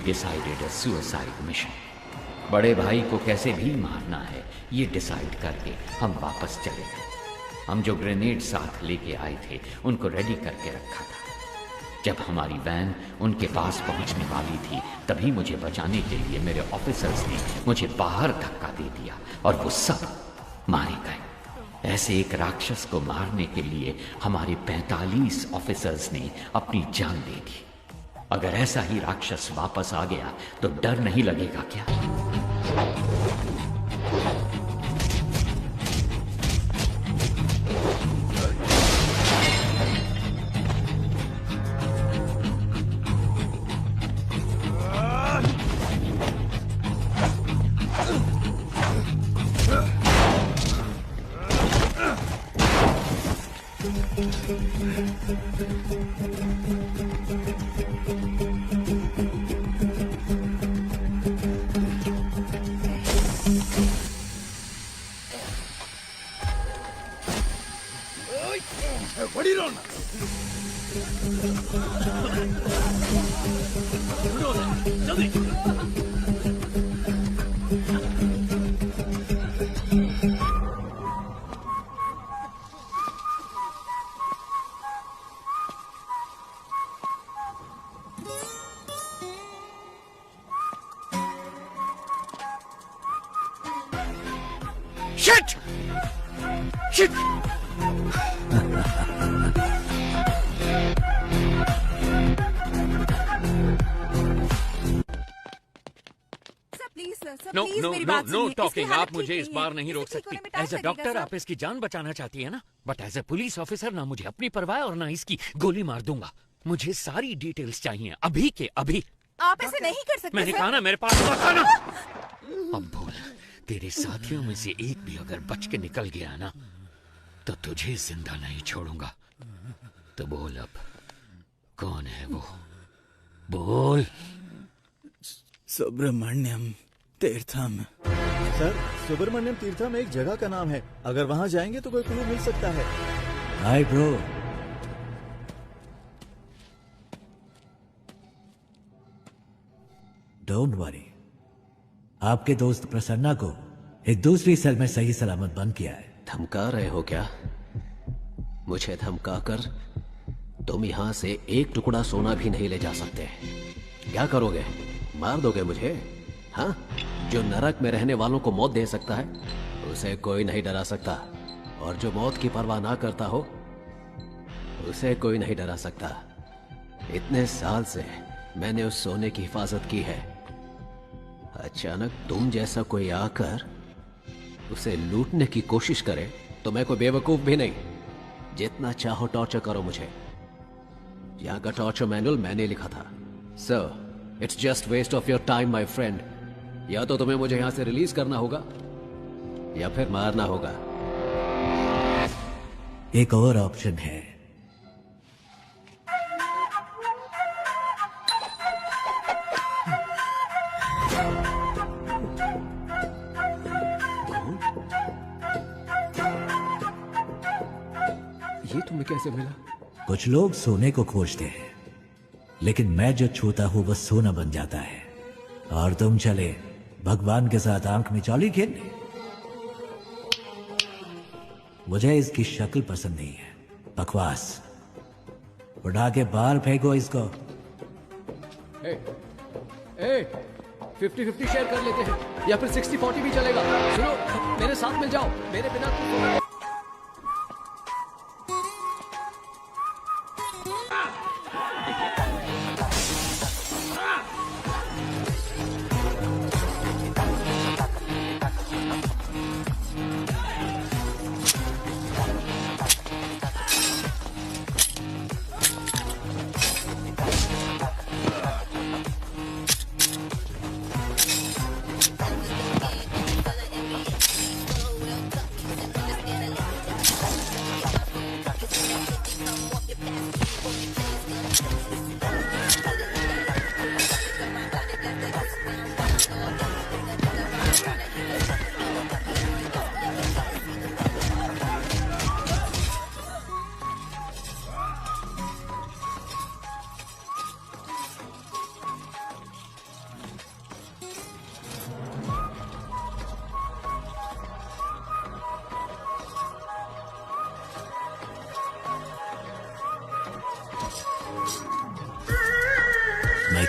Decided a suicide mission. बड़े भाई को कैसे भी मारना है ये डिसाइड करके हम वापस चले गए। हम जो ग्रेनेड साथ लेके आए थे उनको रेडी करके रखा था। जब हमारी वैन उनके पास पहुंचने वाली थी तभी मुझे बचाने के लिए मेरे ऑफिसर्स ने मुझे बाहर धक्का दे दिया और वो सब मारे गए। ऐसे एक राक्षस को मारने के लिए हमारे 45 ऑफिसर्स ने अपनी जान दे दी। अगर ऐसा ही राक्षस वापस आ गया तो डर नहीं लगेगा क्या? Shit! Shit! No no no no talking. आप मुझे इस बार नहीं रोक सकती। एज अ डॉक्टर आप इसकी जान बचाना चाहती है ना, but as a police officer ना मुझे अपनी परवाह और ना इसकी गोली मार दूंगा। मुझे सारी डिटेल्स चाहिए अभी के अभी। आप ऐसे नहीं कर सकते। मैंने कहा ना मेरे पास मत आना। अब बोल, तेरे साथियों में से एक भी अगर बच के निकल गया ना तो तुझे जिंदा नहीं छोड़ूंगा। तो बोल अब कौन है वो? बोल। सुब्रमण्यम तीर्थम। सर, सुब्रमण्यम तीर्थम एक जगह का नाम है। अगर वहां जाएंगे तो कोई क्लू मिल सकता है। Hi bro. डोंट वरी, आपके दोस्त प्रसन्ना को एक दूसरी सेल में सही सलामत बंद किया है। धमका रहे हो क्या? मुझे धमकाकर तुम यहां से एक टुकड़ा सोना भी नहीं ले जा सकते। क्या करोगे? मार दोगे मुझे? हाँ? जो नरक में रहने वालों को मौत दे सकता है उसे कोई नहीं डरा सकता, और जो मौत की परवाह ना करता हो उसे कोई नहीं डरा सकता। इतने साल से मैंने उस सोने की हिफाजत की है। अचानक तुम जैसा कोई आकर उसे लूटने की कोशिश करे तो मैं कोई बेवकूफ भी नहीं। जितना चाहो टॉर्चर करो मुझे। यहां का टॉर्चर मैनुअल मैंने लिखा था। So it's just waste of your time my friend. या तो तुम्हें मुझे यहां से रिलीज करना होगा या फिर मारना होगा। एक और ऑप्शन है। ये तुम्हें कैसे मिला? कुछ लोग सोने को खोजते हैं, लेकिन मैं जो छूता हूं वो सोना बन जाता है। और तुम चले भगवान के साथ आंख में चौली खेलने। मुझे इसकी शक्ल पसंद नहीं है। बकवास। उठा के बाहर फेंको इसको। 50-50 शेयर कर लेते हैं या फिर 60-40 भी चलेगा। सुनो, मेरे साथ मिल जाओ। मेरे बिना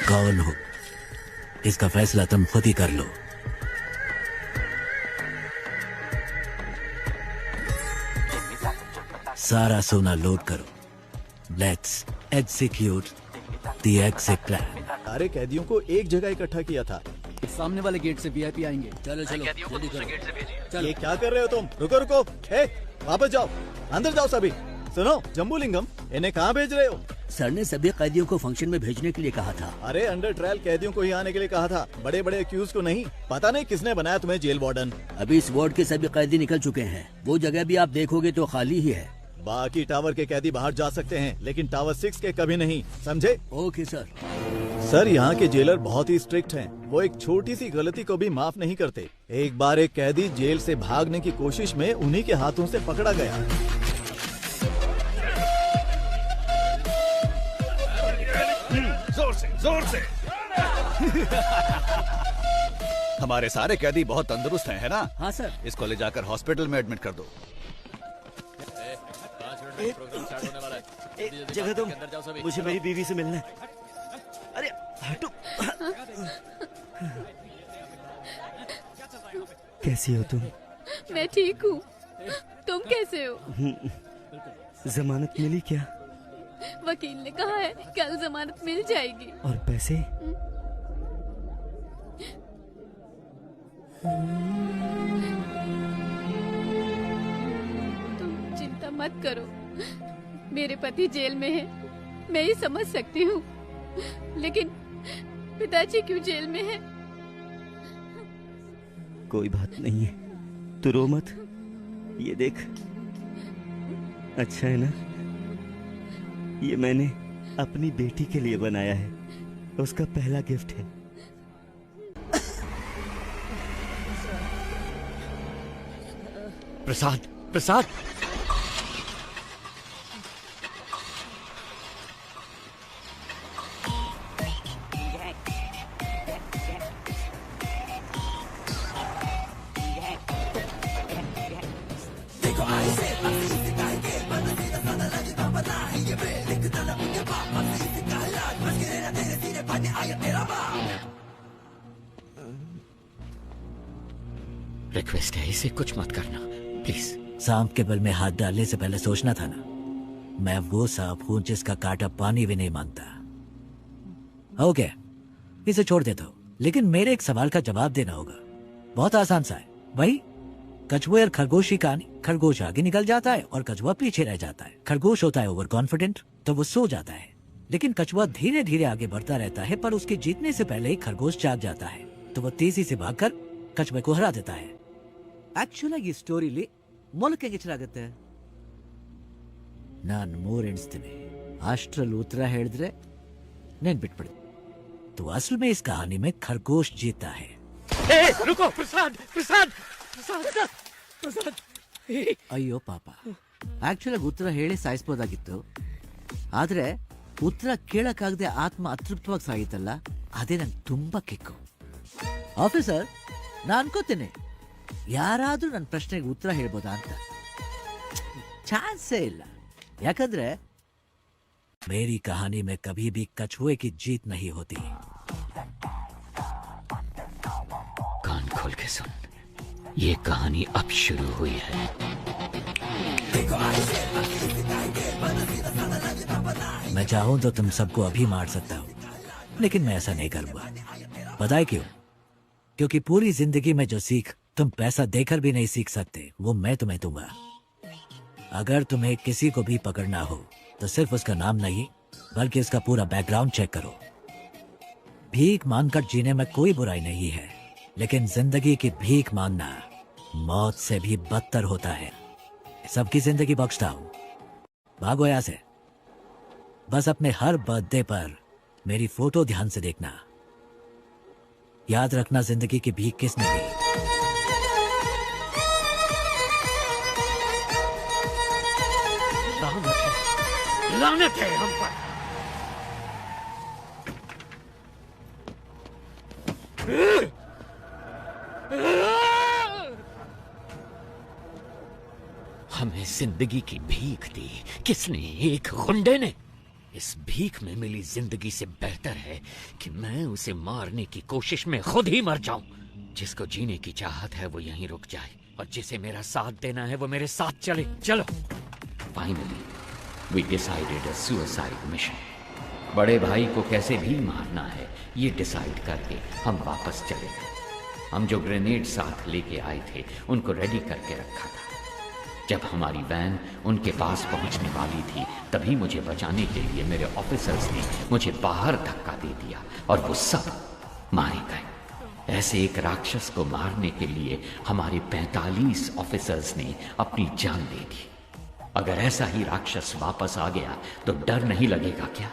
कौन हो इसका फैसला तुम खुद ही कर लो। सारा सोना लोड करो। Let's execute the exit plan. सारे कैदियों को एक जगह इकट्ठा किया था। सामने वाले गेट से वीआईपी आएंगे। चलो चलो जल्दी करो। ये क्या कर रहे हो तुम? रुको रुको, वापस जाओ, अंदर जाओ सभी। सुनो जम्बूलिंगम, इन्हें कहाँ भेज रहे हो? सर ने सभी कैदियों को फंक्शन में भेजने के लिए कहा था। अरे अंडर ट्रायल कैदियों को ही आने के लिए कहा था, बड़े बड़े अक्यूज को नहीं। पता नहीं किसने बनाया तुम्हें जेल वार्डन। अभी इस वार्ड के सभी कैदी निकल चुके हैं। वो जगह भी आप देखोगे तो खाली ही है। बाकी टावर के कैदी बाहर जा सकते हैं, लेकिन टावर 6 के कभी नहीं, समझे? Okay sir. सर यहाँ के जेलर बहुत ही स्ट्रिक्ट हैं। वो एक छोटी सी गलती को भी माफ नहीं करते। एक बार एक कैदी जेल से भागने की कोशिश में उन्हीं के हाथों से पकड़ा गया। जोर से हमारे सारे कैदी बहुत तंदुरुस्त हैं, है ना? हाँ सर। इसको ले जाकर हॉस्पिटल में एडमिट कर दो। जगह तुम, मुझे मेरी बीवी से मिलना है। अरे हटो। कैसी हो तुम? मैं ठीक हूँ, तुम कैसे हो? जमानत मिली क्या? वकील ने कहा है कल जमानत मिल जाएगी। और पैसे? तुम चिंता मत करो, मेरे पति जेल में है, मैं ही समझ सकती हूँ, लेकिन पिताजी क्यों जेल में है? कोई बात नहीं है, तू रो मत। ये देख, अच्छा है ना? ये मैंने अपनी बेटी के लिए बनाया है, उसका पहला गिफ्ट है। प्रसाद, प्रसाद। रिक्वेस्ट है, इसे कुछ मत करना प्लीज। सांप के बल में हाथ डालने से पहले सोचना था ना। मैं वो सांप हूं जिसका कांटा पानी भी नहीं मांगता। ओके, इसे छोड़ देता हूं, लेकिन मेरे एक सवाल का जवाब देना होगा। बहुत आसान सा है, वही कछुए और खरगोश की कहानी। खरगोश आगे निकल जाता है और कछुआ पीछे रह जाता है। खरगोश होता है ओवर कॉन्फिडेंट, तो वो सो जाता है, लेकिन कछुआ धीरे धीरे आगे बढ़ता रहता है, पर उसके जीतने से पहले ही खरगोश जाग जाता है, तो वो तेजी से भागकर कछुए को हरा देता है। ಆಕ್ಚುಲ್ ಆಗಿ ಈ ಸ್ಟೋರಿಲಿ ಮೊಲಕ್ಕೆ ಎಚ್ಚರಾಗುತ್ತೆ. ನಾನು 3 ಎಣಿಸ್ತೀನಿ, ಅಷ್ಟರಲ್ಲಿ ಉತ್ತರ ಹೇಳಿದ್ರೆ ನೆನ್ಪಿಟ್ಬಿಡಿ. तो असल में इस कहानी में खरगोश जीता है. रुको प्रसाद, प्रसाद, प्रसाद, प्रसाद. ಅಯ್ಯೋ ಪಾಪ, ಆಕ್ಚುಲ್ ಆಗಿ ಉತ್ತರ ಹೇಳಿ ಸಾಯಿಸಬಹುದಾಗಿತ್ತು, ಆದ್ರೆ ಉತ್ತರ ಕೇಳಕ್ಕಾಗದೆ ಆತ್ಮ ಅತೃಪ್ತವಾಗಿ ಸಾಗಿತ್ತಲ್ಲ, ಅದೇ ನಂಗೆ ತುಂಬಾ ಕಿಕ್ಕು. ಆಫೀಸರ್, ನಾನು ಅನ್ಕೋತೀನಿ ಯಾರಾದ್ರೂ ನನ್ನ ಪ್ರಶ್ನೆಗೆ ಉತ್ತರ ಹೇಳ್ಬೋದಾ ಅಂತ. ಚಾನ್ಸೇ ಇಲ್ಲ, ಯಾಕಂದ್ರೆ मेरी कहानी में कभी भी कछुए की जीत नहीं होती. कान खोल के सुन, ये कहानी अब शुरू हुई है. मैं चाहूं तो तुम सबको अभी मार सकता हूं, लेकिन मैं ऐसा नहीं करूंगा. पता है क्यों? क्योंकि पूरी जिंदगी में जो सीख तुम पैसा देकर भी नहीं सीख सकते, वो मैं तुम्हें दूंगा. अगर तुम्हें किसी को भी पकड़ना हो तो सिर्फ उसका नाम नहीं, बल्कि उसका पूरा बैकग्राउंड चेक करो. भीख मांगकर जीने में कोई बुराई नहीं है, लेकिन जिंदगी की भीख मांगना मौत से भी बदतर होता है. सबकी जिंदगी बख्शता हूं, भागो यहां से. बस अपने हर बर्थडे पर मेरी फोटो ध्यान से देखना. याद रखना जिंदगी की भीख किसने दी. लानत है हम पर. हमें जिंदगी की भीख दी किसने? एक गुंडे ने. इस भीख में मिली जिंदगी से बेहतर है कि मैं उसे मारने की कोशिश में खुद ही मर जाऊं। जिसको जीने की चाहत है वो यहीं रुक जाए, और जिसे मेरा साथ देना है वो मेरे साथ चले। चलो। Finally we decided a suicide mission. बड़े भाई को कैसे भी मारना है ये डिसाइड करके हम वापस चले गए। हम जो ग्रेनेड साथ लेके आए थे उनको रेडी करके रखा था। जब हमारी वैन उनके पास पहुंचने वाली थी तभी मुझे बचाने के लिए मेरे ऑफिसर्स ने मुझे बाहर धक्का दे दिया और वो सब मारे गए। ऐसे एक राक्षस को मारने के लिए हमारे 45 ऑफिसर्स ने अपनी जान दे दी। अगर ऐसा ही राक्षस वापस आ गया तो डर नहीं लगेगा क्या?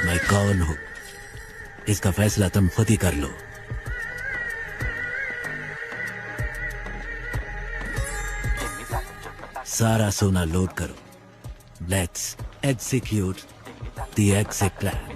मैं कौन हूं इसका फैसला तुम खुद ही कर लो। सारा सोना लोड करो। Let's execute the exit plan.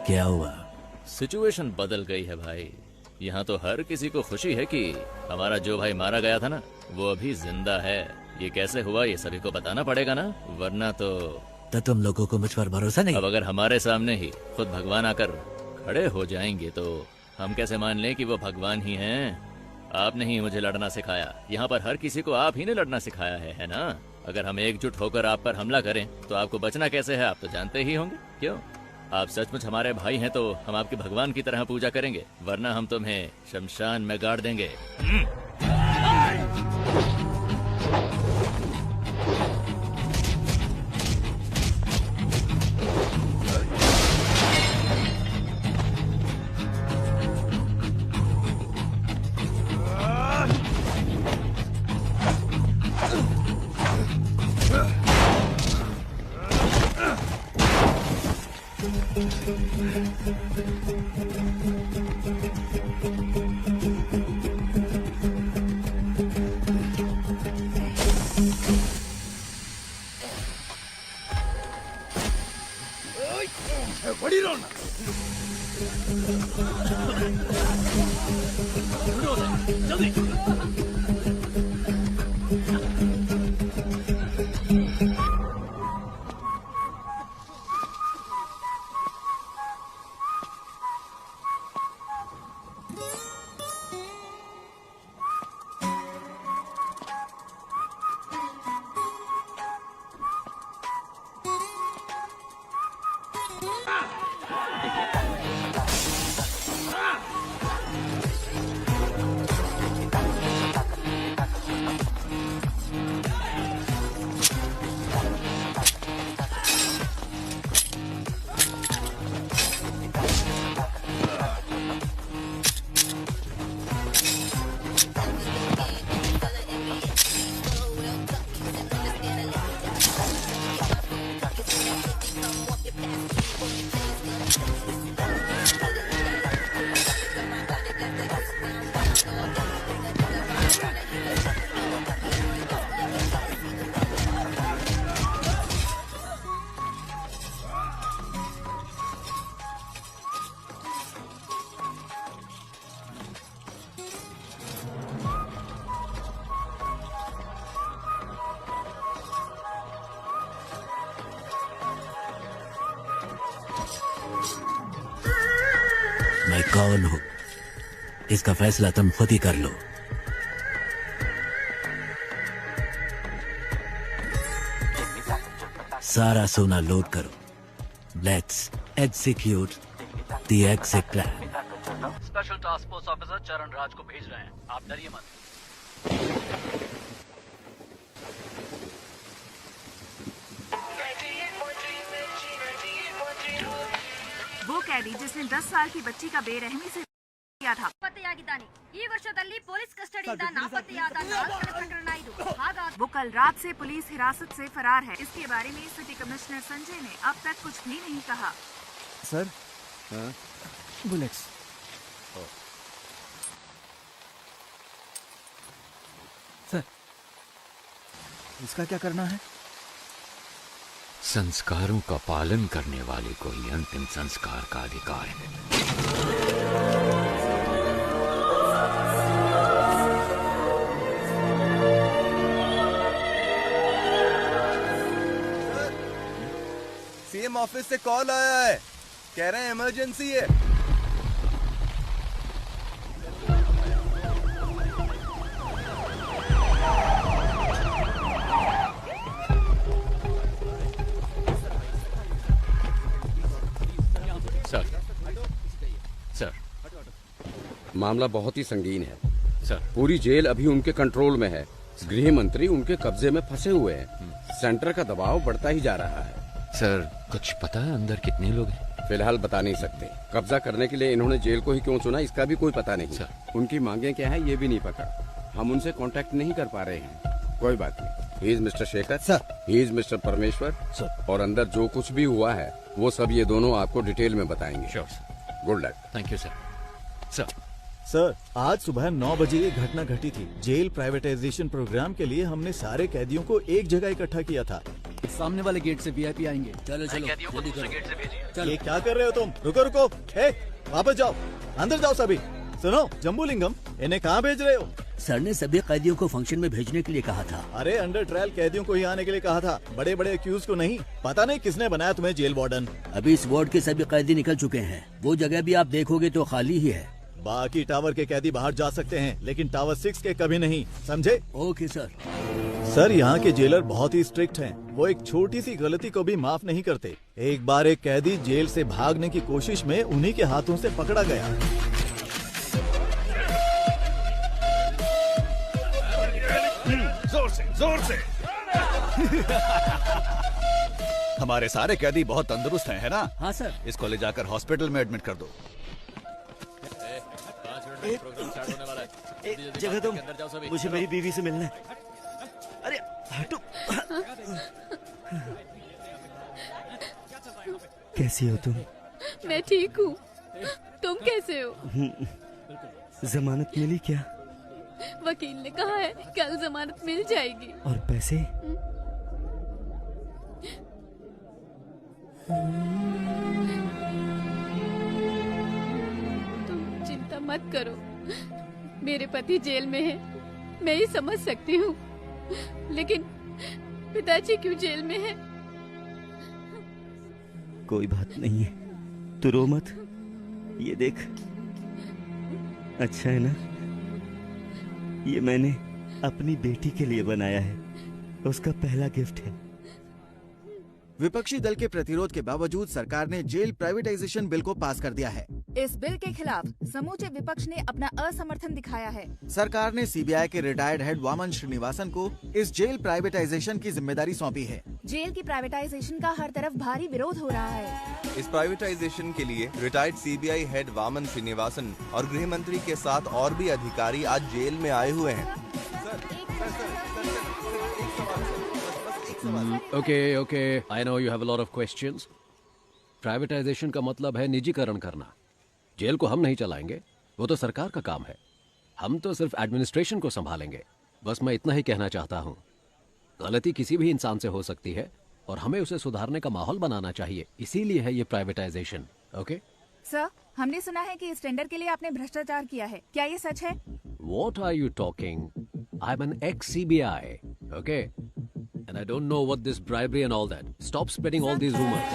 क्या हुआ? सिचुएशन बदल गई है भाई। यहाँ तो हर किसी को खुशी है कि हमारा जो भाई मारा गया था ना वो अभी जिंदा है। ये कैसे हुआ ये सभी को बताना पड़ेगा ना, वरना तो तुम लोगों को मुझ पर भरोसा नहीं? अब अगर हमारे सामने ही खुद भगवान आकर खड़े हो जाएंगे तो हम कैसे मान लें कि वो भगवान ही हैं? आपने ही मुझे लड़ना सिखाया। यहाँ पर हर किसी को आप ही ने लड़ना सिखाया है ना? अगर हम एकजुट होकर आप पर हमला करें तो आपको बचना कैसे है? आप तो जानते ही होंगे। क्यों? आप सचमुच हमारे भाई हैं तो हम आपके भगवान की तरह पूजा करेंगे, वरना हम तुम्हें शमशान में गाड़ देंगे। मैं कौन हूं इसका फैसला तुम खुद ही कर लो। सारा सोना लोड करो। Let's execute the exit plan. Special task force officer चरण राज को भेज रहे हैं, आप डरिए मत। वो कैदी जिसने 10 साल की बच्ची का बेरहमी से किया था। ಪತ್ತೆಯಾಗಿದ್ದಾನೆ ಈ ವರ್ಷದಲ್ಲಿ ಪೊಲೀಸ್ ಕಸ್ಟಡಿಯಿಂದ ನಾಪತ್ತೆಯಾದ 4 ಪ್ರಕರಣ ಇದು ಹಾಗಾಗಿ वो कल रात से पुलिस हिरासत से फरार है। इसके बारे में सिटी कमिश्नर संजय ने अब तक कुछ भी नहीं कहा। Sir bullets. सर इसका क्या करना है? संस्कारों का पालन करने वाले को ही अंतिम संस्कार का अधिकार है। सीएम ऑफिस से कॉल आया है, कह रहे हैं इमरजेंसी है। सर मामला बहुत ही संगीन है सर। पूरी जेल अभी उनके कंट्रोल में है। गृह मंत्री उनके कब्जे में फंसे हुए हैं। सेंटर का दबाव बढ़ता ही जा रहा है। सर कुछ पता है अंदर कितने लोग हैं? फिलहाल बता नहीं सकते। कब्जा करने के लिए इन्होंने जेल को ही क्यों चुना इसका भी कोई पता नहीं। सर उनकी मांगे क्या है ये भी नहीं पता। हम उनसे कांटेक्ट नहीं कर पा रहे हैं। कोई बात नहीं। He is mister Shekhar sir, he is mister परमेश्वर सर, और अंदर जो कुछ भी हुआ है वो सब ये दोनों आपको डिटेल में बताएंगे। Sure. Good luck. Thank you sir. Sir आज सुबह 9 बजे ये घटना घटी थी। जेल प्राइवेटाइजेशन प्रोग्राम के लिए हमने सारे कैदियों को एक जगह इकट्ठा किया था। सामने वाले गेट से वीआईपी आएंगे। चलो चलो कैदियों को दूसरे गेट से भेजिए। ये क्या कर रहे हो तुम? रुको रुको, वापस जाओ, अंदर जाओ सभी। सुनो जम्बूलिंगम, इन्हें कहाँ भेज रहे हो? सर ने सभी कैदियों को फंक्शन में भेजने के लिए कहा था। अरे अंडर ट्रायल कैदियों को ही आने के लिए कहा था, बड़े बड़े अक्यूज को नहीं। पता नहीं किसने बनाया तुम्हें जेल वार्डन। अभी इस वार्ड के सभी कैदी निकल चुके हैं। वो जगह भी आप देखोगे तो खाली ही है। बाकी टावर के कैदी बाहर जा सकते हैं, लेकिन टावर 6 के कभी नहीं, समझे? Okay sir. सर यहाँ के जेलर बहुत ही स्ट्रिक्ट हैं। वो एक छोटी सी गलती को भी माफ नहीं करते। एक बार एक कैदी जेल से भागने की कोशिश में उन्हीं के हाथों से पकड़ा गया। जोर से, जोर से। हमारे सारे कैदी बहुत तंदुरुस्त हैं, है ना? हाँ सर। इसको ले जाकर हॉस्पिटल में एडमिट कर दो। एक जगह तुम, मुझे मेरी बीवी से मिलना है। अरे हटो। कैसी हो तुम? मैं ठीक हूँ, तुम कैसे हो? जमानत मिली क्या? वकील ने कहा है कल जमानत मिल जाएगी। और पैसे? तुम चिंता मत करो, मेरे पति जेल में है, मैं ही समझ सकती हूँ, लेकिन पिताजी क्यों जेल में है? कोई बात नहीं है, तू रो मत। ये देख, अच्छा है ना? ये मैंने अपनी बेटी के लिए बनाया है, उसका पहला गिफ्ट है। विपक्षी दल के प्रतिरोध के बावजूद सरकार ने जेल प्राइवेटाइजेशन बिल को पास कर दिया है। इस बिल के खिलाफ समूचे विपक्ष ने अपना असमर्थन दिखाया है। सरकार ने सीबीआई के रिटायर्ड हेड वामन श्रीनिवासन को इस जेल प्राइवेटाइजेशन की जिम्मेदारी सौंपी है। जेल की प्राइवेटाइजेशन का हर तरफ भारी विरोध हो रहा है। इस प्राइवेटाइजेशन के लिए retired CBI head Vaman Srinivasan और गृह मंत्री के साथ और भी अधिकारी आज जेल में आए हुए हैं। Okay, I know you have a lot of questions. Privatisation का मतलब है निजीकरण करना। जेल को हम नहीं चलाएंगे, वो तो सरकार का काम है। हम तो सिर्फ एडमिनिस्ट्रेशन को संभालेंगे। बस मैं इतना ही कहना चाहता हूँ, गलती किसी भी इंसान से हो सकती है और हमें उसे सुधारने का माहौल बनाना चाहिए। इसीलिए है ये प्राइवेटाइजेशन। ओके सर, हमने सुना है कि इस टेंडर के लिए आपने भ्रष्टाचार किया है, क्या ये सच है? What are you talking? I'm an ex-CBI, okay? And I don't know what this bribery and all that. Stop spreading all these rumors.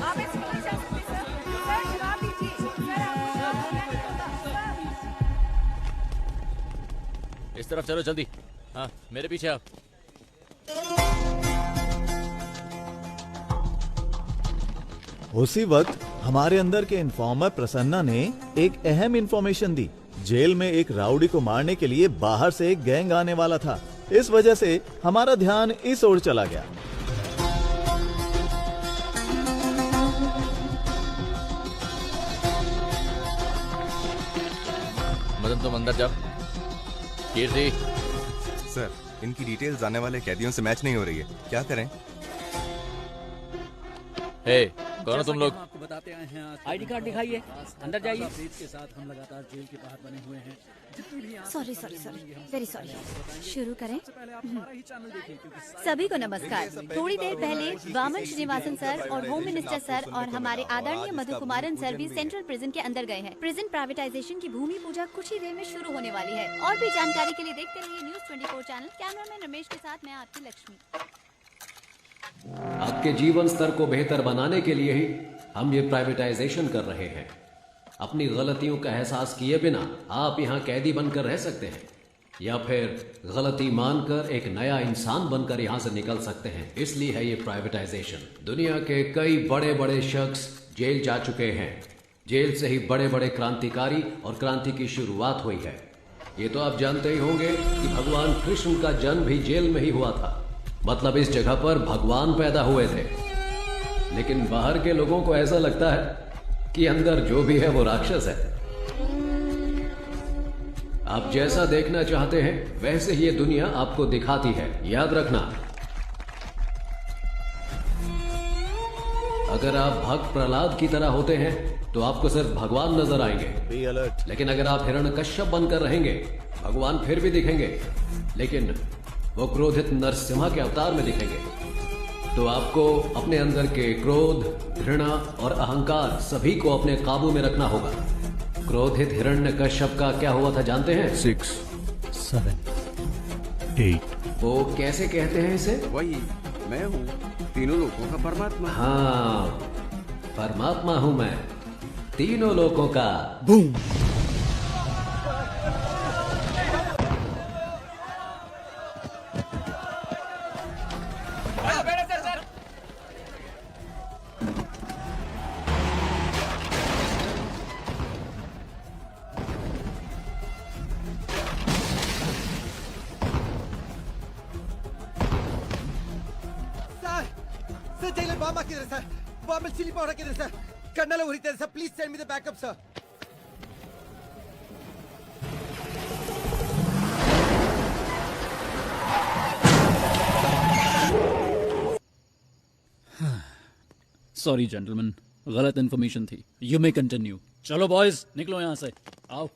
आप ऐसे नहीं जा सकते सर। सर, जवाब दीजिए। इस तरफ चलो जल्दी। हाँ, मेरे पीछे आप। उसी वक्त हमारे अंदर के इन्फॉर्मर प्रसन्ना ने एक अहम इंफॉर्मेशन दी। जेल में एक राउडी को मारने के लिए बाहर से एक गैंग आने वाला था। इस वजह से हमारा ध्यान इस ओर चला गया। मदन, तुम अंदर जाओ। कीर्ति। सर, इनकी डिटेल्स आने वाले कैदियों से मैच नहीं हो रही है, क्या करें? हे, कौन हो तुम लोग? आपको बताते आए हैं, आईडी कार्ड दिखाइए, अंदर जाइए। के साथ हम लगातार जेल के बाहर बने हुए हैं। Sorry, very sorry. शुरू करें? सभी को नमस्कार। थोड़ी देर पहले वामन श्रीनिवासन सर और होम मिनिस्टर सर और हमारे आदरणीय मधु कुमारन सर भी सेंट्रल प्रिजन के अंदर गए हैं। प्रिजन प्राइवेटाइजेशन की भूमि पूजा कुछ ही देर में शुरू होने वाली है। और भी जानकारी के लिए देखते रहिए न्यूज 24 चैनल। कैमरामैन रमेश के साथ मैं आपकी लक्ष्मी। आपके जीवन स्तर को बेहतर बनाने के लिए ही हम ये प्राइवेटाइजेशन कर रहे हैं। अपनी गलतियों का एहसास किए बिना आप यहाँ कैदी बनकर रह सकते हैं या फिर गलती मानकर एक नया इंसान बनकर यहाँ से निकल सकते हैं। इसलिए है ये प्राइवेटाइजेशन। दुनिया के कई बड़े बड़े शख्स जेल जा चुके हैं। जेल से ही बड़े बड़े क्रांतिकारी और क्रांति की शुरुआत हुई है। ये तो आप जानते ही होंगे कि भगवान कृष्ण का जन्म भी जेल में ही हुआ था। मतलब इस जगह पर भगवान पैदा हुए थे। लेकिन बाहर के लोगों को ऐसा लगता है कि अंदर जो भी है वो राक्षस है। आप जैसा देखना चाहते हैं वैसे ही ये दुनिया आपको दिखाती है। याद रखना, अगर आप भक्त प्रहलाद की तरह होते हैं तो आपको सिर्फ भगवान नजर आएंगे। लेकिन अगर आप हिरण्यकश्यप बनकर रहेंगे, भगवान फिर भी दिखेंगे, लेकिन वो क्रोधित नरसिम्हा के अवतार में दिखेंगे। तो आपको अपने अंदर के क्रोध, घृणा और अहंकार सभी को अपने काबू में रखना होगा। क्रोधित हिरण्यकश्यप का क्या हुआ था जानते हैं? 6, 7, 8। वो कैसे कहते हैं इसे? वही मैं हूँ, तीनों लोगों का परमात्मा। हाँ, परमात्मा हूँ मैं, तीनों लोगों का। Boom. Chili powder kidhar sir? Colonel uri there sir, please send me the backup sir. Sorry gentleman, गलत इन्फॉर्मेशन थी। You may continue. चलो बॉयज, निकलो यहाँ से, आओ।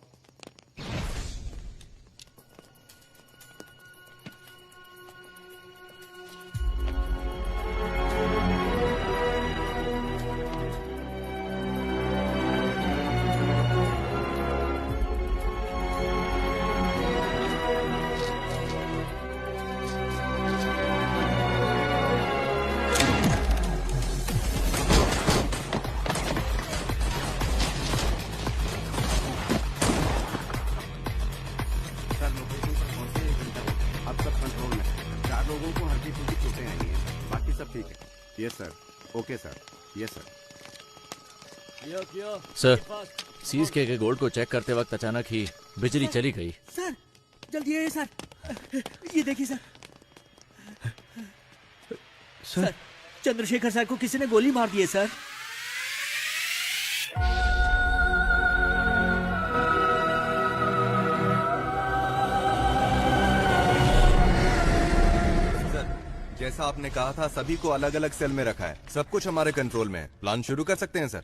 Okay sir, yes sir. Sir, seize के गोल्ड को चेक करते वक्त अचानक ही बिजली चली गई। सर जल्दी आइए सर, ये देखिए सर। सर चंद्रशेखर सर को किसी ने गोली मार दी है सर। जैसा आपने कहा था, सभी को अलग अलग सेल में रखा है। सब कुछ हमारे कंट्रोल में है। प्लान शुरू कर सकते हैं सर।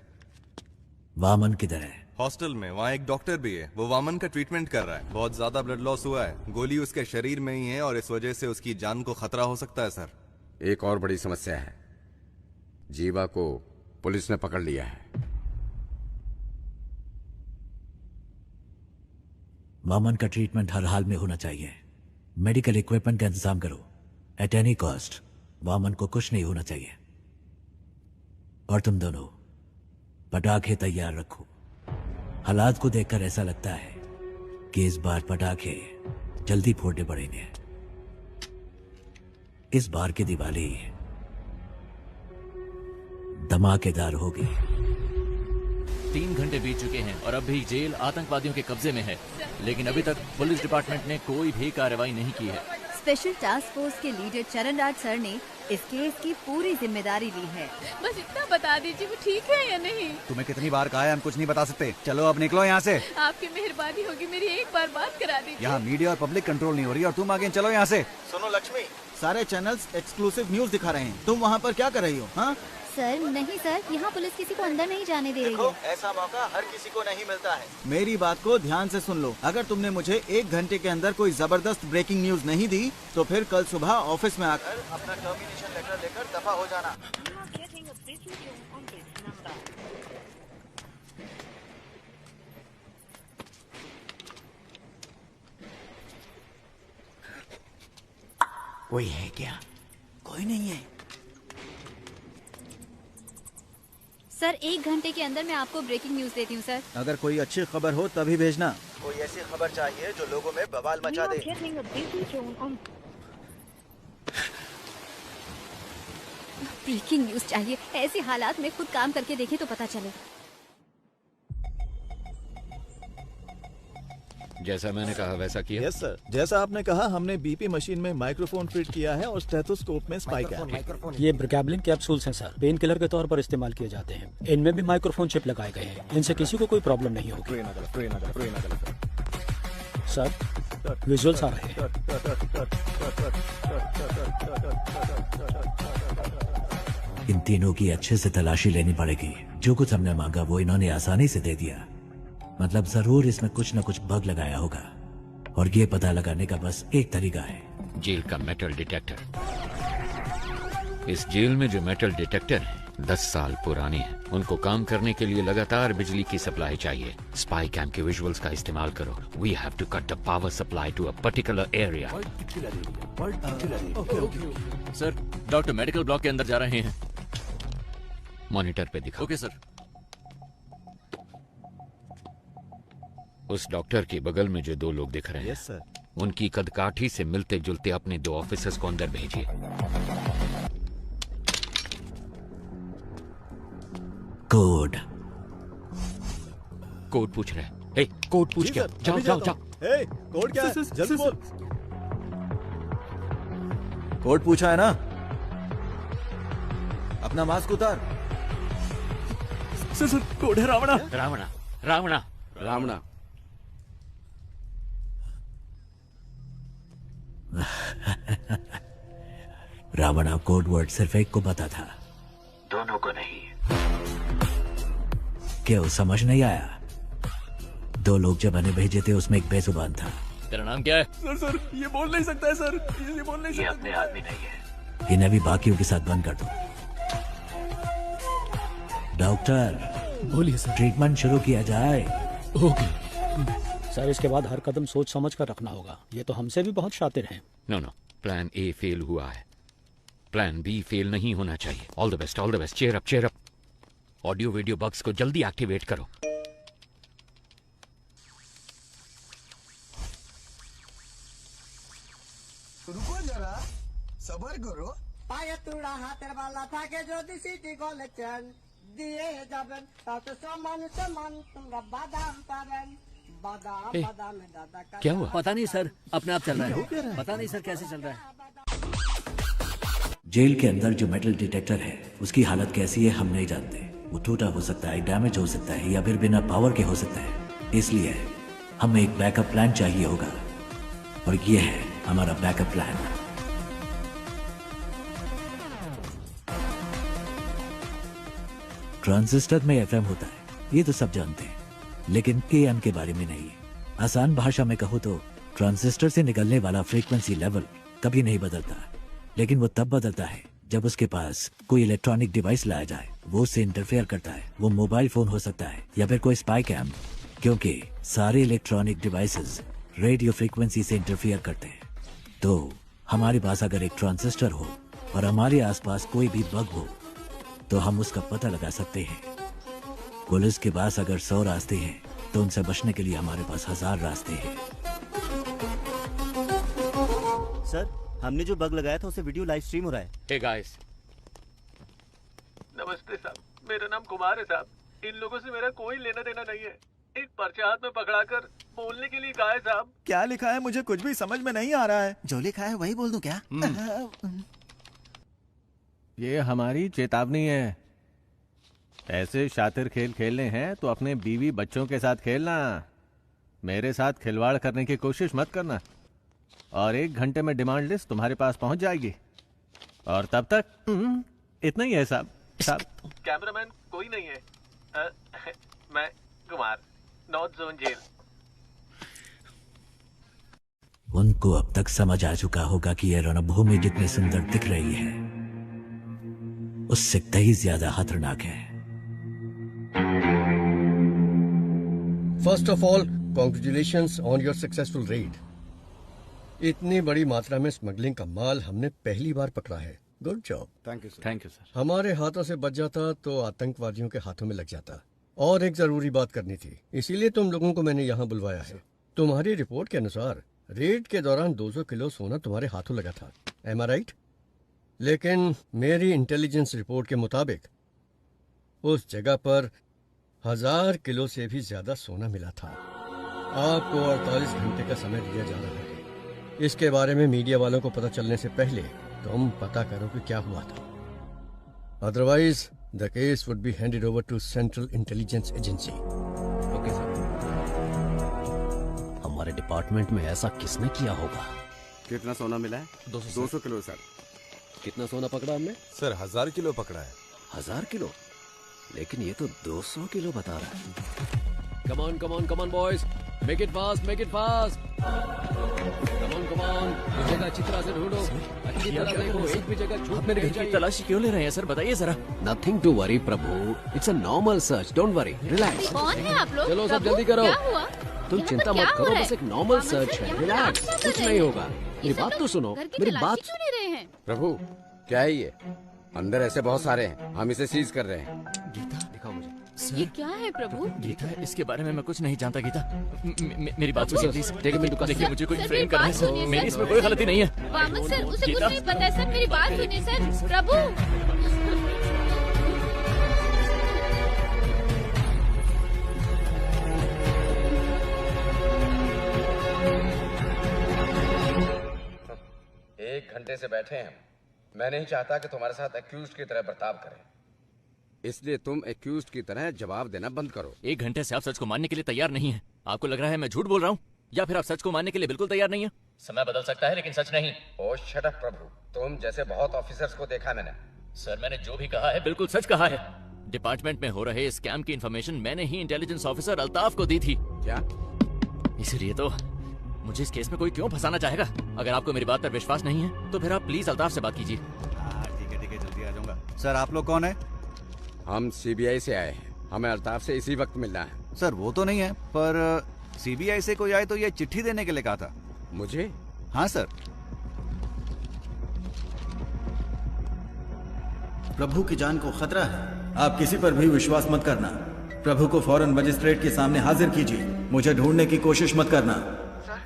वामन किधर है? हॉस्टल में, वहाँ एक डॉक्टर भी है, वो वामन का ट्रीटमेंट कर रहा है। बहुत ज्यादा ब्लड लॉस हुआ है, गोली उसके शरीर में ही है और इस वजह से उसकी जान को खतरा हो सकता है सर। एक और बड़ी समस्या है, जीवा को पुलिस ने पकड़ लिया है। वामन का ट्रीटमेंट हर हाल में होना चाहिए। मेडिकल इक्विपमेंट का इंतजाम करो। एट एनी कॉस्ट वामन को कुछ नहीं होना चाहिए। और तुम दोनों पटाखे तैयार रखो। हालात को देखकर ऐसा लगता है कि इस बार पटाखे जल्दी फोड़ने पड़ेंगे। इस बार की दिवाली धमाकेदार होगी। 3 घंटे बीत चुके हैं और अब भी जेल आतंकवादियों के कब्जे में है, लेकिन अभी तक पुलिस डिपार्टमेंट ने कोई भी कार्रवाई नहीं की है। स्पेशल टास्क फोर्स के लीडर चरण राज सर ने इस केस की पूरी जिम्मेदारी ली है। बस इतना बता दीजिए वो ठीक है या नहीं। तुम्हें कितनी बार कहा है, हम कुछ नहीं बता सकते। चलो अब निकलो यहाँ से। आपकी मेहरबानी होगी, मेरी एक बार बात करा दीजिए। यहाँ मीडिया और पब्लिक कंट्रोल नहीं हो रही और तुम आगे चलो यहाँ से। सुनो लक्ष्मी, सारे चैनल्स एक्सक्लूसिव न्यूज दिखा रहे हैं, तुम वहाँ पर क्या कर रही हो? हाँ सर नहीं सर, यहाँ पुलिस किसी को अंदर नहीं जाने दे रही है। ऐसा मौका हर किसी को नहीं मिलता है। मेरी बात को ध्यान से सुन लो। अगर तुमने मुझे 1 घंटे के अंदर कोई जबरदस्त ब्रेकिंग न्यूज नहीं दी तो फिर कल सुबह ऑफिस में आकर अपना टर्मिनेशन लेटर लेकर दफा हो जाना। कोई है क्या? कोई नहीं है सर। 1 घंटे के अंदर मैं आपको ब्रेकिंग न्यूज देती हूँ सर। अगर कोई अच्छी खबर हो तभी भेजना। कोई ऐसी खबर चाहिए जो लोगों में बवाल मचा दे। ब्रेकिंग न्यूज चाहिए। ऐसे हालात में खुद काम करके देखें तो पता चले। जैसा मैंने कहा वैसा किया। यस सर, जैसा आपने कहा हमने बीपी मशीन में माइक्रोफोन फिट किया है और स्टेथोस्कोप में स्पाइक है। ये ब्रिगैब्लिन कैप्सूल्स हैं सर, पेन किलर के तौर पर इस्तेमाल किए जाते हैं। इनमें भी माइक्रोफोन चिप लगाए गए हैं, इनसे किसी को कोई प्रॉब्लम नहीं होगी। सर विजुअल्स आ रहे हैं। इन तीनों की अच्छे से तलाशी लेनी पड़ेगी। जो कुछ हमने मांगा वो इन्होंने आसानी से दे दिया। मतलब जरूर इसमें कुछ न कुछ बग लगाया होगा और ये पता लगाने का बस एक तरीका है, जेल का मेटल डिटेक्टर। इस जेल में जो मेटल डिटेक्टर है 10 साल पुराने हैं। उनको काम करने के लिए लगातार बिजली की सप्लाई चाहिए। स्पाई कैम के विजुअल्स का इस्तेमाल करो। We have to cut the power supply to a particular area. Sir doctor medical block के अंदर जा रहे हैं। मॉनिटर पे दिखाओ। Okay sir. उस डॉक्टर के बगल में जो 2 लोग दिख रहे हैं, यस सर, उनकी कदकाठी से मिलते जुलते अपने 2 ऑफिसर्स को अंदर भेजिए। कोड पूछ रहे हैं। हे, कोड पूछ क्या? जाओ जाओ जाओ। हे, कोड क्या है? जल्दी बोल। कोड पूछा है ना? अपना मास्क उतार। सर कोड है रावणा। रावणा रावणा रावणा। रावणा कोड वर्ड सिर्फ एक को पता था, दोनों को नहीं। क्यों समझ नहीं आया? 2 लोग जब मैंने भेजे थे उसमें एक बेजुबान था। तेरा नाम क्या है? सर ये बोल नहीं सकता है सर, ये बोल नहीं सकता। ये अपने आदमी नहीं है। इन्हें भी बाकियों के साथ बंद कर दो। डॉक्टर बोलिए सर। ट्रीटमेंट शुरू किया जाए। ओके सर, इसके बाद हर कदम सोच समझ कर रखना होगा। ये तो हमसे भी बहुत शातिर हैं। नो, प्लान ए फेल हुआ है, प्लान बी फेल नहीं होना चाहिए। All the best, all the best. Cheer up, cheer up. Audio video bugs को जल्दी एक्टिवेट करो। रुको जरा, सबर करो। पाये तुड़ा हाथेर वाला থাকে যদি সিটি গলেছেন দিয়ে যাবেন তাতে সমান সমান তোমরা বাদাম পাবেন। बादाम बादाम दादा का क्या हुआ? पता नहीं सर, अपने आप चल रहा है। पता नहीं सर कैसे चल रहा है। जेल के अंदर जो मेटल डिटेक्टर है उसकी हालत कैसी है हम नहीं जानते। वो टूटा हो सकता है, डैमेज हो सकता है या फिर बिना पावर के हो सकता है। इसलिए हमें एक बैकअप प्लान चाहिए होगा और ये है हमारा बैकअप प्लान। ट्रांजिस्टर में एफएम होता है, ये तो सब जानते हैं। लेकिन AM के बारे में नहीं। आसान भाषा में कहूँ तो ट्रांजिस्टर से निकलने वाला फ्रीक्वेंसी लेवल कभी नहीं बदलता, लेकिन वो तब बदलता है जब उसके पास कोई इलेक्ट्रॉनिक डिवाइस लाया जाए, वो उससे इंटरफेयर करता है। वो मोबाइल फोन हो सकता है या फिर कोई स्पाई कैम, क्योंकि सारे इलेक्ट्रॉनिक डिवाइसेस रेडियो फ्रीक्वेंसी से इंटरफेयर करते हैं। तो हमारे पास अगर एक ट्रांजिस्टर हो और हमारे आसपास कोई भी बग हो तो हम उसका पता लगा सकते हैं। पुलिस के पास अगर 100 रास्ते हैं तो उनसे बचने के लिए हमारे पास 1000 रास्ते हैं। सर, हमने जो बग लगाया था उसे वीडियो लाइव स्ट्रीम हो रहा है। हे गाइस, नमस्ते साहब, मेरा नाम कुमार है साहब। इन लोगों से मेरा कोई लेना देना नहीं है। एक पर्चा हाथ में पकड़ाकर बोलने के लिए कहा है साहब। क्या लिखा है मुझे कुछ भी समझ में नहीं आ रहा है। जो लिखा है वही बोल दूं क्या? ये हमारी चेतावनी है। ऐसे शातिर खेल खेलने हैं तो अपने बीवी बच्चों के साथ खेलना, मेरे साथ खिलवाड़ करने की कोशिश मत करना। और 1 घंटे में डिमांड लिस्ट तुम्हारे पास पहुंच जाएगी। और तब तक इतना ही है साहब। साहब, कैमरामैन कोई नहीं है। मैं कुमार, नॉर्थ जोन जेल। उनको अब तक समझ आ चुका होगा कि यह रणभूमि जितनी सुंदर दिख रही है उससे कहीं ज्यादा खतरनाक है। First of all, congratulations on your successful red. इतनी बड़ी मात्रा में स्मगलिंग का माल हमने पहली बार पकड़ा है। Good job. Thank you sir. Thank you sir. हमारे हाथों से बच जाता तो आतंकवादियों के हाथों में लग जाता। और एक जरूरी बात करनी थी, इसीलिए तुम लोगों को मैंने यहाँ बुलवाया है। तुम्हारी रिपोर्ट के अनुसार रेड के दौरान 200 किलो सोना तुम्हारे हाथों लगा था। एम आई राइट? लेकिन मेरी इंटेलिजेंस रिपोर्ट के मुताबिक उस जगह पर 1000 किलो से भी ज्यादा सोना मिला था। आपको 48 घंटे का समय दिया जा रहा है। इसके बारे में मीडिया वालों को पता चलने से पहले तुम पता करो कि क्या हुआ था। Otherwise the case would be handed over to central intelligence agency. Okay sir. हमारे डिपार्टमेंट में ऐसा किसने किया होगा? कितना सोना मिला है? 200 किलो सर। कितना सोना पकड़ा हमने? सर 1000 किलो पकड़ा है। 1000 किलो? लेकिन ये तो 200 किलो बता रहा है। Come on come on come on boys, make it fast, make it fast. Come on, जगह अच्छी तरह से ढूंढो, अच्छी तरह देखो, एक भी जगह छूट मेरे घर की तलाशी क्यों ले रहे हैं सर, बताइए जरा। Nothing to worry Prabhu, it's a normal search, don't worry, relax. कौन है आप लोग? चलो सब जल्दी करो। क्या हुआ? तुम चिंता मत करो, बस एक नॉर्मल सर्च है, रिलैक्स, कुछ नहीं होगा। मेरी बात तो सुनो, मेरी बात। क्यों ले रहे हैं? प्रभु, क्या है ये? अंदर ऐसे बहुत सारे हैं, हम इसे सीज कर रहे हैं। गीता, दिखाओ मुझे। ये क्या है प्रभु? गीता, इसके बारे में मैं कुछ नहीं जानता। गीता, मेरी बात सुनिए प्लीज। देखिए देखिए, मुझे कोई सर, फ्रेम मेरी करना बात सुनिए, है, मेरी सर। इसमें कोई गलती नहीं है। वामन सर, उसे कुछ गीता। नहीं पता है सर, मेरी बात सुनिए सर। प्रभु, एक घंटे से बैठे हैं हम। मैं नहीं चाहता कि तुम्हारे साथ एक्यूज्ड की तरह बर्ताव करें, इसलिए तुम एक्यूज्ड की तरह जवाब देना बंद करो। 1 घंटे से आप सच को मानने के लिए तैयार नहीं है। आपको लग रहा है मैं झूठ बोल रहा हूँ, या फिर आप सच को मानने के लिए बिल्कुल तैयार नहीं है? समय बदल सकता है लेकिन सच नहीं। ओ शट अप प्रभु, तुम जैसे बहुत ऑफिसर्स को देखा मैंने। सर, मैंने जो भी कहा है बिल्कुल सच कहा है। डिपार्टमेंट में हो रहे स्कैम की इन्फॉर्मेशन मैंने ही इंटेलिजेंस ऑफिसर अल्ताफ को दी थी। क्या? इसलिए तो मुझे इस केस में कोई क्यों फंसाना चाहेगा? अगर आपको मेरी बात पर विश्वास नहीं है तो फिर आप प्लीज अल्ताफ से बात कीजिए। ठीक है, जल्दी आ जाऊंगा। सर, आप लोग कौन है? हम सीबीआई से आए हैं, हमें अल्ताफ से इसी वक्त मिलना है। सर, वो तो नहीं है, पर सीबीआई से कोई आए तो ये चिट्ठी देने के लिए कहा था। मुझे? हाँ सर। प्रभु की जान को खतरा है, आप किसी पर भी विश्वास मत करना। प्रभु को फौरन मजिस्ट्रेट के सामने हाजिर कीजिए, मुझे ढूंढने की कोशिश मत करना। सर,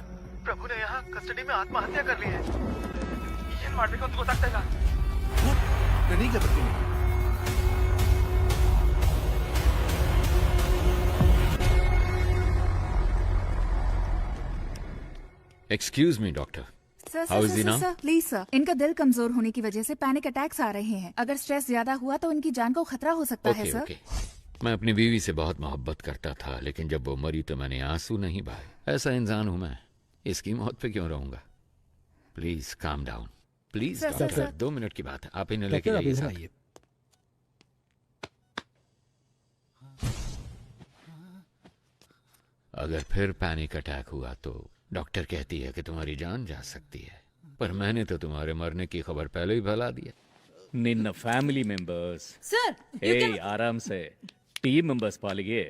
प्रभु ने यहाँ कस्टडी में आत्महत्या कर ली है। ये ಮಾಡ್ಬೇಕು ಅಂತ ಗೊತ್ತಾಗ್ತಾ ಇಲ್ಲ। ನನಗೆ ಬರ್ತೀನಿ। Excuse me doctor, how is he now? Sir, please sir, इनका दिल कमजोर होने की वजह से पैनिक अटैक्स आ रहे हैं। अगर स्ट्रेस ज्यादा हुआ तो इनकी जान को खतरा हो सकता है सर। मैं अपनी बीवी से बहुत मोहब्बत करता था, लेकिन जब वो मरी तो मैंने आंसू नहीं बहाए। ऐसा इंसान हूं मैं, इसकी मौत पे क्यों रहूंगा? Please calm down, please doctor. 2 minute की बात है, आप इन्हें लेके जाइए साथ। अगर फिर पैनिक अटैक हुआ तो डॉक्टर कहती है कि तुम्हारी जान जा सकती है, पर मैंने तो तुम्हारे मरने की खबर पहले ही फैला दी है। ನಿನ್ನ ಫ್ಯಾಮಿಲಿ ಮೆಂಬರ್ಸ್ Sir, ಏ ಆರಾಮ್ ಸೆ ಟೀಮ್ ಮೆಂಬರ್ಸ್ ಪಾಲಿಗೆ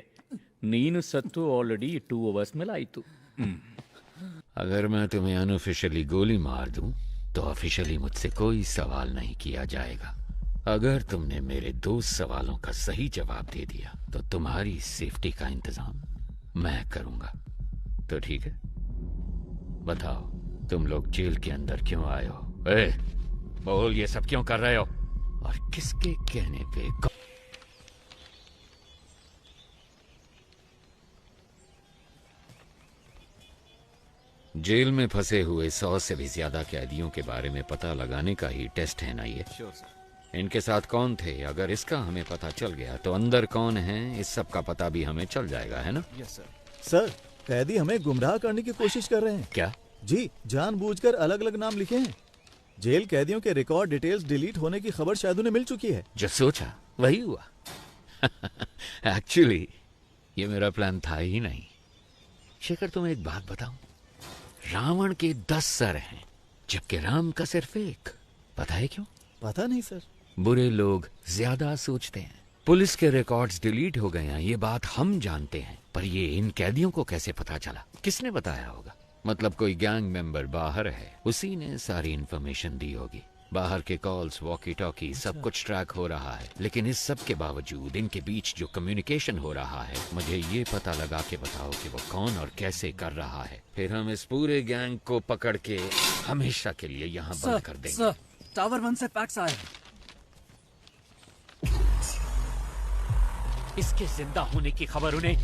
ನೀನು ಸತ್ತು ಆಲ್ರೆಡಿ 2 ಅವರ್ಸ್ ಮೇಲೆ ಆಯ್ತು. अगर मैं तुम्हें अनऑफिशियली गोली मार दूं तो ऑफिशियली मुझसे कोई सवाल नहीं किया जाएगा। अगर तुमने मेरे 2 सवालों का सही जवाब दे दिया तो तुम्हारी सेफ्टी का इंतजाम मैं करूंगा। तो ठीक है, बताओ तुम लोग जेल के अंदर क्यों आए हो? बोल, ये सब क्यों कर रहे हो और किसके कहने पे? जेल में फंसे हुए 100 से भी ज्यादा कैदियों के बारे में पता लगाने का ही टेस्ट है ना ये? इनके साथ कौन थे? अगर इसका हमें पता चल गया तो अंदर कौन है इस सब का पता भी हमें चल जाएगा, है ना? सर, कैदी हमें गुमराह करने की कोशिश कर रहे हैं। क्या? जी, जानबूझकर अलग अलग नाम लिखे हैं। जेल कैदियों के रिकॉर्ड डिटेल्स डिलीट होने की खबर शायद उन्हें मिल चुकी है। जो सोचा वही हुआ। एक्चुअली ये मेरा प्लान था ही नहीं। शेखर, तुम्हें एक बात बताऊं, रावण के 10 सर हैं जबकि राम का सिर्फ एक। पता है क्यों? पता नहीं सर। बुरे लोग ज्यादा सोचते हैं। पुलिस के रिकॉर्ड्स डिलीट हो गए हैं, ये बात हम जानते हैं, पर ये इन कैदियों को कैसे पता चला? किसने बताया होगा? मतलब कोई गैंग मेंबर बाहर है, उसी ने सारी इंफॉर्मेशन दी होगी। बाहर के कॉल्स, वॉकी टॉकी, सब कुछ ट्रैक हो रहा है, लेकिन इस सब के बावजूद इनके बीच जो कम्युनिकेशन हो रहा है, मुझे ये पता लगा के बताओ कि वो कौन और कैसे कर रहा है। फिर हम इस पूरे गैंग को पकड़ के हमेशा के लिए यहाँ बंद कर देंगे। सर, टावर 1 से फैक्स आए हैं। इसके जिंदा होने की खबर उन्हें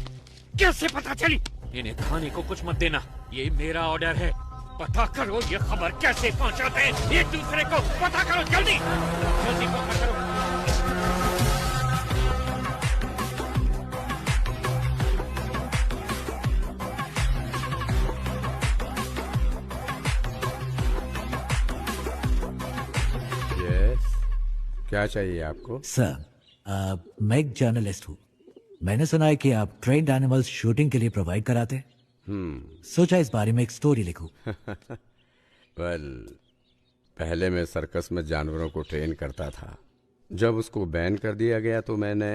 कैसे पता चली? इन्हें खाने को कुछ मत देना, ये मेरा ऑर्डर है। पता करो ये खबर कैसे पहुंचाते हैं एक दूसरे को। पता करो, जल्दी जल्दी पता करो। यस, क्या चाहिए आपको? सर, मैं एक जर्नलिस्ट हूँ। मैंने सुना है कि आप ट्रेन्ड एनिमल्स शूटिंग के लिए प्रोवाइड कराते हैं। सोचा इस बारे में एक स्टोरी लिखूं। वेल, पहले मैं सर्कस में जानवरों को ट्रेन करता था। जब उसको बैन कर दिया गया तो मैंने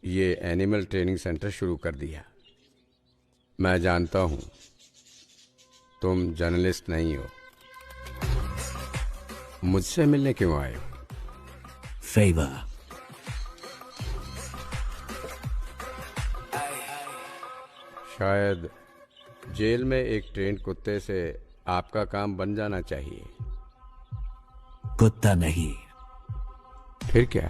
ये एनिमल ट्रेनिंग सेंटर शुरू कर दिया। मैं जानता हूँ तुम जर्नलिस्ट नहीं हो। मुझसे मिलने क्यों आए हो? फेवर। शायद जेल में एक ट्रेंड कुत्ते से आपका काम बन जाना चाहिए। कुत्ता नहीं। फिर क्या?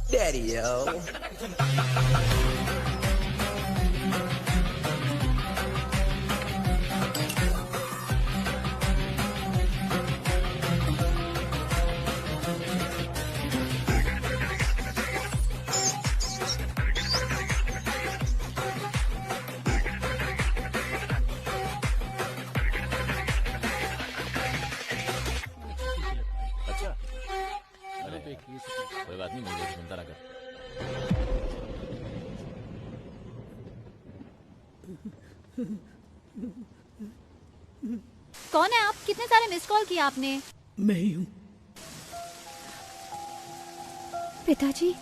Daddy, yo. कोई बात नहीं, मुझे सुनता रहा कर। कौन है आप? कितने सारे मिस कॉल किए आपने? मैं ही हूँ। पिताजी।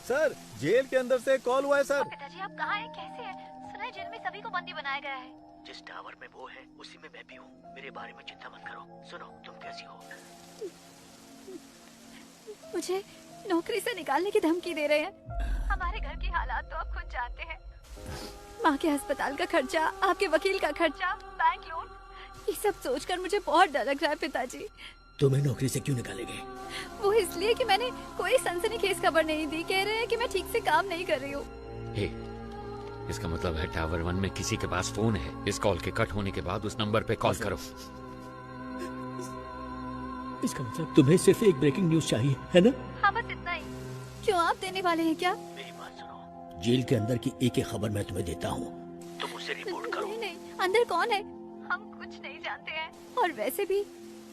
सर, जेल के अंदर से कॉल हुआ है सर। पिताजी, आप कहाँ हैं? कैसे हैं? सुना है जेल में सभी को बंदी बनाया गया है। जिस टावर में वो है उसी में मैं भी हूँ। मेरे बारे में चिंता मत करो। सुनो, तुम कैसी हो? मुझे नौकरी से निकालने की धमकी दे रहे हैं। हमारे घर की हालात तो आप खुद जानते हैं। माँ के अस्पताल का खर्चा, आपके वकील का खर्चा, बैंक लोन, ये सब सोचकर मुझे बहुत डर लग रहा है पिताजी। तुम्हें नौकरी से क्यों निकालेंगे? वो इसलिए कि मैंने कोई सनसनीखेज खबर नहीं दी। कह रहे हैं कि मैं ठीक से काम नहीं कर रही हूँ। हे, इसका मतलब है टावर 1 में किसी के पास फोन है। इस कॉल के कट होने के बाद उस नंबर पे कॉल करो। इसका मतलब तुम्हें सिर्फ एक ब्रेकिंग न्यूज चाहिए, है ना? हाँ, बस इतना ही। क्यों, आप देने वाले हैं क्या? मेरी बात सुनो, जेल के अंदर की एक खबर मैं तुम्हें देता हूँ, तुम उसे रिपोर्ट करो। नहीं नहीं, अंदर कौन है? हम कुछ नहीं जानते हैं। और वैसे भी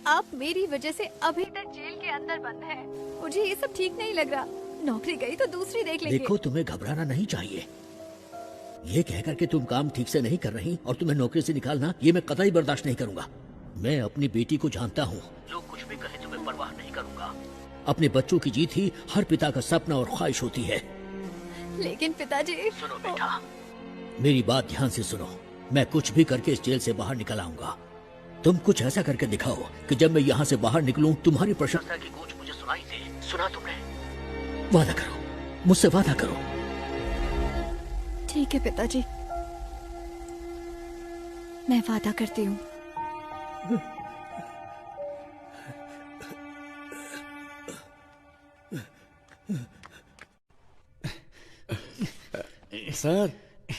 आप मेरी वजह से अभी तक जेल के अंदर बंद हैं। मुझे ये सब ठीक नहीं लग रहा। नौकरी गई तो दूसरी देख लेंगे। देखो, तुम्हें घबराना नहीं चाहिए। ये कहकर के तुम काम ठीक से नहीं कर रही और तुम्हें नौकरी से निकालना, ये मैं कतई बर्दाश्त नहीं करूंगा। मैं अपनी बेटी को जानता हूँ। लोग कुछ भी कहे तुम्हें परवाह नहीं करूंगा। अपने बच्चों की जीत ही हर पिता का सपना और ख्वाहिश होती है। लेकिन पिताजी। सुनो बेटा, मेरी बात ध्यान से सुनो। मैं कुछ भी करके इस जेल से बाहर निकल आऊंगा। तुम कुछ ऐसा करके दिखाओ कि जब मैं यहाँ से बाहर निकलूं, तुम्हारी प्रशंसा की गूंज मुझे सुनाई दे। सुना तुमने? वादा करो, मुझसे वादा करो। ठीक है पिताजी, मैं वादा करती हूँ। सर,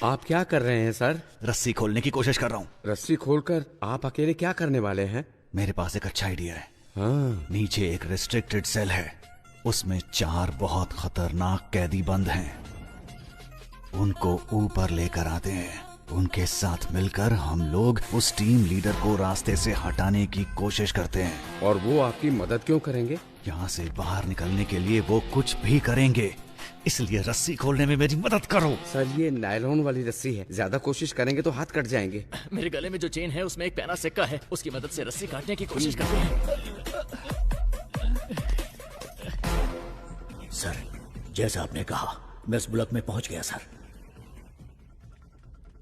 आप क्या कर रहे हैं सर? रस्सी खोलने की कोशिश कर रहा हूँ। रस्सी खोलकर आप अकेले क्या करने वाले हैं? मेरे पास एक अच्छा आइडिया है। हाँ। नीचे एक रिस्ट्रिक्टेड सेल है, उसमें 4 बहुत खतरनाक कैदी बंद हैं। उनको ऊपर लेकर आते हैं। उनके साथ मिलकर हम लोग उस टीम लीडर को रास्ते से हटाने की कोशिश करते हैं। और वो आपकी मदद क्यों करेंगे? यहाँ से बाहर निकलने के लिए वो कुछ भी करेंगे, इसलिए रस्सी खोलने में मेरी मदद करो। सर, ये नायलॉन वाली रस्सी है, ज्यादा कोशिश करेंगे तो हाथ कट जाएंगे। मेरे गले में जो चेन है उसमें एक पैना सिक्का है, उसकी मदद से रस्सी काटने की कोशिश करते हैं। सर, जैसा आपने कहा, मैं इस ब्लॉक में पहुंच गया सर।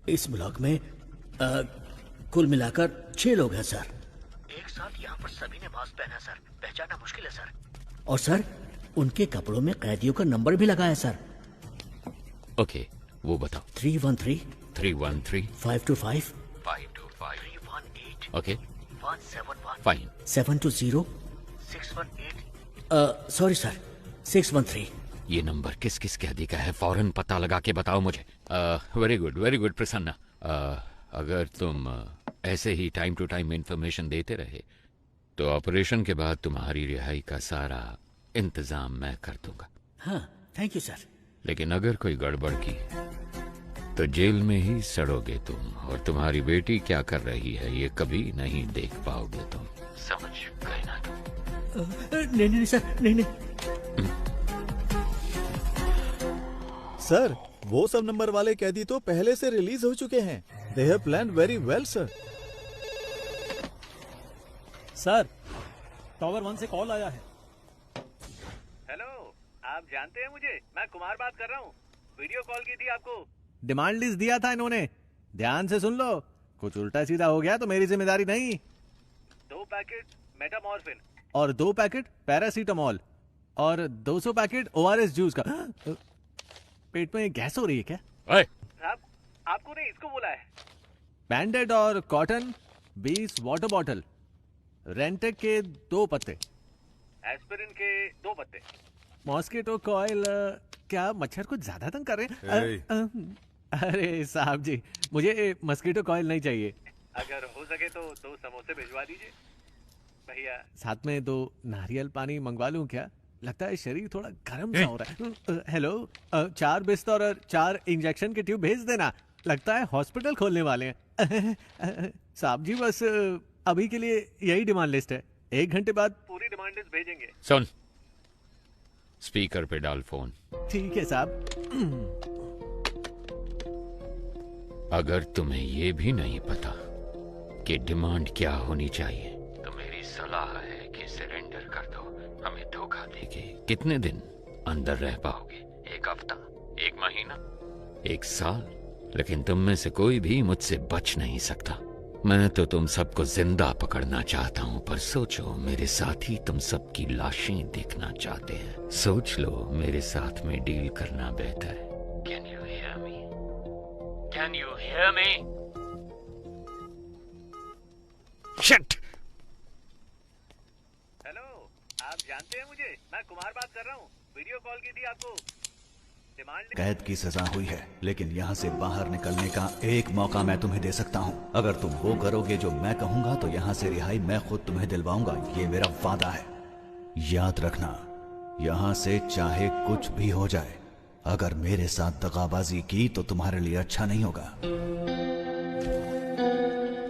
इस ब्लॉक में कुल मिलाकर 6 लोग हैं सर। एक साथ यहाँ पर सभी ने मास्क पहना है सर, पहचानना मुश्किल है सर। और सर, उनके कपड़ों में कैदियों का नंबर भी लगा है सर। ओके, वो बताओ। 313 313 525 525 318 ओके 171 फाइन 720 618 सॉरी सर 613। ये नंबर किस किस कैदी का है? फौरन पता लगा के बताओ मुझे। Very good Prasanna. अगर तुम ऐसे ही टाइम टू टाइम इंफॉर्मेशन देते रहे तो ऑपरेशन के बाद तुम्हारी रिहाई का सारा इंतजाम मैं कर दूंगा। हाँ, थैंक यू सर। लेकिन अगर कोई गड़बड़ की तो जेल में ही सड़ोगे तुम, और तुम्हारी बेटी क्या कर रही है ये कभी नहीं देख पाओगे तुम। समझ गए ना तुम? नहीं सर, नहीं। सर, वो सब नंबर वाले कैदी तो पहले से रिलीज हो चुके हैं। They have planned very well sir. Sir, tower 1 से कॉल आया है। हेलो, आप जानते हैं मुझे? मैं कुमार बात कर रहा हूँ। वीडियो कॉल की थी आपको। डिमांड लिस्ट दिया था इन्होंने, ध्यान से सुन लो। कुछ उल्टा सीधा हो गया तो मेरी जिम्मेदारी नहीं। 2 पैकेट मेटामॉर्फिन और 2 पैकेट पैरासीटामोल और 200 पैकेट ORS जूस का। पेट में गैस हो रही है क्या? साहब, आपको नहीं, इसको बोला है। बैंडेड और कॉटन 20 वाटर बॉटल, रेंटेक के 2 पत्ते, एस्पिरिन के 2 पत्ते, मॉस्किटो कॉइल। क्या मच्छर कुछ ज्यादा तंग कर रहे हैं? अरे साहब जी, मुझे मस्कीटो कॉइल नहीं चाहिए। अगर हो सके तो 2 समोसे भिजवा दीजिए भैया। साथ में 2 नारियल पानी मंगवा लूं क्या? लगता है शरीर थोड़ा गर्म सा हो रहा है। हेलो, 4 बिस्तर और 4 इंजेक्शन के ट्यूब भेज देना। लगता है हॉस्पिटल खोलने वाले हैं। साहब जी, बस अभी के लिए यही डिमांड लिस्ट है। 1 घंटे बाद पूरी डिमांड लिस्ट भेजेंगे। सुन, स्पीकर पे डाल फोन। ठीक है साहब। अगर तुम्हें ये भी नहीं पता कि डिमांड क्या होनी चाहिए तो मेरी सलाह है कि सरेंडर कर दो। हमें धोखा देके कितने दिन अंदर रह पाओगे? 1 हफ्ता, 1 महीना, 1 साल? लेकिन तुम में से कोई भी मुझसे बच नहीं सकता। मैं तो तुम सबको जिंदा पकड़ना चाहता हूं, पर सोचो, मेरे साथ ही तुम सबकी लाशें देखना चाहते हैं। सोच लो, मेरे साथ में डील करना बेहतर है। Can you hear me? Can you hear me? Shit! Hello, आप जानते हैं मुझे? मैं कुमार बात कर रहा हूँ। वीडियो कॉल की थी आपको। कैद की सजा हुई है, लेकिन यहाँ से बाहर निकलने का एक मौका मैं तुम्हें दे सकता हूँ। अगर तुम वो करोगे जो मैं कहूँगा तो यहाँ से रिहाई मैं खुद तुम्हें दिलवाऊंगा। ये मेरा वादा है। याद रखना, यहाँ से चाहे कुछ भी हो जाए, अगर मेरे साथ दगाबाजी की तो तुम्हारे लिए अच्छा नहीं होगा।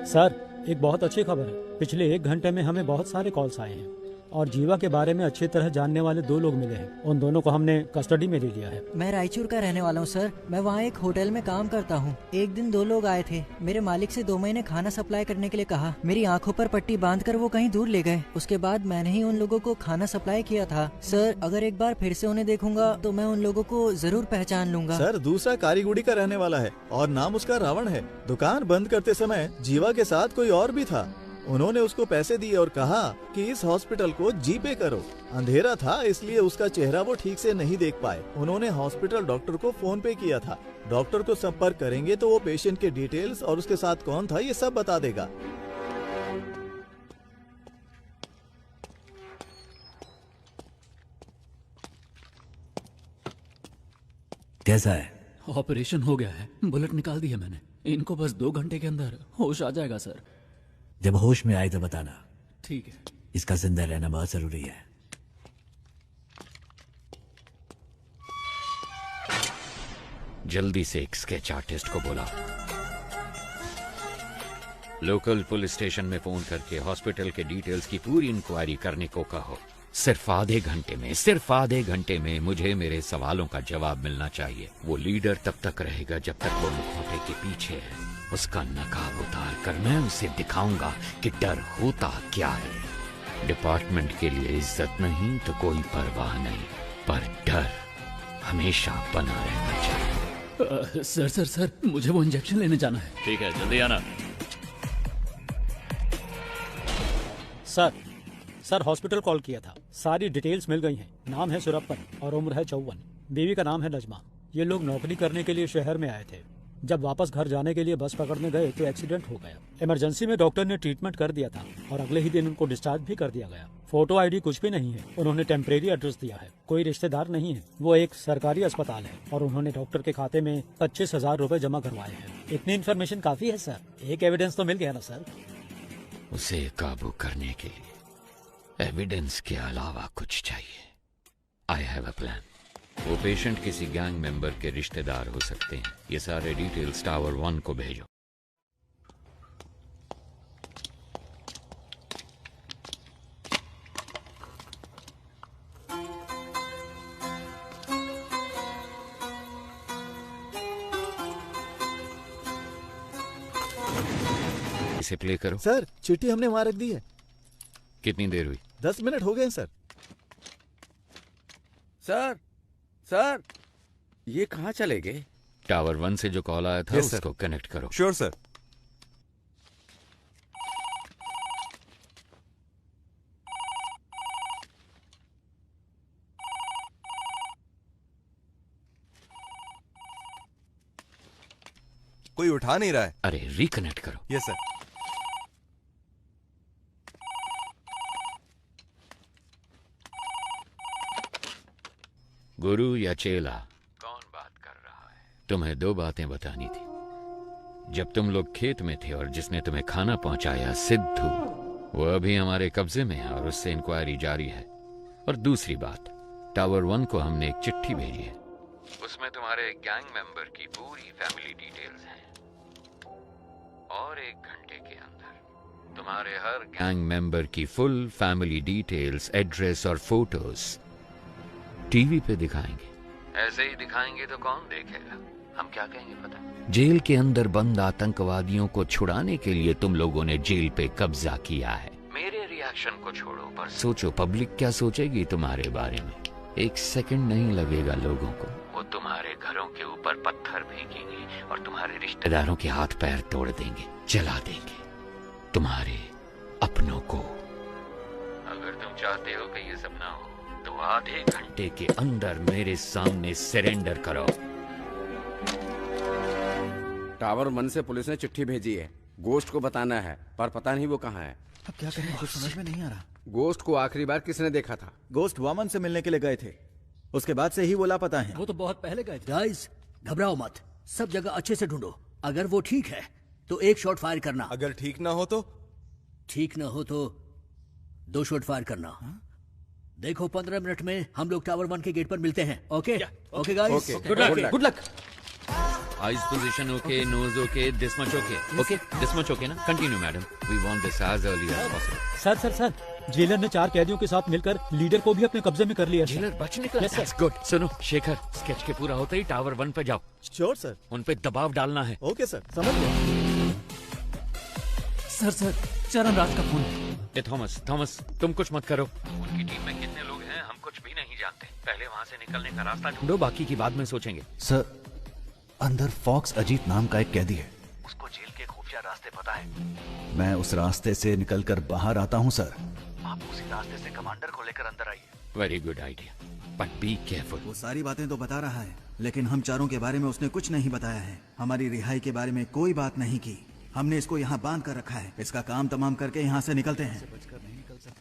सर, एक बहुत अच्छी खबर है। पिछले 1 घंटे में हमें बहुत सारे कॉल्स आए हैं और जीवा के बारे में अच्छी तरह जानने वाले 2 लोग मिले हैं। उन दोनों को हमने कस्टडी में ले लिया है। मैं रायचूर का रहने वाला हूँ सर। मैं वहाँ एक होटल में काम करता हूँ। एक दिन 2 लोग आए थे। मेरे मालिक से 2 महीने खाना सप्लाई करने के लिए कहा। मेरी आंखों पर पट्टी बांधकर वो कहीं दूर ले गए। उसके बाद मैंने ही उन लोगों को खाना सप्लाई किया था। सर, अगर एक बार फिर से उन्हें देखूंगा तो मैं उन लोगों को जरूर पहचान लूंगा। सर, दूसरा कारीगुड़ी का रहने वाला है और नाम उसका रावण है। दुकान बंद करते समय जीवा के साथ कोई और भी था। उन्होंने उसको पैसे दिए और कहा कि इस हॉस्पिटल को जीपे करो। अंधेरा था इसलिए उसका चेहरा वो ठीक से नहीं देख पाए। उन्होंने हॉस्पिटल डॉक्टर को फोन पे किया था। डॉक्टर को संपर्क करेंगे तो वो पेशेंट के डिटेल्स और उसके साथ कौन था ये सब बता देगा। कैसा है? ऑपरेशन हो गया है, बुलेट निकाल दी है मैंने। इनको बस 2 घंटे के अंदर होश आ जाएगा सर। जब होश में आए तो बताना। ठीक है। इसका जिंदा रहना बहुत जरूरी है। जल्दी से एक स्केच आर्टिस्ट को बुला। लोकल पुलिस स्टेशन में फोन करके हॉस्पिटल के डिटेल्स की पूरी इंक्वायरी करने को कहो। सिर्फ आधे घंटे में मुझे मेरे सवालों का जवाब मिलना चाहिए। वो लीडर तब तक रहेगा जब तक वो मुखौटे के पीछे है। उसका नकाब उतार कर मैं उसे दिखाऊंगा कि डर होता क्या है। डिपार्टमेंट के लिए इज्जत नहीं तो कोई परवाह नहीं, पर डर हमेशा बना रहना चाहिए। सर, मुझे वो इंजेक्शन लेने जाना है। ठीक है, जल्दी आना। सर, हॉस्पिटल कॉल किया था। सारी डिटेल्स मिल गई हैं। नाम है सुरप्पन और उम्र है 54। बीवी का नाम है नजमा। ये लोग नौकरी करने के लिए शहर में आए थे। जब वापस घर जाने के लिए बस पकड़ने गए तो एक्सीडेंट हो गया। इमरजेंसी में डॉक्टर ने ट्रीटमेंट कर दिया था और अगले ही दिन उनको डिस्चार्ज भी कर दिया गया। फोटो आईडी कुछ भी नहीं है। उन्होंने टेम्परेरी एड्रेस दिया है। कोई रिश्तेदार नहीं है। वो एक सरकारी अस्पताल है और उन्होंने डॉक्टर के खाते में 25,000 रुपए जमा करवाए हैं। इतनी इन्फॉर्मेशन काफी है सर। एक एविडेंस तो मिल गया ना सर। उसे काबू करने के लिए एविडेंस के अलावा कुछ चाहिए। I have a plan. वो पेशेंट किसी गैंग मेंबर के रिश्तेदार हो सकते हैं। ये सारे डिटेल्स टावर 1 को भेजो। इसे प्ले करो। सर, चिट्ठी हमने वहां रख दी है। कितनी देर हुई? 10 मिनट हो गए सर। सर, ये कहाँ चले गए? टावर 1 से जो कॉल आया था उसको कनेक्ट करो। Sure sir. कोई उठा नहीं रहा है। अरे रिकनेक्ट करो। Yes sir. गुरु या चेला? कौन बात कर रहा है? तुम्हें 2 बातें बतानी थी। जब तुम लोग खेत में थे और जिसने तुम्हें खाना पहुंचाया सिद्धू, वो अभी हमारे कब्जे में है और उससे इंक्वायरी जारी है। और दूसरी बात, टावर 1 को हमने एक चिट्ठी भेजी है। उसमें तुम्हारे गैंग मेंबर की पूरी फैमिली डिटेल्स हैं। और 1 घंटे के अंदर तुम्हारे हर गैंग मेंबर की फुल फैमिली डिटेल्स, एड्रेस और फोटोज टीवी पे दिखाएंगे। ऐसे ही दिखाएंगे तो कौन देखेगा? हम क्या कहेंगे पता? जेल के अंदर बंद आतंकवादियों को छुड़ाने के लिए तुम लोगों ने जेल पे कब्जा किया है। मेरे रिएक्शन को छोड़ो, पर सोचो पब्लिक क्या सोचेगी तुम्हारे बारे में। 1 सेकंड नहीं लगेगा लोगों को। वो तुम्हारे घरों के ऊपर पत्थर फेंकेंगे और तुम्हारे रिश्तेदारों के हाथ पैर तोड़ देंगे, जला देंगे तुम्हारे अपनों को। अगर तुम चाहते हो कि ये सब ना हो तो आधे घंटे के अंदर मेरे सामने सरेंडर करो। टावर 1 से पुलिस ने चिट्ठी भेजी है। गोश्त को बताना है, पर पता नहीं वो कहाँ है। अब क्या करें, कुछ समझ में नहीं आ रहा। गोश्त को आखिरी बार किसने देखा था? गोश्त वामन से मिलने के लिए गए थे। उसके बाद से ही वो लापता है। वो तो बहुत पहले गए थे। गाइस, घबराओ मत। सब जगह अच्छे से ढूंढो। अगर वो ठीक है तो 1 शॉट फायर करना। अगर ठीक ना हो तो? ठीक ना हो तो 2 शॉट फायर करना। देखो 15 मिनट में हम लोग टावर 1 के गेट पर मिलते हैं। Okay guys, good luck. Eyes position okay, nose okay, this much okay, okay this much okay ना? Continue madam, we want this as early as possible. Sir jailer ने 4 कैदियों के साथ मिलकर लीडर को भी अपने कब्जे में कर लिया। जेलर बच निकला। That's good। सुनो शेखर, स्केच के पूरा होते ही टावर 1 पे जाओ। Sure sir. उन पे दबाव डालना है। ओके सर, समझ गया। सर चरण राज का फोन। ए थॉमस तुम कुछ मत करो। उनकी टीम में कितने लोग हैं हम कुछ भी नहीं जानते। पहले वहाँ से निकलने का रास्ता ढूंढो, बाकी की बाद में सोचेंगे। सर, अंदर फॉक्स अजीत नाम का एक कैदी है। उसको जेल के खुफिया रास्ते पता है। मैं उस रास्ते से निकलकर बाहर आता हूँ सर। आप उसी रास्ते से कमांडर को लेकर अंदर आइए। Very good idea, but be careful. वो सारी बातें तो बता रहा है, लेकिन हम चारों के बारे में उसने कुछ नहीं बताया है। हमारी रिहाई के बारे में कोई बात नहीं की। हमने इसको यहाँ बांध कर रखा है। इसका काम तमाम करके यहाँ से निकलते हैं।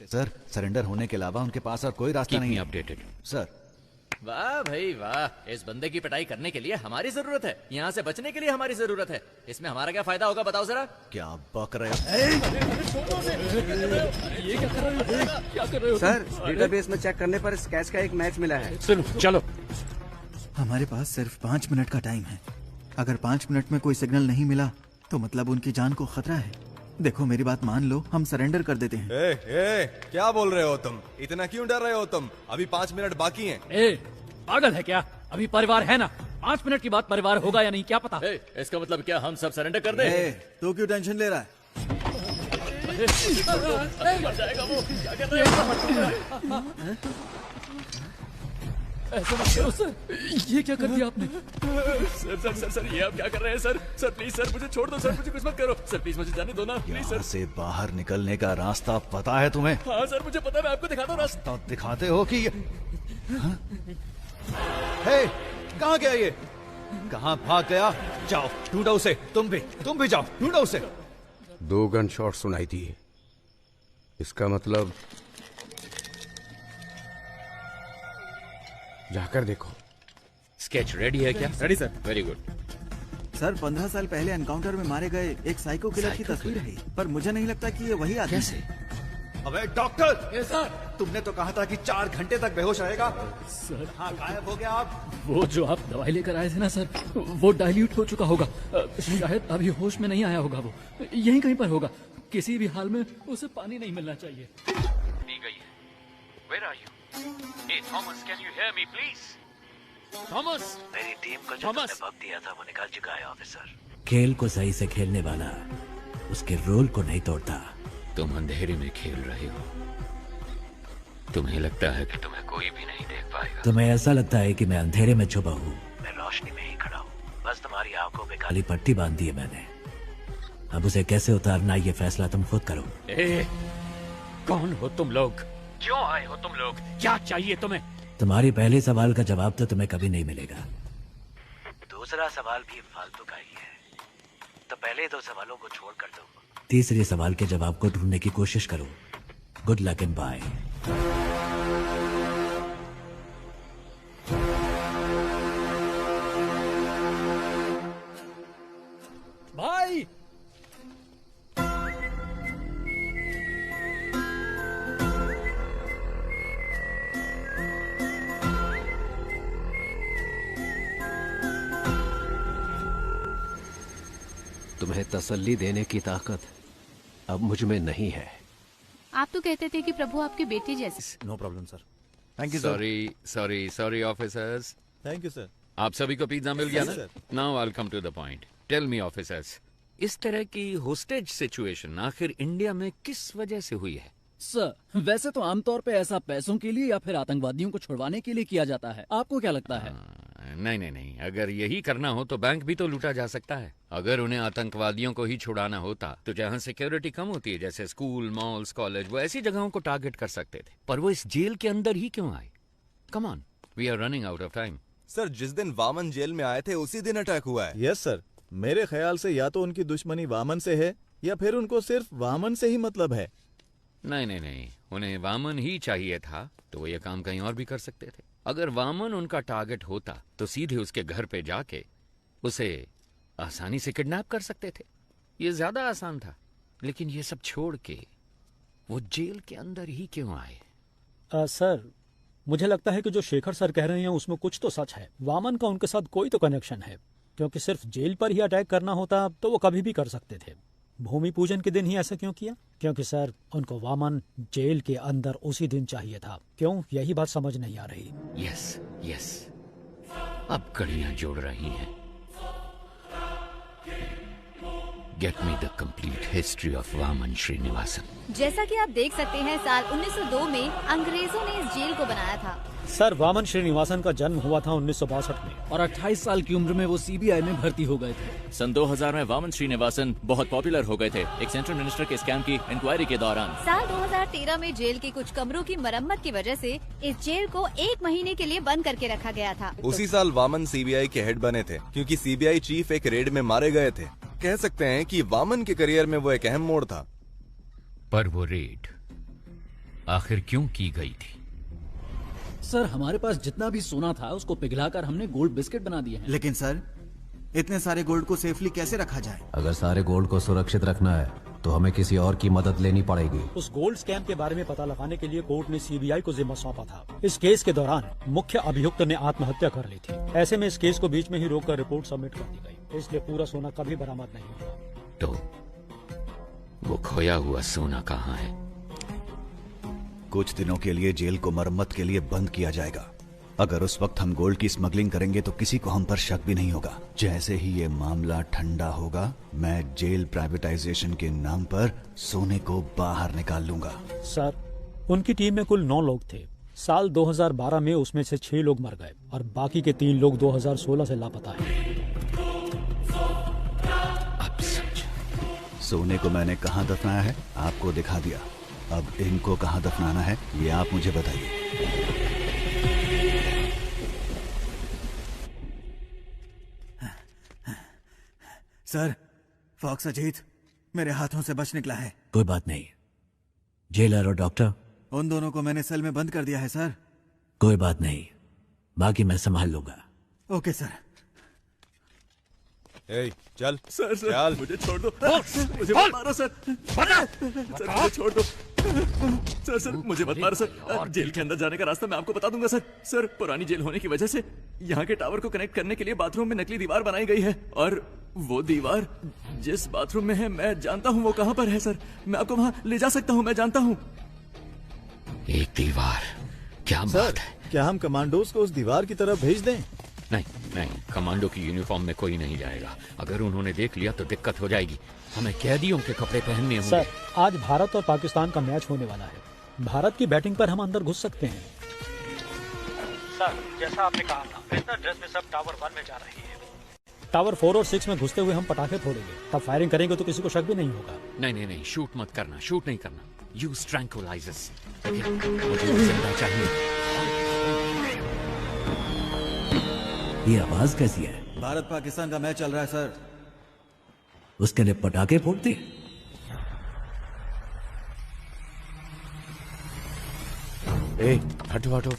सर, सरेंडर होने के अलावा उनके पास और कोई रास्ता नहीं है। Updated sir. वाह भाई वाह, इस बंदे की पिटाई करने के लिए हमारी जरूरत है, यहाँ से बचने के लिए हमारी जरूरत है। इसमें हमारा क्या फायदा होगा बताओ जरा? क्या बक रहे हो? ये क्या कर रहे हो? सर, डेटाबेस में चेक करने पर स्केच का एक मैच मिला है। सुनो चलो। हमारे पास सिर्फ 5 मिनट का टाइम है। अगर 5 मिनट में कोई सिग्नल नहीं मिला तो मतलब उनकी जान को खतरा है। देखो मेरी बात मान लो, हम सरेंडर कर देते हैं। क्या बोल रहे हो तुम? इतना क्यों डर रहे हो तुम? अभी 5 मिनट बाकी हैं। पागल है क्या? अभी परिवार है ना, 5 मिनट की बाद परिवार होगा या नहीं क्या पता। इसका मतलब क्या हम सब सरेंडर कर दें? तो क्यों टेंशन ले रहा है? मर जाएगा वो। क्या कर रहे हो? ऐसा मत करो सर, ये क्या कर दिया आपने? सर ये आप क्या कर रहे हैं सर? सर प्लीज सर मुझे छोड़ दो सर, मुझे कुछ मत करो सर, प्लीज मुझे जाने दो ना प्लीज सर। यहाँ से बाहर निकलने का रास्ता पता है तुम्हें? हाँ सर मुझे पता है, मैं आपको दिखाता हूँ रास्ता। तो दिखाते हो कि हे, कहाँ गया ये? कहाँ भाग गया? जाओ ढूंढो उसे। तुम भी जाओ ढूंढो उसे। 2 गन शॉट सुनाई दिए। इसका मतलब जाकर देखो। स्केच रेडी है क्या? Ready sir. Very good sir, 15 साल पहले एनकाउंटर में मारे गए एक साइको किलर की तस्वीर है, पर मुझे नहीं लगता कि ये वही आदमी है। अबे डॉक्टर, सर तुमने तो कहा था कि 4 घंटे तक बेहोश रहेगा। सर हाँ, गायब हो गया आप। वो जो आप दवाई लेकर आए थे ना सर, वो डाइल्यूट हो चुका होगा। शायद अभी होश में नहीं आया होगा। वो यहीं कहीं पर होगा। किसी भी हाल में उसे पानी नहीं मिलना चाहिए। दी गई है। Where are you? Hey Thomas, can you hear me please? Thomas, मेरी टीम को जो तुमने वक्त दिया था वो निकाल चुका है ऑफिसर। खेल को सही से खेलने वाला उसके रोल को नहीं तोड़ता। तुम अंधेरे में खेल रहे हो। तुम्हें लगता है कि तुम्हें कोई भी नहीं देख पाएगा। तुम्हें ऐसा लगता है कि मैं अंधेरे में छुपा हूँ। मैं रोशनी में ही खड़ा हूँ, बस तुम्हारी आंखों में काली पट्टी बांध दी है मैंने। अब उसे कैसे उतारना ये फैसला तुम खुद करो। कौन हो तुम लोग? क्यों आए हो तुम लोग? क्या चाहिए तुम्हें? तुम्हारी पहले सवाल का जवाब तो तुम्हें कभी नहीं मिलेगा। दूसरा सवाल भी फालतू का ही है, तो पहले 2 सवालों को छोड़ कर दो। तीसरे सवाल के जवाब को ढूंढने की कोशिश करो। Good luck and bye. भाई तुम्हें तसल्ली देने की ताकत अब मुझ में नहीं है। आप तो कहते थे कि प्रभु आपके बेटे जैसे। No problem sir. Thank you. Sorry officers. Thank you sir. आप सभी को पिज्जा मिल गया Yes, ना? sir. Now I will come to the point. Tell me officers, इस तरह की होस्टेज सिचुएशन आखिर इंडिया में किस वजह से हुई है? सर वैसे तो आमतौर पे ऐसा पैसों के लिए या फिर आतंकवादियों को छुड़वाने के लिए किया जाता है। आपको क्या लगता है? नहीं, अगर यही करना हो तो बैंक भी तो लूटा जा सकता है। अगर उन्हें आतंकवादियों को ही छुड़ाना होता तो जहाँ सिक्योरिटी कम होती है, जैसे स्कूल, मॉल्स, कॉलेज, वो ऐसी जगहों को टारगेट कर सकते थे। पर वो इस जेल के अंदर ही क्यों आए? Come on, we are running out of time. Sir, जिस दिन वामन जेल में आए थे उसी दिन अटैक हुआ है। यस सर, मेरे ख्याल से या तो उनकी दुश्मनी वामन से है या फिर उनको सिर्फ वामन से ही मतलब है। नहीं, उन्हें वामन ही चाहिए था तो वो ये काम कहीं और भी कर सकते थे। अगर वामन उनका टारगेट होता तो सीधे उसके घर पे जाके उसे आसानी से किडनैप कर सकते थे। ये ज्यादा आसान था। लेकिन ये सब छोड़ के वो जेल के अंदर ही क्यों आए? सर, मुझे लगता है कि जो शेखर सर कह रहे हैं उसमें कुछ तो सच है। वामन का उनके साथ कोई तो कनेक्शन है। क्योंकि सिर्फ जेल पर ही अटैक करना होता तो वो कभी भी कर सकते थे। भूमि पूजन के दिन ही ऐसा क्यों किया? क्योंकि सर उनको वामन जेल के अंदर उसी दिन चाहिए था। क्यों, यही बात समझ नहीं आ रही। यस यस, अब कड़ियां जोड़ रही हैं। Get me the complete history of Vaman Srinivasan. जैसा कि आप देख सकते हैं, साल 1902 में अंग्रेजों ने इस जेल को बनाया था। सर वामन श्रीनिवासन का जन्म हुआ था 1962 में और 28 साल की उम्र में वो सीबीआई में भर्ती हो गए थे। सन 2000 में वामन श्रीनिवासन बहुत पॉपुलर हो गए थे एक सेंट्रल मिनिस्टर के स्कैम की इंक्वायरी के दौरान। साल 2013 में जेल के कुछ कमरों की मरम्मत की वजह से इस जेल को 1 महीने के लिए बंद करके रखा गया था। उसी साल वामन सीबीआई के हेड बने थे, क्योंकि सीबीआई चीफ एक रेड में मारे गए थे। कह सकते हैं कि वामन के करियर में वो एक अहम मोड़ था। पर वो रेड आखिर क्यों की गई थी? सर हमारे पास जितना भी सोना था उसको पिघलाकर हमने गोल्ड बिस्किट बना दिए हैं। लेकिन सर इतने सारे गोल्ड को सेफली कैसे रखा जाए? अगर सारे गोल्ड को सुरक्षित रखना है तो हमें किसी और की मदद लेनी पड़ेगी। उस गोल्ड स्कैम के बारे में पता लगाने के लिए कोर्ट ने सीबीआई को जिम्मा सौंपा था। इस केस के दौरान मुख्य अभियुक्त ने आत्महत्या कर ली थी। ऐसे में इस केस को बीच में ही रोककर रिपोर्ट सबमिट कर दी गई, इसलिए पूरा सोना कभी बरामद नहीं हुआ। तो वो खोया हुआ सोना कहाँ है? कुछ दिनों के लिए जेल को मरम्मत के लिए बंद किया जाएगा। अगर उस वक्त हम गोल्ड की स्मगलिंग करेंगे तो किसी को हम पर शक भी नहीं होगा। जैसे ही ये मामला ठंडा होगा, मैं जेल प्राइवेटाइजेशन के नाम पर सोने को बाहर निकाल लूंगा। सर उनकी टीम में कुल 9 लोग थे। साल 2012 में उसमें से 6 लोग मर गए और बाकी के 3 लोग 2016 से लापता हैं। सोने को मैंने कहाँ दफनाया है आपको दिखा दिया। अब इनको कहाँ दफनाना है ये आप मुझे बताइए। सर फॉक्स अजीत मेरे हाथों से बच निकला है। कोई बात नहीं, जेलर और डॉक्टर उन दोनों को मैंने सेल में बंद कर दिया है सर। कोई बात नहीं, बाकी मैं संभाल लूंगा। Okay sir. ए, चल सर चल। मुझे छोड़ दो। मुझे मत मारो सर। सर मुझे छोड़ दो। सर मुझे मत मारो सर। जेल के अंदर जाने का रास्ता मैं आपको बता दूंगा सर। सर पुरानी जेल होने की वजह से यहाँ के टावर को कनेक्ट करने के लिए बाथरूम में नकली दीवार बनाई गई है और वो दीवार जिस बाथरूम में है मैं जानता हूँ वो कहाँ पर है सर। मैं आपको वहाँ ले जा सकता हूँ, मैं जानता हूँ। एक दीवार, क्या बात है? क्या हम कमांडोज को उस दीवार की तरफ भेज दें? नहीं नहीं, कमांडो की यूनिफॉर्म में कोई नहीं जाएगा। अगर उन्होंने देख लिया तो दिक्कत हो जाएगी। हमें कैदियों के कपड़े पहनने होंगे। सर आज भारत और पाकिस्तान का मैच होने वाला है। भारत की बैटिंग पर हम अंदर घुस सकते हैं। सर जैसा आपने कहा था, वेस्टर्न ड्रेस में सब टावर 1 में जा रही है। टावर 4 और 6 में घुसते हुए हम पटाखे फोड़ेंगे, तब फायरिंग करेंगे तो किसी को शक भी नहीं होगा। नहीं नहीं नहीं, शूट मत करना, शूट नहीं करना। Use tranquillisers. मुझे जिंदा चाहिए। ये आवाज कैसी है? भारत पाकिस्तान का मैच चल रहा है सर। उसके लिए पटाखे फोड़ते? ए हटो हटो,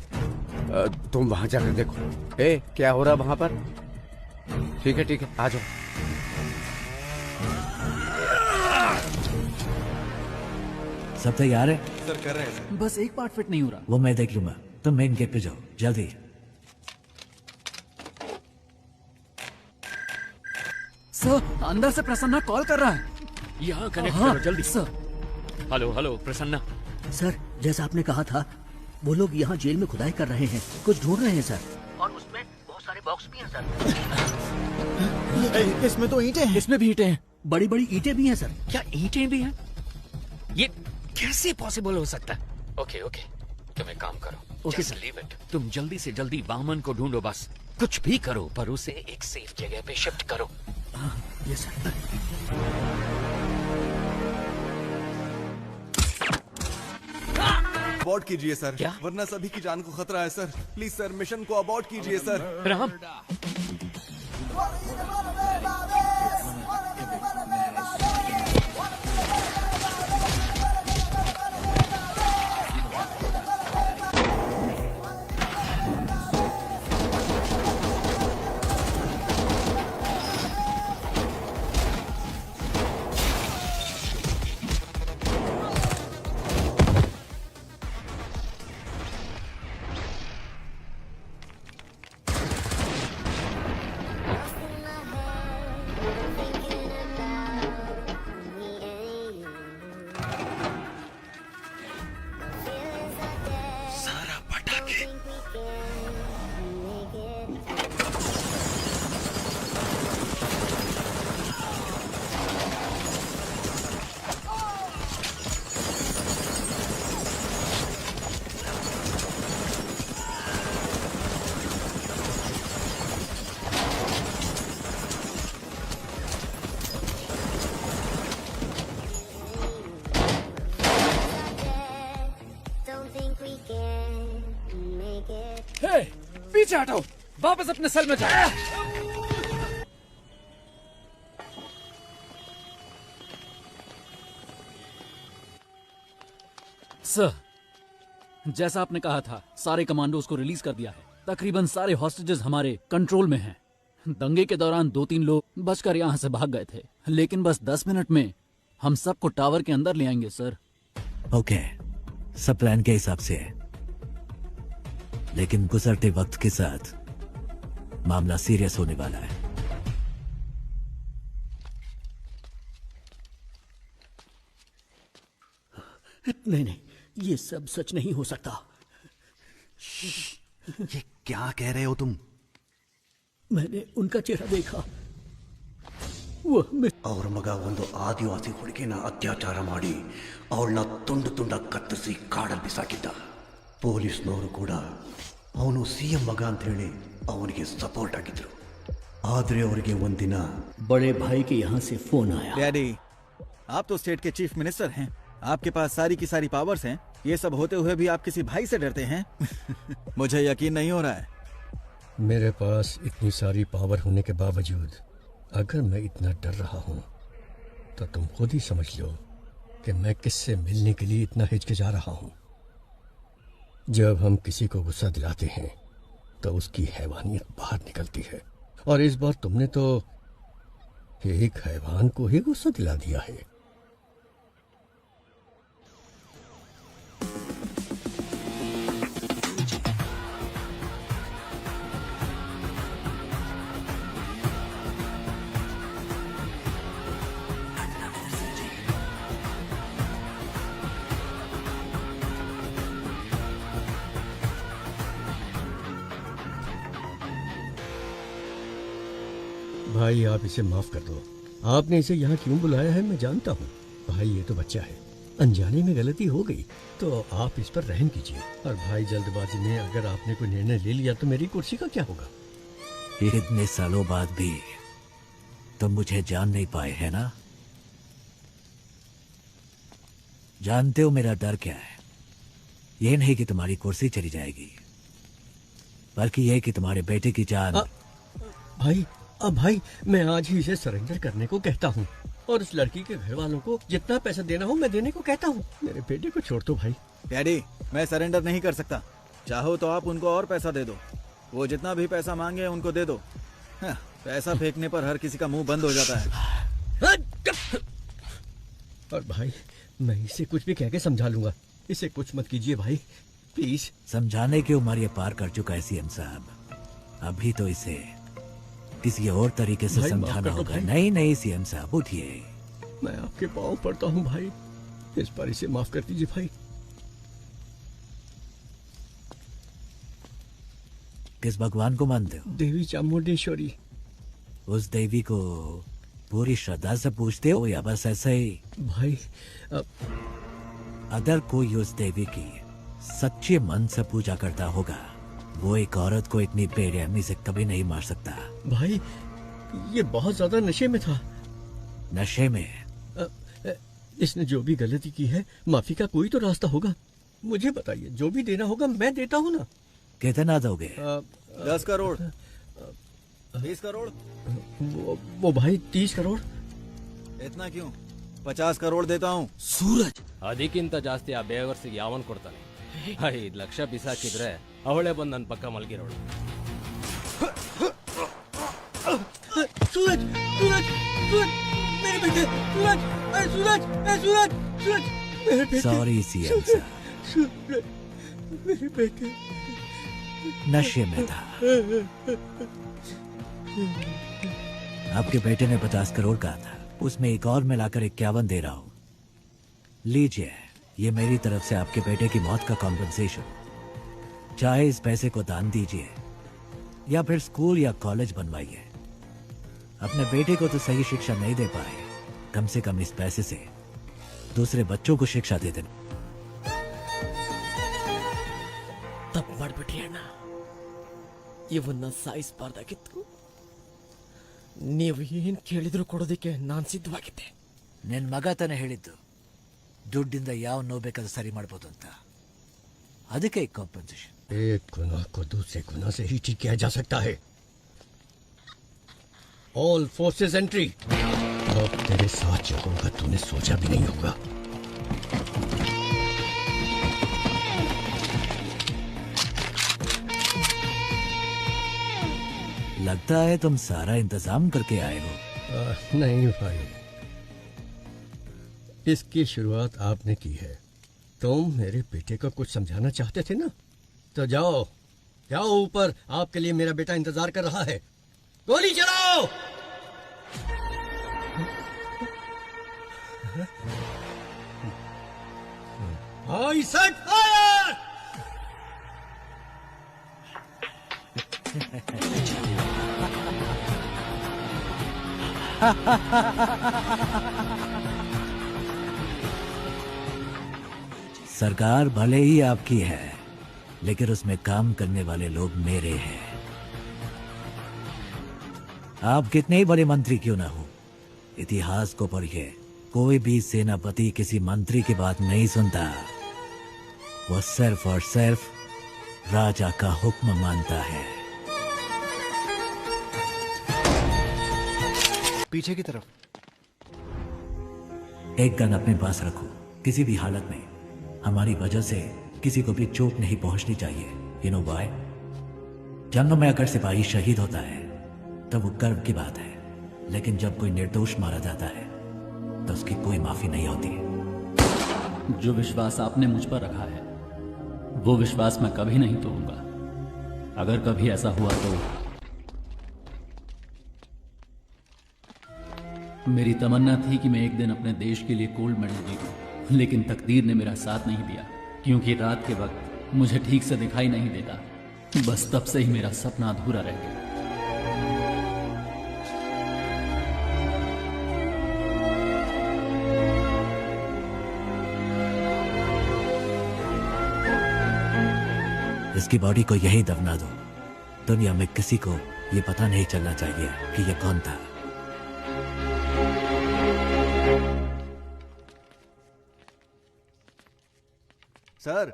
तुम वहां जाकर देखो। ए क्या हो रहा वहां पर? ठीक है आ जाओ। सब तैयार है? सर कर रहे हैं सर। बस एक पार्ट फिट नहीं हो रहा। वो मैं देख लूंगा, तुम मेन गेट पे जाओ जल्दी। सर अंदर से प्रसन्ना कॉल कर रहा है। यहाँ कनेक्ट हाँ, करो जल्दी। Sir. Hello hello Prasanna. Sir जैसा आपने कहा था, वो लोग यहाँ जेल में खुदाई कर रहे हैं, कुछ ढूंढ रहे हैं सर। और उसमें बहुत सारे बॉक्स भी हैं सर। इसमें तो ईंटें हैं। इसमें भी ईंटें हैं। बड़ी बड़ी ईंटें भी हैं सर। क्या ईंटें भी हैं? ये कैसे पॉसिबल हो सकता है? ओके ओके, तुम एक काम करो, जस्ट लीव इट। तुम जल्दी से जल्दी वामन को ढूंढो, बस कुछ भी करो पर उसे एक सेफ जगह पे शिफ्ट करो। Yes sir. अबॉर्ट कीजिए सर। क्या? वरना सभी की जान को खतरा है सर। प्लीज सर मिशन को अबॉर्ट कीजिए सर। राम हे, पीछे हटो, वापस अपने सेल में जाओ। सर, जैसा आपने कहा था, सारे कमांडोज को रिलीज कर दिया है। तकरीबन सारे हॉस्टेजेस हमारे कंट्रोल में हैं। दंगे के दौरान 2-3 लोग बचकर यहाँ से भाग गए थे, लेकिन बस 10 मिनट में हम सबको टावर के अंदर ले आएंगे सर। ओके, सब प्लान के हिसाब से है, लेकिन गुजरते वक्त के साथ मामला सीरियस होने वाला है। नहीं, ये सब सच नहीं हो सकता। ये क्या कह रहे हो तुम? मैंने उनका चेहरा देखा। ಅವ್ರ ಮಗ ಒಂದು ಆದಿವಾಸಿ ಹುಡುಗಿನ ಅತ್ಯಾಚಾರ ಮಾಡಿ ಅವಳನ್ನ ತುಂಡು ತುಂಡ ಕತ್ತರಿಸಿ ಕಾಡಲ್ಲಿ ಬಿಸಾಕಿದ್ದ. ಪೊಲೀಸ್ನವರು ಕೂಡ ಅವನು ಸಿಎಂ ಮಗ ಅಂತ ಹೇಳಿ ಅವನಿಗೆ ಸಪೋರ್ಟ್ ಆಗಿದ್ರು. ಆದ್ರೆ ಅವರಿಗೆ ಒಂದಿನ बड़े भाई के यहाँ से फोन आया। डैडी, आप तो स्टेट के चीफ मिनिस्टर हैं, आपके पास सारी की सारी पावर्स हैं। ये सब होते हुए भी आप किसी भाई से डरते हैं? मुझे यकीन नहीं हो रहा है। मेरे पास इतनी सारी पावर होने के बावजूद अगर मैं इतना डर रहा हूं तो तुम खुद ही समझ लो कि मैं किससे मिलने के लिए इतना हिचकिचा रहा हूं। जब हम किसी को गुस्सा दिलाते हैं तो उसकी हैवानियत बाहर निकलती है, और इस बार तुमने तो एक हैवान को ही गुस्सा दिला दिया है। भाई, आप इसे माफ कर दो। आपने इसे यहाँ क्यों बुलाया है मैं जानता हूँ। भाई, ये तो बच्चा है, अनजाने में गलती हो गई तो आप इस पर रहम कीजिए। और भाई, जल्दबाजी में अगर आपने कोई निर्णय ले लिया तो मेरी कुर्सी का क्या होगा? इतने सालों बाद भी तुम मुझे जान नहीं पाए, है ना? जानते हो मेरा डर क्या है? ये नहीं कि तुम्हारी कुर्सी चली जाएगी, बल्कि यह कि तुम्हारे बेटे की जान। भाई, अब भाई, मैं आज ही इसे सरेंडर करने को कहता हूँ, और इस लड़की के घर वालों को जितना पैसा देना हो मैं देने को कहता हूँ। मेरे बेटे को छोड़ दो भाई। डैडी, मैं सरेंडर नहीं कर सकता। चाहो तो आप उनको और पैसा दे दो। वो जितना भी पैसा मांगे उनको दे दो। हाँ, पैसा फेंकने पर हर किसी का मुंह बंद हो जाता है। और भाई, मैं इसे कुछ भी कह के समझा लूंगा। इसे कुछ मत कीजिए भाई, प्लीज। समझाने की उम्र ये पार कर चुका है सीएम साहब। अभी तो इसे किसी और तरीके से भाई, समझाना होगा। भाई। नहीं सीएम साहब, उठिए। मैं आपके पाँव पड़ता हूँ भाई, इस बार इसे माफ कर दीजिए भाई। किस भगवान को मानते हो? देवी चामुंडेश्वरी। उस देवी को पूरी श्रद्धा से पूछते हो या बस ऐसे ही? भाई, अगर कोई उस देवी की सच्चे मन से पूजा करता होगा, वो एक औरत को इतनी बेरहमी से कभी नहीं मार सकता। भाई, ये बहुत ज्यादा नशे में था। नशे में? इसने जो भी गलती की है, माफी का कोई तो रास्ता होगा। मुझे बताइए, जो भी देना होगा मैं देता हूँ ना। कितना दोगे? 10 करोड़, 20 करोड़। वो भाई 30 करोड़। इतना क्यों? 50 करोड़ देता हूँ। सूरज, ಅದಕ್ಕಿಂತ ಜಾಸ್ತಿ ಆ ಬೇವರ್ಸಿಗೆ ಯಾವನ್ ಕೊಡ್ತಾನೆ? 5 ಲಕ್ಷ ಬಿಸಾಕಿದ್ರೆ ಅವಳೇ ಬಂದು ನನ್ನ ಪಕ್ಕ ಮಲಗಿರೋಳು. सूरज, सूरज, सूरज, मेरे बेटे, सूरज, सूरज, सूरज, सूरज, मेरे बेटे। सॉरी सीएम साहब, सूरज, मेरे बेटे नशे में था। आपके बेटे ने 50 करोड़ कहा था, उसमें एक और मिलाकर 51 दे रहा हूं। लीजिए, ये मेरी तरफ से आपके बेटे की मौत का कॉम्पेंसेशन। चाहे इस पैसे को दान दीजिए या फिर स्कूल या कॉलेज बनवाइए। अपने बेटे को तो सही शिक्षा नहीं दे पाए, कम से कम इस पैसे से दूसरे बच्चों को शिक्षा दे देना। ತಪ್ಪು ಮಾಡ್ಬಿಟ್ರಿ ಅಣ್ಣ. ಇವನ್ನ ಸಾಯಿಸಬಾರ್ದಾಗಿತ್ತು. ನೀವು ಏನ್ ಕೇಳಿದ್ರು ಕೊಡೋದಕ್ಕೆ ನಾನು ಸಿದ್ಧವಾಗಿದ್ದೆ. ನಿನ್ ಮಗ ತಾನೇ ಹೇಳಿದ್ದು ದುಡ್ಡಿಂದ ಯಾವ ನೋವು ಬೇಕಾದ್ರೂ ಸರಿ ಮಾಡ್ಬೋದು ಅಂತ. ಅದಕ್ಕೆ ಕಾಂಪನ್ಸೇಷನ್. एक गुनाह को दूसरे गुनाह से ही ठीक किया जा सकता है। All forces entry. अब तेरे साथ जो होगा तूने सोचा भी नहीं होगा। लगता है तुम सारा इंतजाम करके आए हो। नहीं भाई, इसकी शुरुआत आपने की है। तुम मेरे बेटे को कुछ समझाना चाहते थे ना, तो जाओ जाओ ऊपर, आपके लिए मेरा बेटा इंतजार कर रहा है। गोली चलाओ। आई सेट फायर। सरकार भले ही आपकी है, लेकिन उसमें काम करने वाले लोग मेरे हैं। आप कितने ही बड़े मंत्री क्यों ना हो, इतिहास को पढ़िए, कोई भी सेनापति किसी मंत्री की बात नहीं सुनता। वो सिर्फ और सिर्फ राजा का हुक्म मानता है। पीछे की तरफ। एक गन अपने पास रखो। किसी भी हालत में हमारी वजह से किसी को भी चोट नहीं पहुंचनी चाहिए। You know why? जंगों में अगर सिपाही शहीद होता है तब वो गर्व की बात है, लेकिन जब कोई निर्दोष मारा जाता है तो उसकी कोई माफी नहीं होती। जो विश्वास आपने मुझ पर रखा है वो विश्वास मैं कभी नहीं तोड़ूंगा। अगर कभी ऐसा हुआ तो मेरी तमन्ना थी कि मैं एक दिन अपने देश के लिए गोल्ड मेडल जीतूं, लेकिन तकदीर ने मेरा साथ नहीं दिया, क्योंकि रात के वक्त मुझे ठीक से दिखाई नहीं देता। बस तब से ही मेरा सपना अधूरा रह गया। इसकी बॉडी को यही दफना दो। दुनिया में किसी को ये पता नहीं चलना चाहिए कि ये कौन था। सर,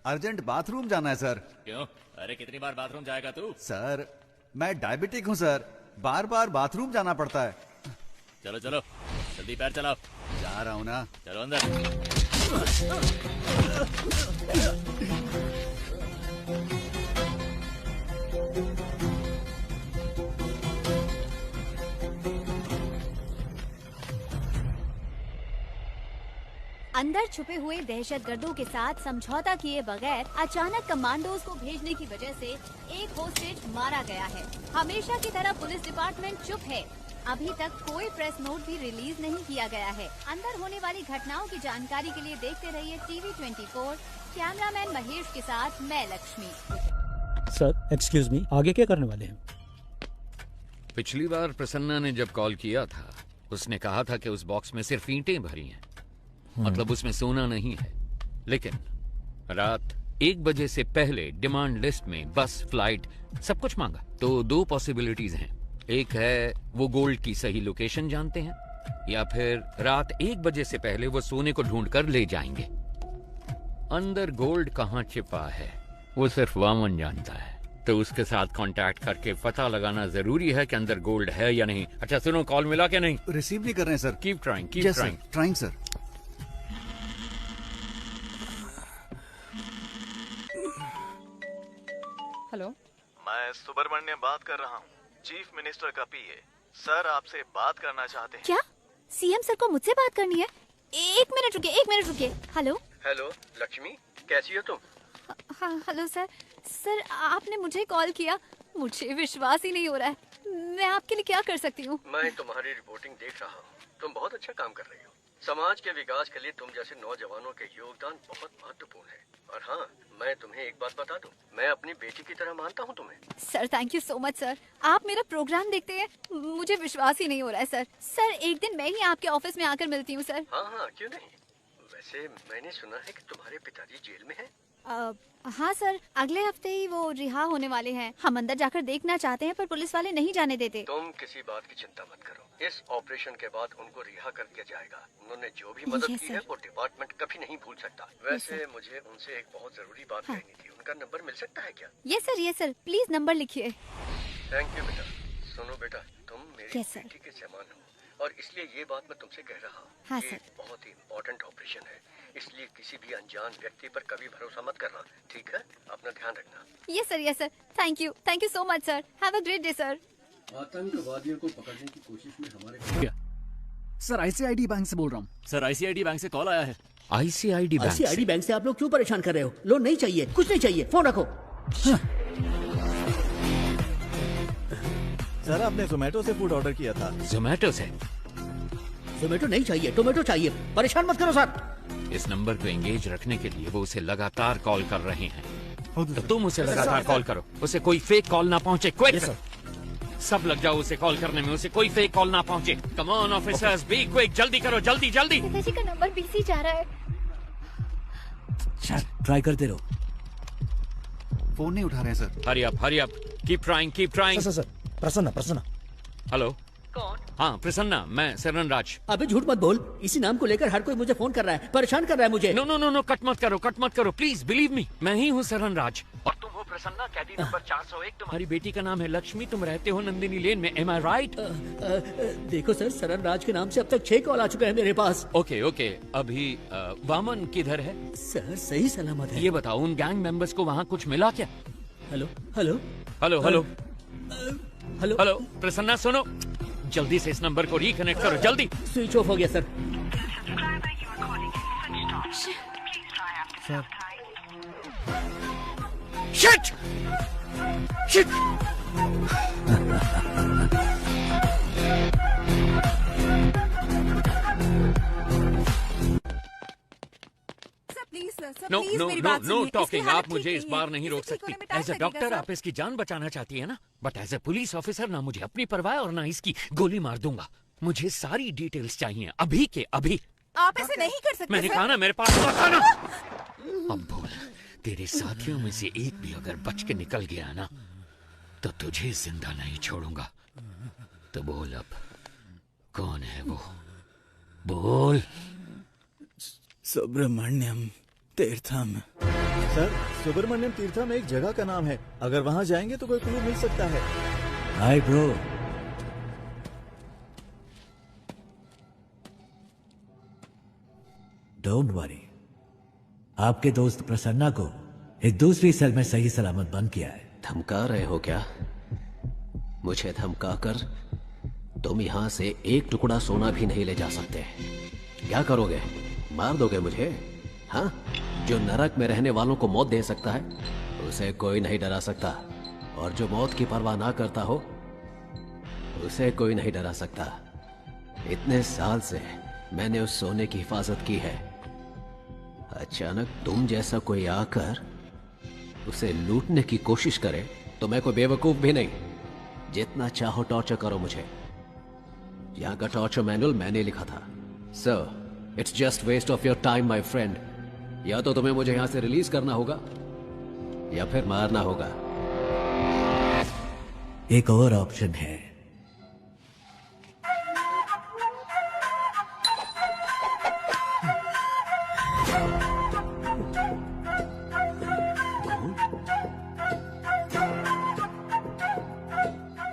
अर्जेंट बाथरूम जाना है सर। क्यों? अरे कितनी बार बाथरूम जाएगा तू? सर, मैं डायबिटिक हूँ सर, बार बार बाथरूम जाना पड़ता है। चलो चलो जल्दी पैर चलाओ। जा रहा हूँ ना। चलो अंदर। अंदर छुपे हुए दहशतगर्दों के साथ समझौता किए बगैर अचानक कमांडोज को भेजने की वजह से एक होस्टेज मारा गया है। हमेशा की तरह पुलिस डिपार्टमेंट चुप है। अभी तक कोई प्रेस नोट भी रिलीज नहीं किया गया है। अंदर होने वाली घटनाओं की जानकारी के लिए देखते रहिए टीवी 24। कैमरामैन महेश के साथ मैं लक्ष्मी। सर एक्सक्यूज मी, आगे क्या करने वाले हैं? पिछली बार प्रसन्ना ने जब कॉल किया था उसने कहा था कि उस बॉक्स में सिर्फ ईंटें भरी हैं, मतलब उसमें सोना नहीं है। लेकिन रात 1 बजे से पहले डिमांड लिस्ट में बस, फ्लाइट सब कुछ मांगा। तो 2 पॉसिबिलिटीज हैं। एक है वो गोल्ड की सही लोकेशन जानते हैं, या फिर रात 1 बजे से पहले वो सोने को ढूंढ कर ले जाएंगे। अंदर गोल्ड कहाँ छिपा है वो सिर्फ वामन जानता है, तो उसके साथ कांटेक्ट करके पता लगाना जरूरी है कि अंदर गोल्ड है या नहीं। अच्छा सुनो, कॉल मिला क्या? नहीं रिसीव नहीं कर रहे हैं sir. Keep trying, keep trying. Trying sir. Hello, मैं सुब्रमण्यम बात कर रहा हूँ, चीफ मिनिस्टर का पीए। सर आपसे बात करना चाहते हैं। क्या सीएम सर को मुझसे बात करनी है? 1 मिनट रुकिए, 1 मिनट रुकिए। हेलो हेलो लक्ष्मी, कैसी हो तुम? हाँ हेलो सर। सर आपने मुझे कॉल किया, मुझे विश्वास ही नहीं हो रहा है। मैं आपके लिए क्या कर सकती हूँ? मैं तुम्हारी रिपोर्टिंग देख रहा हूँ, तुम बहुत अच्छा काम कर रही हो। समाज के विकास के लिए तुम जैसे नौजवानों के योगदान बहुत महत्वपूर्ण है। और हाँ, मैं तुम्हें एक बात बता दूं, मैं अपनी बेटी की तरह मानता हूँ तुम्हें। Sir thank you so much sir. आप मेरा प्रोग्राम देखते हैं, मुझे विश्वास ही नहीं हो रहा है सर। सर एक दिन मैं ही आपके ऑफिस में आकर मिलती हूँ सर। हाँ हाँ क्यों नहीं। वैसे मैंने सुना है कि तुम्हारे पिताजी जेल में हैं। हाँ सर, अगले हफ्ते ही वो रिहा होने वाले हैं। हम अंदर जाकर देखना चाहते हैं पर पुलिस वाले नहीं जाने देते। तुम किसी बात की चिंता मत करो, इस ऑपरेशन के बाद उनको रिहा कर दिया जाएगा। उन्होंने जो भी मदद की है वो डिपार्टमेंट कभी नहीं भूल सकता। वैसे मुझे उनसे एक बहुत जरूरी बात कहनी थी। का नंबर मिल सकता है क्या? यस सर प्लीज नंबर लिखिए। थैंक यू बेटा। सुनो बेटा, तुम मेरी Yes, sir. बेटी के समान हो और इसलिए ये बात मैं तुमसे कह रहा हूँ। हाँ, ये सर। बहुत ही इम्पोर्टेंट ऑपरेशन है, इसलिए किसी भी अनजान व्यक्ति पर कभी भरोसा मत करना, ठीक है? अपना ध्यान रखना। Yes sir thank you so much sir. Have a great day sir. आतंकवादियों को पकड़ने की कोशिश में हमारे सर आईसीआईडी बैंक से बोल रहा हूँ। सर आईसीआईडी बैंक से कॉल आया है। आईसीआईडी बैंक आईसीआईडी बैंक से आप लोग क्यों परेशान कर रहे हो? लोन नहीं चाहिए, कुछ नहीं चाहिए, फोन रखो। सर आपने जोमेटो से फूड ऑर्डर किया था। जोमेटो से? जोमेटो नहीं चाहिए, टोमेटो चाहिए। परेशान मत करो सर। इस नंबर को एंगेज रखने के लिए वो उसे लगातार कॉल कर रहे हैं, तो तुम उसे लगातार कॉल करो, उसे कोई फेक कॉल ना पहुंचे। क्विक सब लग जाओ उसे कॉल करने में, उसे कोई फेक कॉल ना पहुंचे। Come on officers, be quick, जल्दी करो, जल्दी जल्दी। पिताजी का नंबर बिजी जा रहा है। ट्राई करते रहो। फोन नहीं उठा रहे हैं sir. Hurry up, keep trying, keep trying. Sir Prasanna. Hello, कौन? हाँ प्रसन्ना, मैं सरन राज। अबे झूठ मत बोल, इसी नाम को लेकर हर कोई मुझे फोन कर रहा है, परेशान कर रहा है मुझे। नो, कट मत करो प्लीज, बिलीव मी, मैं ही हूँ सरन राज। और तुम हो प्रसन्ना, कैदी नंबर 401। तुम्हारी बेटी का नाम है लक्ष्मी, तुम रहते हो नंदिनी लेन में, एम आई राइट? देखो सर, सरन राज के नाम से अब तक 6 कॉल आ चुके हैं मेरे पास। ओके, अभी वामन किधर है? सर सही सलामत है। ये बताओ, उन गैंग मेंबर्स को वहाँ कुछ मिला क्या? हेलो, प्रसन्ना सुनो, जल्दी से इस नंबर को रिकनेक्ट करो, जल्दी। स्विच ऑफ हो गया सर। शिट! No talking. आप मुझे इस बार नहीं रोक सकती। एज अ डॉक्टर आप इसकी जान बचाना चाहती है ना, but as a police officer ना मुझे अपनी परवाह और ना इसकी गोली मार दूंगा। मुझे सारी डिटेल्स चाहिए अभी के अभी। आप ऐसे नहीं कर सकते। मैंने कहा ना, मेरे पास था ना। अब बोल, तेरे साथियों में से एक भी अगर बच के निकल गया ना, तो तुझे जिंदा नहीं छोड़ूंगा। तो बोल अब, कौन है वो? बोल। सुब्रमण्यम तीर्थम। सर सुब्रमण्यम तीर्थम एक जगह का नाम है, अगर वहाँ जाएंगे तो कोई क्लू मिल सकता है। Hi bro. डोंट वरी, आपके दोस्त प्रसन्ना को एक दूसरी सेल में सही सलामत बंद किया है। धमका रहे हो क्या? मुझे धमकाकर तुम यहाँ से एक टुकड़ा सोना भी नहीं ले जा सकते। क्या करोगे? मार दोगे मुझे? हाँ? जो नरक में रहने वालों को मौत दे सकता है, उसे कोई नहीं डरा सकता, और जो मौत की परवाह ना करता हो, उसे कोई नहीं डरा सकता। इतने साल से मैंने उस सोने की हिफाजत की है। अचानक तुम जैसा कोई आकर उसे लूटने की कोशिश करे तो मैं कोई बेवकूफ भी नहीं। जितना चाहो टॉर्चर करो मुझे। यहाँ का टॉर्चर मैनुअल मैंने लिखा था। Sir, it's just waste of your time my friend. या तो तुम्हें मुझे यहां से रिलीज करना होगा या फिर मारना होगा। एक और ऑप्शन है।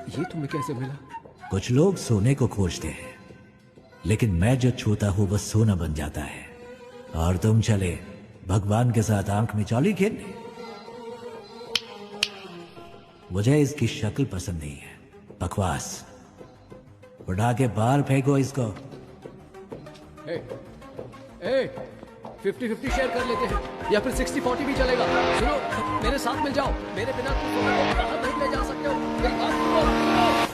ये तुम्हें कैसे मिला? कुछ लोग सोने को खोजते हैं, लेकिन मैं जो छूता हूं वह सोना बन जाता है। और तुम चले भगवान के साथ आंख में चौली खेलने। मुझे इसकी शक्ल पसंद नहीं है, बकवास। उठा के बाहर फेंको इसको। 50-50 शेयर कर लेते हैं, या फिर 60-40 भी चलेगा। सुनो, मेरे साथ मिल जाओ। मेरे बिना तुम बाहर नहीं ले जा सकते हो। मेरी बात सुनो।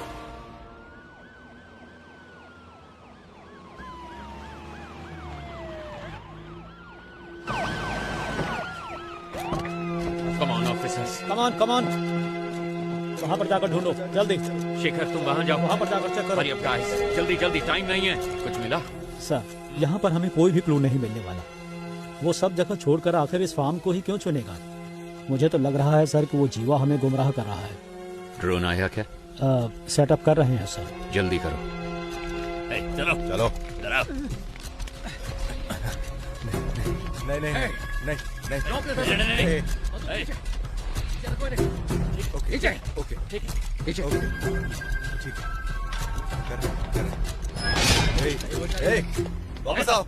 Come on. वहाँ पर जाकर ढूंढो, जल्दी। शेखर तुम वहाँ जाओ, वहाँ पर जाकर चेक करो। हरी अप गाइस, जल्दी टाइम नहीं है। कुछ मिला? सर, यहाँ पर हमें कोई भी क्लू नहीं मिलने वाला। वो सब जगह छोड़कर आखिर इस फार्म को ही क्यों चुनेगा? मुझे तो लग रहा है सर कि वो जीवा हमें गुमराह कर रहा है। ड्रोन आया क्या? सेटअप कर रहे हैं सर। जल्दी करो। चलो। नहीं नहीं नहीं नहीं वापस आओ।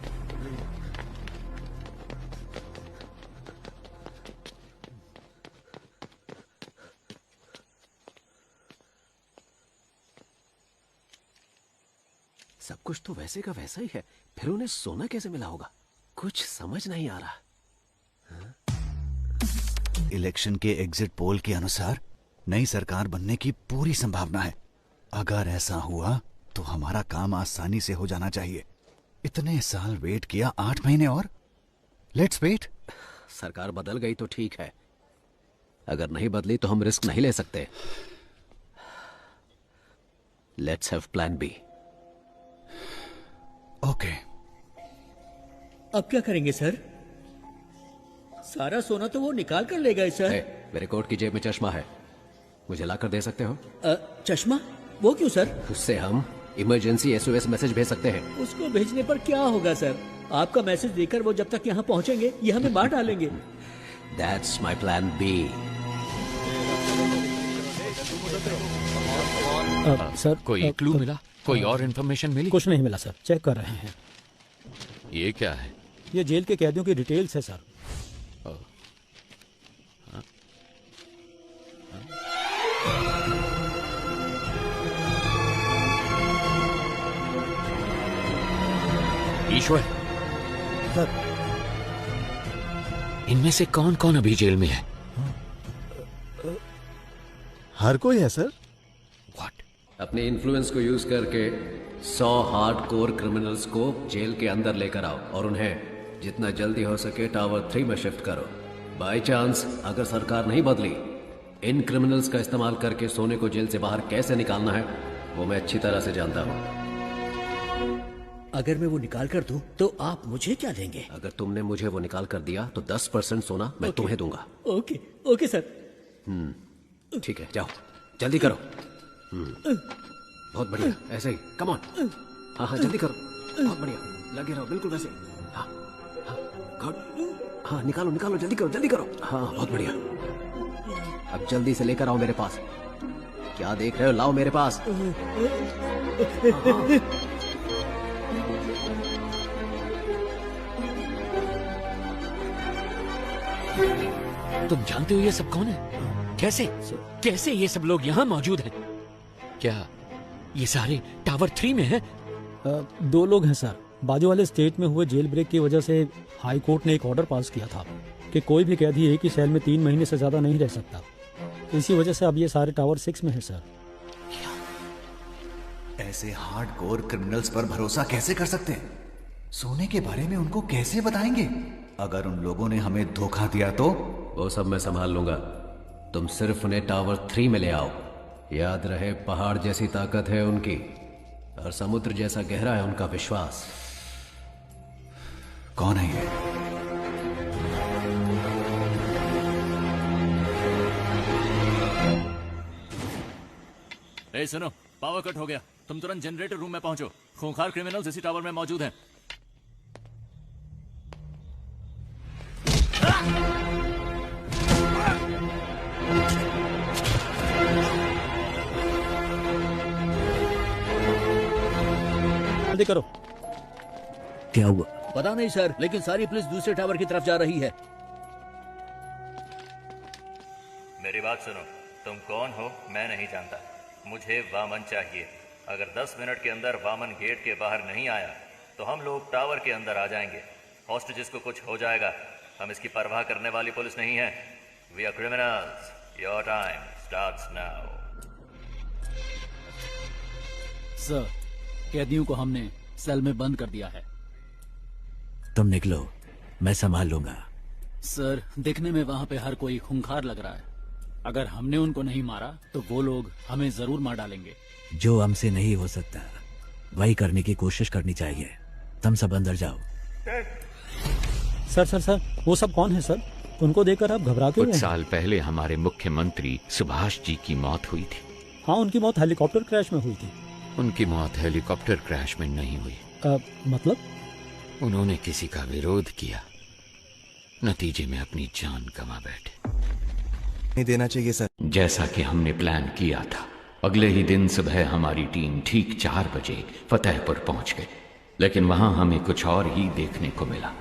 सब कुछ तो वैसे का वैसा ही है, फिर उन्हें सोना कैसे मिला होगा? कुछ समझ नहीं आ रहा। इलेक्शन के एग्जिट पोल के अनुसार नई सरकार बनने की पूरी संभावना है। अगर ऐसा हुआ तो हमारा काम आसानी से हो जाना चाहिए। इतने साल वेट किया, 8 महीने और। Let's wait. सरकार बदल गई तो ठीक है, अगर नहीं बदली तो हम रिस्क नहीं ले सकते। Let's have plan B. Okay. अब क्या करेंगे सर? सारा सोना तो वो निकाल कर ले गए सर। मेरे कोट की जेब में चश्मा है, मुझे लाकर दे सकते हो? चश्मा? वो क्यों सर? उससे हम इमरजेंसी SOS मैसेज भेज सकते हैं। उसको भेजने पर क्या होगा सर? आपका मैसेज देकर वो जब तक यहाँ पहुँचेंगे ये हमें मार डालेंगे। That's my plan B। Sir कोई क्लू मिला? कोई और इन्फॉर्मेशन मिली? कुछ नहीं मिला सर, चेक कर रहे हैं। ये क्या है? ये जेल के कैदियों की डिटेल्स है सर। ईश्वर सर, इनमें से कौन कौन अभी जेल में है? हर कोई है सर। अपने इन्फ्लुएंस को यूज करके 100 हार्डकोर क्रिमिनल्स को जेल के अंदर लेकर आओ और उन्हें जितना जल्दी हो सके टावर 3 में शिफ्ट करो। बाय चांस अगर सरकार नहीं बदली, इन क्रिमिनल्स का इस्तेमाल करके सोने को जेल से बाहर कैसे निकालना है वो मैं अच्छी तरह से जानता हूँ। अगर मैं वो निकाल कर दूं तो आप मुझे क्या देंगे? अगर तुमने मुझे वो निकाल कर दिया तो 10% सोना मैं तुम्हें दूंगा। Okay okay sir. ठीक है, जाओ जल्दी करो। बहुत बढ़िया, ऐसे ही, कम ऑन। हाँ हाँ जल्दी करो, बहुत बढ़िया, लगे रहो बिल्कुल वैसे। हाँ हाँ गुड। हाँ निकालो निकालो, जल्दी करो जल्दी करो। हाँ बहुत बढ़िया, अब जल्दी से लेकर आओ मेरे पास। क्या देख रहे हो, लाओ मेरे पास। तुम जानते हो ये सब कौन है? कैसे कैसे ये सब लोग यहाँ मौजूद हैं? क्या ये सारे टावर 3 में हैं? 2 लोग हैं सर। बाजू वाले स्टेट में हुए जेल ब्रेक की वजह से हाई कोर्ट ने एक ऑर्डर पास किया था कि कोई भी कैदी एक ही सेल में 3 महीने से ज्यादा नहीं रह सकता। इसी वजह से अब ये सारे टावर 6 में है सर। ऐसे हार्डकोर क्रिमिनल्स पर भरोसा कैसे कर सकते हैं? सोने के बारे में उनको कैसे बताएंगे? अगर उन लोगों ने हमें धोखा दिया तो? वो सब मैं संभाल लूंगा, तुम सिर्फ उन्हें टावर 3 में ले आओ। याद रहे, पहाड़ जैसी ताकत है उनकी और समुद्र जैसा गहरा है उनका विश्वास। कौन है ये? ए सुनो, पावर कट हो गया, तुम तुरंत जनरेटर रूम में पहुंचो। खूंखार क्रिमिनल्स इसी टावर में मौजूद हैं। जल्दी करो। क्या हुआ? पता नहीं सर, लेकिन सारी पुलिस दूसरे टावर की तरफ जा रही है। मेरी बात सुनो, तुम कौन हो मैं नहीं जानता, मुझे वामन चाहिए। अगर 10 मिनट के अंदर वामन गेट के बाहर नहीं आया तो हम लोग टावर के अंदर आ जाएंगे। हॉस्टेजेस को कुछ हो जाएगा, हम इसकी परवाह करने वाली पुलिस नहीं है। We are criminals, your time starts now. Sir, कैदियों को हमने सेल में बंद कर दिया है। तुम निकलो, मैं संभाल लूंगा। सर, दिखने में वहां पे हर कोई खूंखार लग रहा है। अगर हमने उनको नहीं मारा तो वो लोग हमें जरूर मार डालेंगे। जो हमसे नहीं हो सकता वही करने की कोशिश करनी चाहिए। तुम सब अंदर जाओ। सर सर सर, वो सब कौन है सर? उनको देखकर आप घबरा क्यों रहे हैं? कुछ साल पहले हमारे मुख्यमंत्री सुभाष जी की मौत हुई थी। हाँ, उनकी मौत हेलीकॉप्टर क्रैश में हुई थी। उनकी मौत हेलीकॉप्टर क्रैश में नहीं हुई। मतलब? उन्होंने किसी का विरोध किया, नतीजे में अपनी जान गंवा बैठे। नहीं देना चाहिए सर। जैसा कि हमने प्लान किया था, अगले ही दिन सुबह हमारी टीम ठीक 4 बजे फतेहपुर पहुंच गई, लेकिन वहां हमें कुछ और ही देखने को मिला।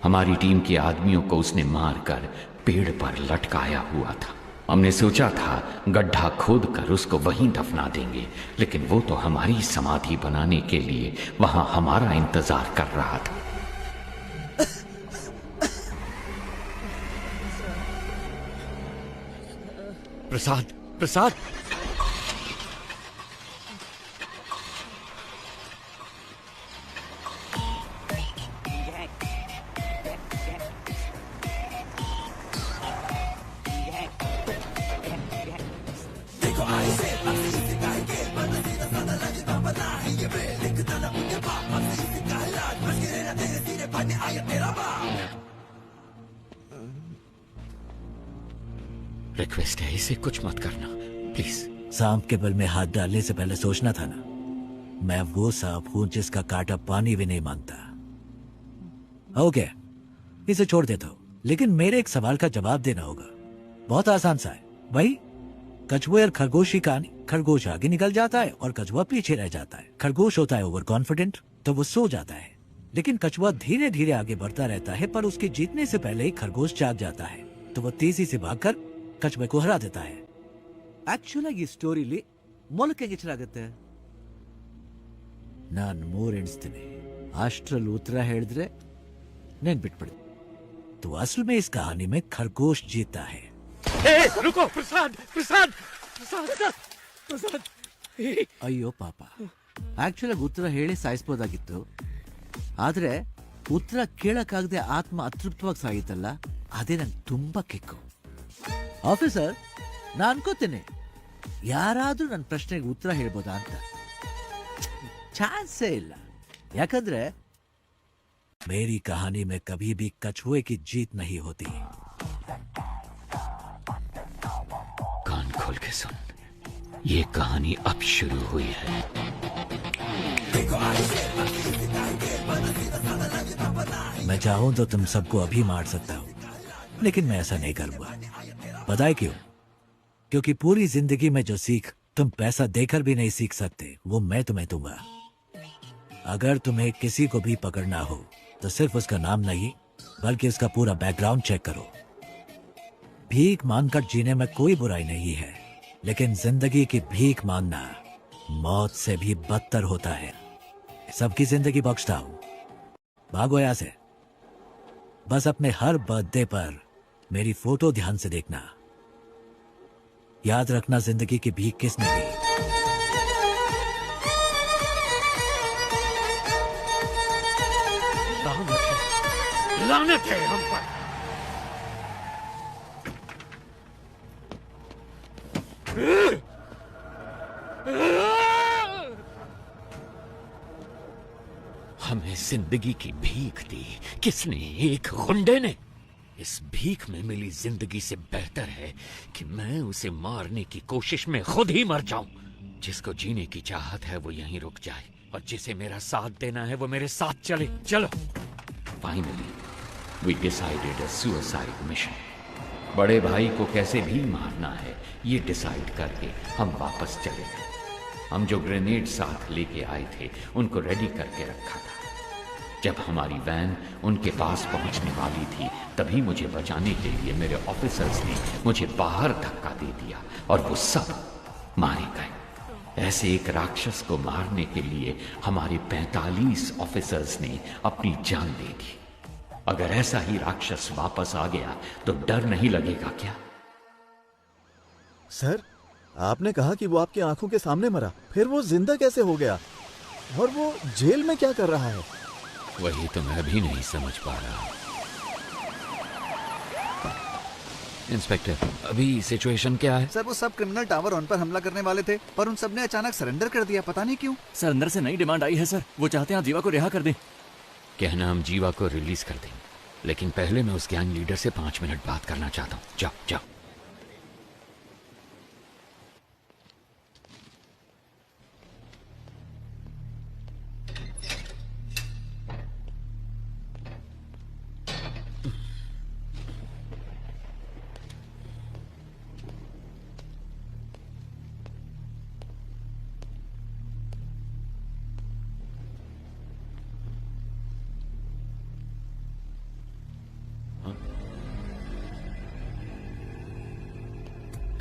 हमारी टीम के आदमियों को उसने मारकर पेड़ पर लटकाया हुआ था। हमने सोचा था गड्ढा खोदकर उसको वहीं दफना देंगे, लेकिन वो तो हमारी समाधि बनाने के लिए वहां हमारा इंतजार कर रहा था। प्रसाद, प्रसाद, रिक्वेस्ट है, इसे कुछ मत करना प्लीज। सांप के बल में हाथ डालने से पहले सोचना था ना। मैं वो सांप हूं जिसका कांटा पानी भी नहीं मांगता। ओके, इसे छोड़ देता हूं, लेकिन मेरे एक सवाल का जवाब देना होगा। बहुत आसान सा है भाई। कछुए और खरगोश की कहानी। खरगोश आगे निकल जाता है और कछुआ पीछे रह जाता है। खरगोश होता है ओवर कॉन्फिडेंट, तो वो सो जाता है, लेकिन कछुआ धीरे धीरे आगे बढ़ता रहता है, पर उसके जीतने से पहले ही खरगोश जाग जाता है, तो वो तेजी से भागकर कछुए को हरा देता है। ಆಕ್ಚುಲ್ ಆಗಿ ಈ ಸ್ಟೋರಿಲಿ ಮೊಲಕ್ಕೆ ಗಿಚ್ಚರಾಗುತ್ತೆ. ನಾನು 3 ಎಣಿಸ್ತೀನಿ, ಅಷ್ಟರಲ್ಲಿ ಉತ್ತರ ಹೇಳಿದ್ರೆ ನೆನ್ಪಿಟ್ಬಿಡಿ. तो असल में इस कहानी में खरगोश जीता है. रुको प्रसाद, प्रसाद, प्रसाद, प्रसाद. ಅಯ್ಯೋ ಪಾಪ, ಆಕ್ಚುಲ್ ಆಗಿ ಉತ್ತರ ಹೇಳಿ ಸಾಯಿಸ್ಬೋದಾಗಿತ್ತು, ಆದ್ರೆ ಉತ್ತರ ಕೇಳಕ್ಕಾಗದೆ ಆತ್ಮ ಅತೃಪ್ತವಾಗಿ ಸಾಯಿತಲ್ಲ, ಅದೇ ನಂಗೆ ತುಂಬಾ ಕಿಕ್ಕು. ಆಫೀಸರ್, ನಾನು ಅನ್ಕೋತೇನೆ ಯಾರಾದ್ರೂ ನನ್ನ ಪ್ರಶ್ನೆಗೆ ಉತ್ತರ ಹೇಳ್ಬೋದಾ ಅಂತ. ಚಾನ್ಸೇ ಇಲ್ಲ, ಯಾಕಂದ್ರೆ मेरी कहानी में कभी भी कछुए की जीत नहीं होती. कान खोल के सुन, ये कहानी अब शुरू हुई है. मैं चाहूं तो तुम सबको अभी मार सकता हूं, लेकिन मैं ऐसा नहीं करूंगा. पता है क्यों? क्योंकि पूरी जिंदगी में जो सीख तुम पैसा देकर भी नहीं सीख सकते, वो मैं तुम्हें दूंगा. अगर तुम्हें किसी को भी पकड़ना हो तो सिर्फ उसका नाम नहीं, बल्कि उसका पूरा बैकग्राउंड चेक करो. भीख मांगकर जीने में कोई बुराई नहीं है, लेकिन जिंदगी की भीख मांगना मौत से भी बदतर होता है. सबकी जिंदगी बख्शता हूं, भागो यहां से. बस अपने हर बर्थडे पर मेरी फोटो ध्यान से देखना. याद रखना जिंदगी की भीख किसने दी. लानत है हम पर. हमें जिंदगी की भीख दी किसने? एक गुंडे ने. इस भीख में मिली जिंदगी से बेहतर है कि मैं उसे मारने की कोशिश में खुद ही मर जाऊं. जिसको जीने की चाहत है वो यहीं रुक जाए, और जिसे मेरा साथ देना है वो मेरे साथ चले. चलो. Finally we decided a suicide mission. बड़े भाई को कैसे भी मारना है ये डिसाइड करके हम वापस चले गए. हम जो ग्रेनेड साथ लेके आए थे उनको रेडी करके रखा था. जब हमारी वैन उनके पास पहुंचने वाली थी, तभी मुझे बचाने के लिए मेरे ऑफिसर्स ने मुझे बाहर धक्का दे दिया और वो सब मारे गए. ऐसे एक राक्षस को मारने के लिए हमारे 45 ऑफिसर्स ने अपनी जान दे दी. अगर ऐसा ही राक्षस वापस आ गया तो डर नहीं लगेगा क्या? सर, आपने कहा कि वो आपकी आंखों के सामने मरा, फिर वो जिंदा कैसे हो गया? और वो जेल में क्या कर रहा है? वही तो मैं भी नहीं समझ पा रहा. इंस्पेक्टर, अभी सिचुएशन क्या है? सर, वो सब क्रिमिनल टावर ऑन पर हमला करने वाले थे, पर उन सब ने अचानक सरेंडर कर दिया, पता नहीं क्यों. सर, अंदर से नई डिमांड आई है सर. वो चाहते हैं आप जीवा को रिहा कर दें. कहना हम जीवा को रिलीज कर दें, लेकिन पहले मैं उस गैंग लीडर से 5 मिनट बात करना चाहता हूँ. जाओ जाओ.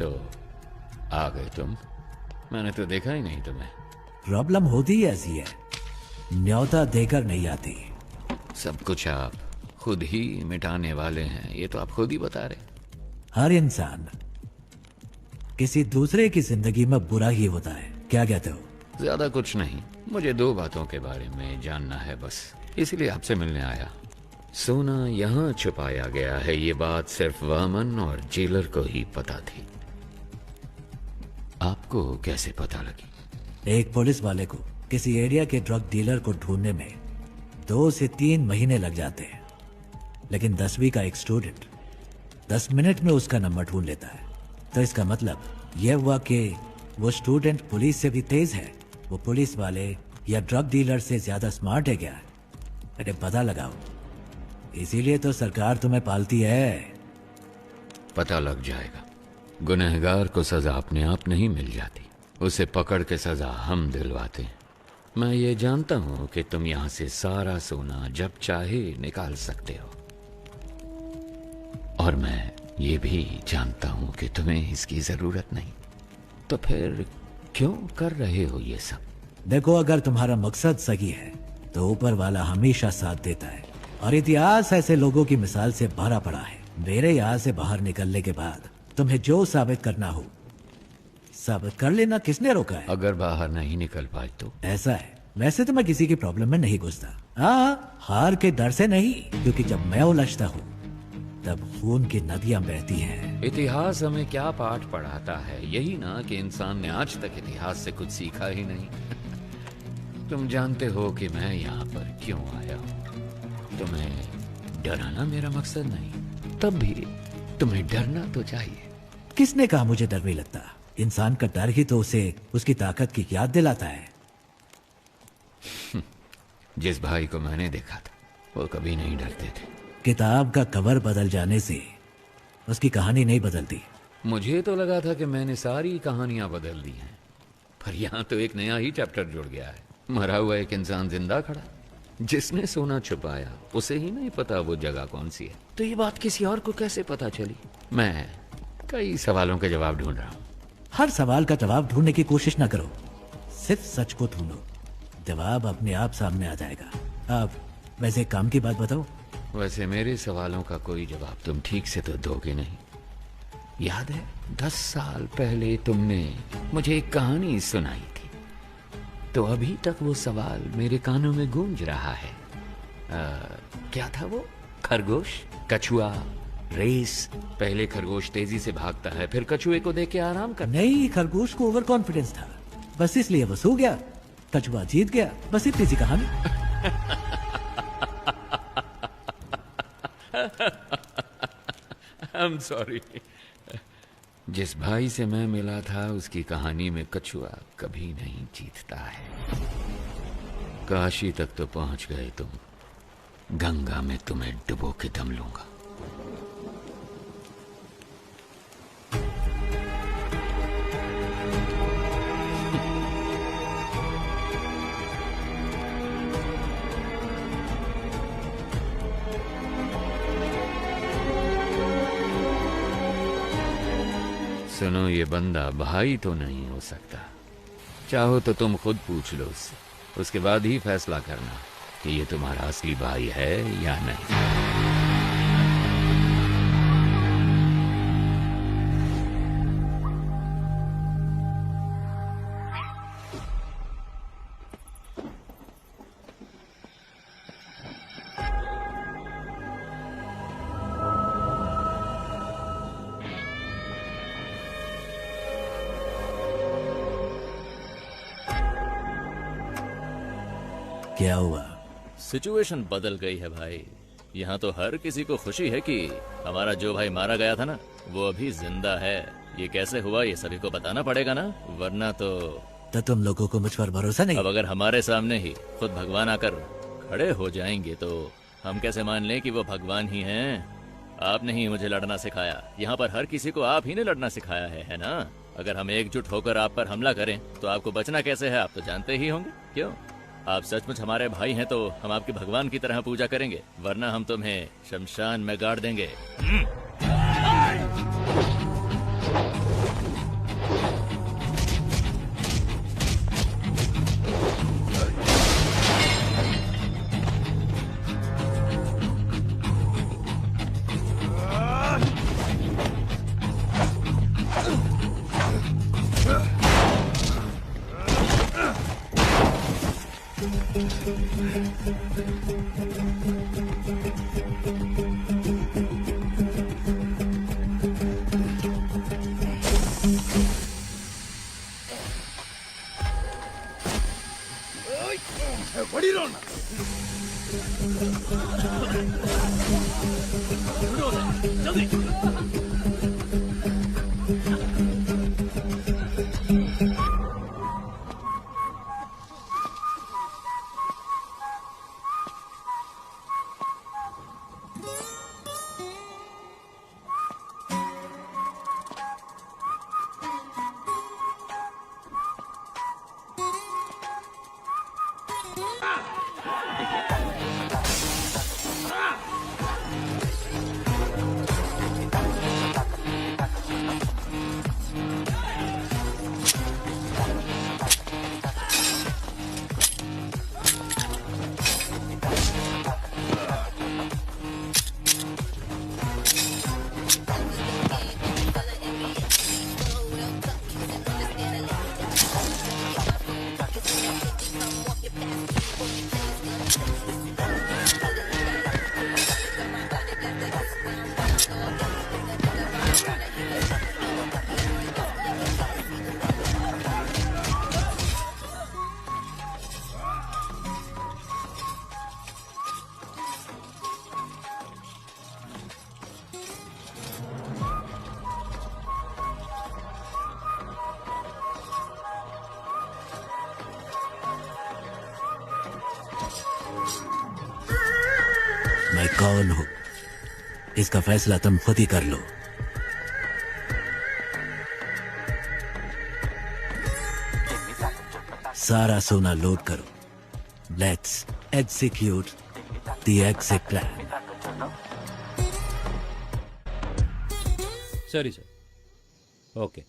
तो आ गए तुम। मैंने तो देखा ही नहीं तुम्हें। प्रॉब्लम होती ही ऐसी है, न्योता देकर नहीं आती। सब कुछ आप खुद ही मिटाने वाले हैं, ये तो आप खुद ही बता रहे। हर इंसान किसी दूसरे की जिंदगी में बुरा ही होता है, क्या कहते हो? ज्यादा कुछ नहीं, मुझे 2 बातों के बारे में जानना है बस, इसलिए आपसे मिलने आया। सोना यहाँ छुपाया गया है, ये बात सिर्फ वामन और जेलर को ही पता थी। आपको कैसे पता लगी? एक पुलिस वाले को किसी एरिया के ड्रग डीलर को ढूंढने में 2 से 3 महीने लग जाते हैं, लेकिन 10वीं का एक स्टूडेंट 10 मिनट में उसका नंबर ढूंढ लेता है। तो इसका मतलब यह हुआ कि वो स्टूडेंट पुलिस से भी तेज है, वो पुलिस वाले या ड्रग डीलर से ज्यादा स्मार्ट है क्या? अरे पता लगाओ, इसीलिए तो सरकार तुम्हें पालती है। पता लग जाएगा। गुनहगार को सजा अपने आप नहीं मिल जाती, उसे पकड़ के सजा हम दिलवाते हैं। मैं ये जानता हूं कि तुम यहां से सारा सोना जब चाहे निकाल सकते हो, और मैं ये भी जानता हूं कि तुम्हें इसकी जरूरत नहीं। तो फिर क्यों कर रहे हो ये सब? देखो, अगर तुम्हारा मकसद सही है तो ऊपर वाला हमेशा साथ देता है, और इतिहास ऐसे लोगों की मिसाल से भरा पड़ा है। मेरे यहाँ से बाहर निकलने के बाद तुम्हें जो साबित करना हो साबित कर लेना, किसने रोका है? अगर बाहर नहीं निकल पाए तो? ऐसा है, वैसे तो मैं किसी की प्रॉब्लम में नहीं घुसता। हाँ, हार के डर से नहीं, क्योंकि जब मैं उलझता हूँ तब खून की नदियां बहती हैं। इतिहास हमें क्या पाठ पढ़ाता है? यही ना कि इंसान ने आज तक इतिहास से कुछ सीखा ही नहीं। तुम जानते हो कि मैं यहाँ पर क्यों आया हूँ। तुम्हें डराना मेरा मकसद नहीं, तब भी तुम्हें डरना तो चाहिए। किसने कहा मुझे डर नहीं लगता? इंसान का डर ही तो उसे उसकी ताकत की याद दिलाता है। जिस भाई को मैंने देखा था वो कभी नहीं डरते थे। किताब का कवर बदल जाने से उसकी कहानी नहीं बदलती। मुझे तो लगा था कि मैंने सारी कहानियां बदल दी हैं, पर यहाँ तो एक नया ही चैप्टर जुड़ गया है। मरा हुआ एक इंसान जिंदा खड़ा, जिसने सोना छुपाया उसे ही नहीं पता वो जगह कौन सी है। तो ये बात किसी और को कैसे पता चली? मैं कई सवालों के जवाब ढूंढ रहा हूँ। हर सवाल का जवाब ढूंढने की कोशिश ना करो, सिर्फ सच को ढूंढो, जवाब अपने आप सामने आ जाएगा। अब वैसे एक काम की बात बताओ। वैसे मेरे सवालों का कोई जवाब तुम ठीक से तो दोगे नहीं। याद है 10 साल पहले तुमने मुझे एक कहानी सुनाई थी, तो अभी तक वो सवाल मेरे कानों में गूंज रहा है। क्या था वो? खरगोश, कछुआ, रेस। पहले खरगोश तेजी से भागता है, फिर कछुए को देख के आराम करता। नहीं, खरगोश को ओवर कॉन्फिडेंस था, बस इसलिए वो सो गया। कछुआ जीत गया, बस इतनी सी कहानी। I'm sorry। जिस भाई से मैं मिला था उसकी कहानी में कछुआ कभी नहीं जीतता है। काशी तक तो पहुंच गए तुम, गंगा में तुम्हें डुबो के दम लूंगा। सुनो, ये बंदा भाई तो नहीं हो सकता। चाहो तो तुम खुद पूछ लो उससे, उसके बाद ही फैसला करना कि ये तुम्हारा असली भाई है या नहीं। क्या हुआ? सिचुएशन बदल गई है भाई। यहाँ तो हर किसी को खुशी है कि हमारा जो भाई मारा गया था ना, वो अभी जिंदा है। ये कैसे हुआ ये सभी को बताना पड़ेगा ना, वरना तो तुम लोगों को मुझ पर भरोसा नहीं? अब अगर हमारे सामने ही खुद भगवान आकर खड़े हो जाएंगे तो हम कैसे मान लें कि वो भगवान ही हैं? आपने ही मुझे लड़ना सिखाया। यहाँ पर हर किसी को आप ही ने लड़ना सिखाया है ना? अगर हम एकजुट होकर आप पर हमला करें तो आपको बचना कैसे है, आप तो जानते ही होंगे। क्यों? आप सचमुच हमारे भाई हैं तो हम आपके भगवान की तरह पूजा करेंगे, वरना हम तुम्हें शमशान में गाड़ देंगे। बड़ी रोना जल्दी मैं कौन हूं इसका फैसला तुम खुद ही कर लो। सारा सोना लोड करो। Let's execute the exit plan. ಸರಿ ಸರ್ ಓಕೆ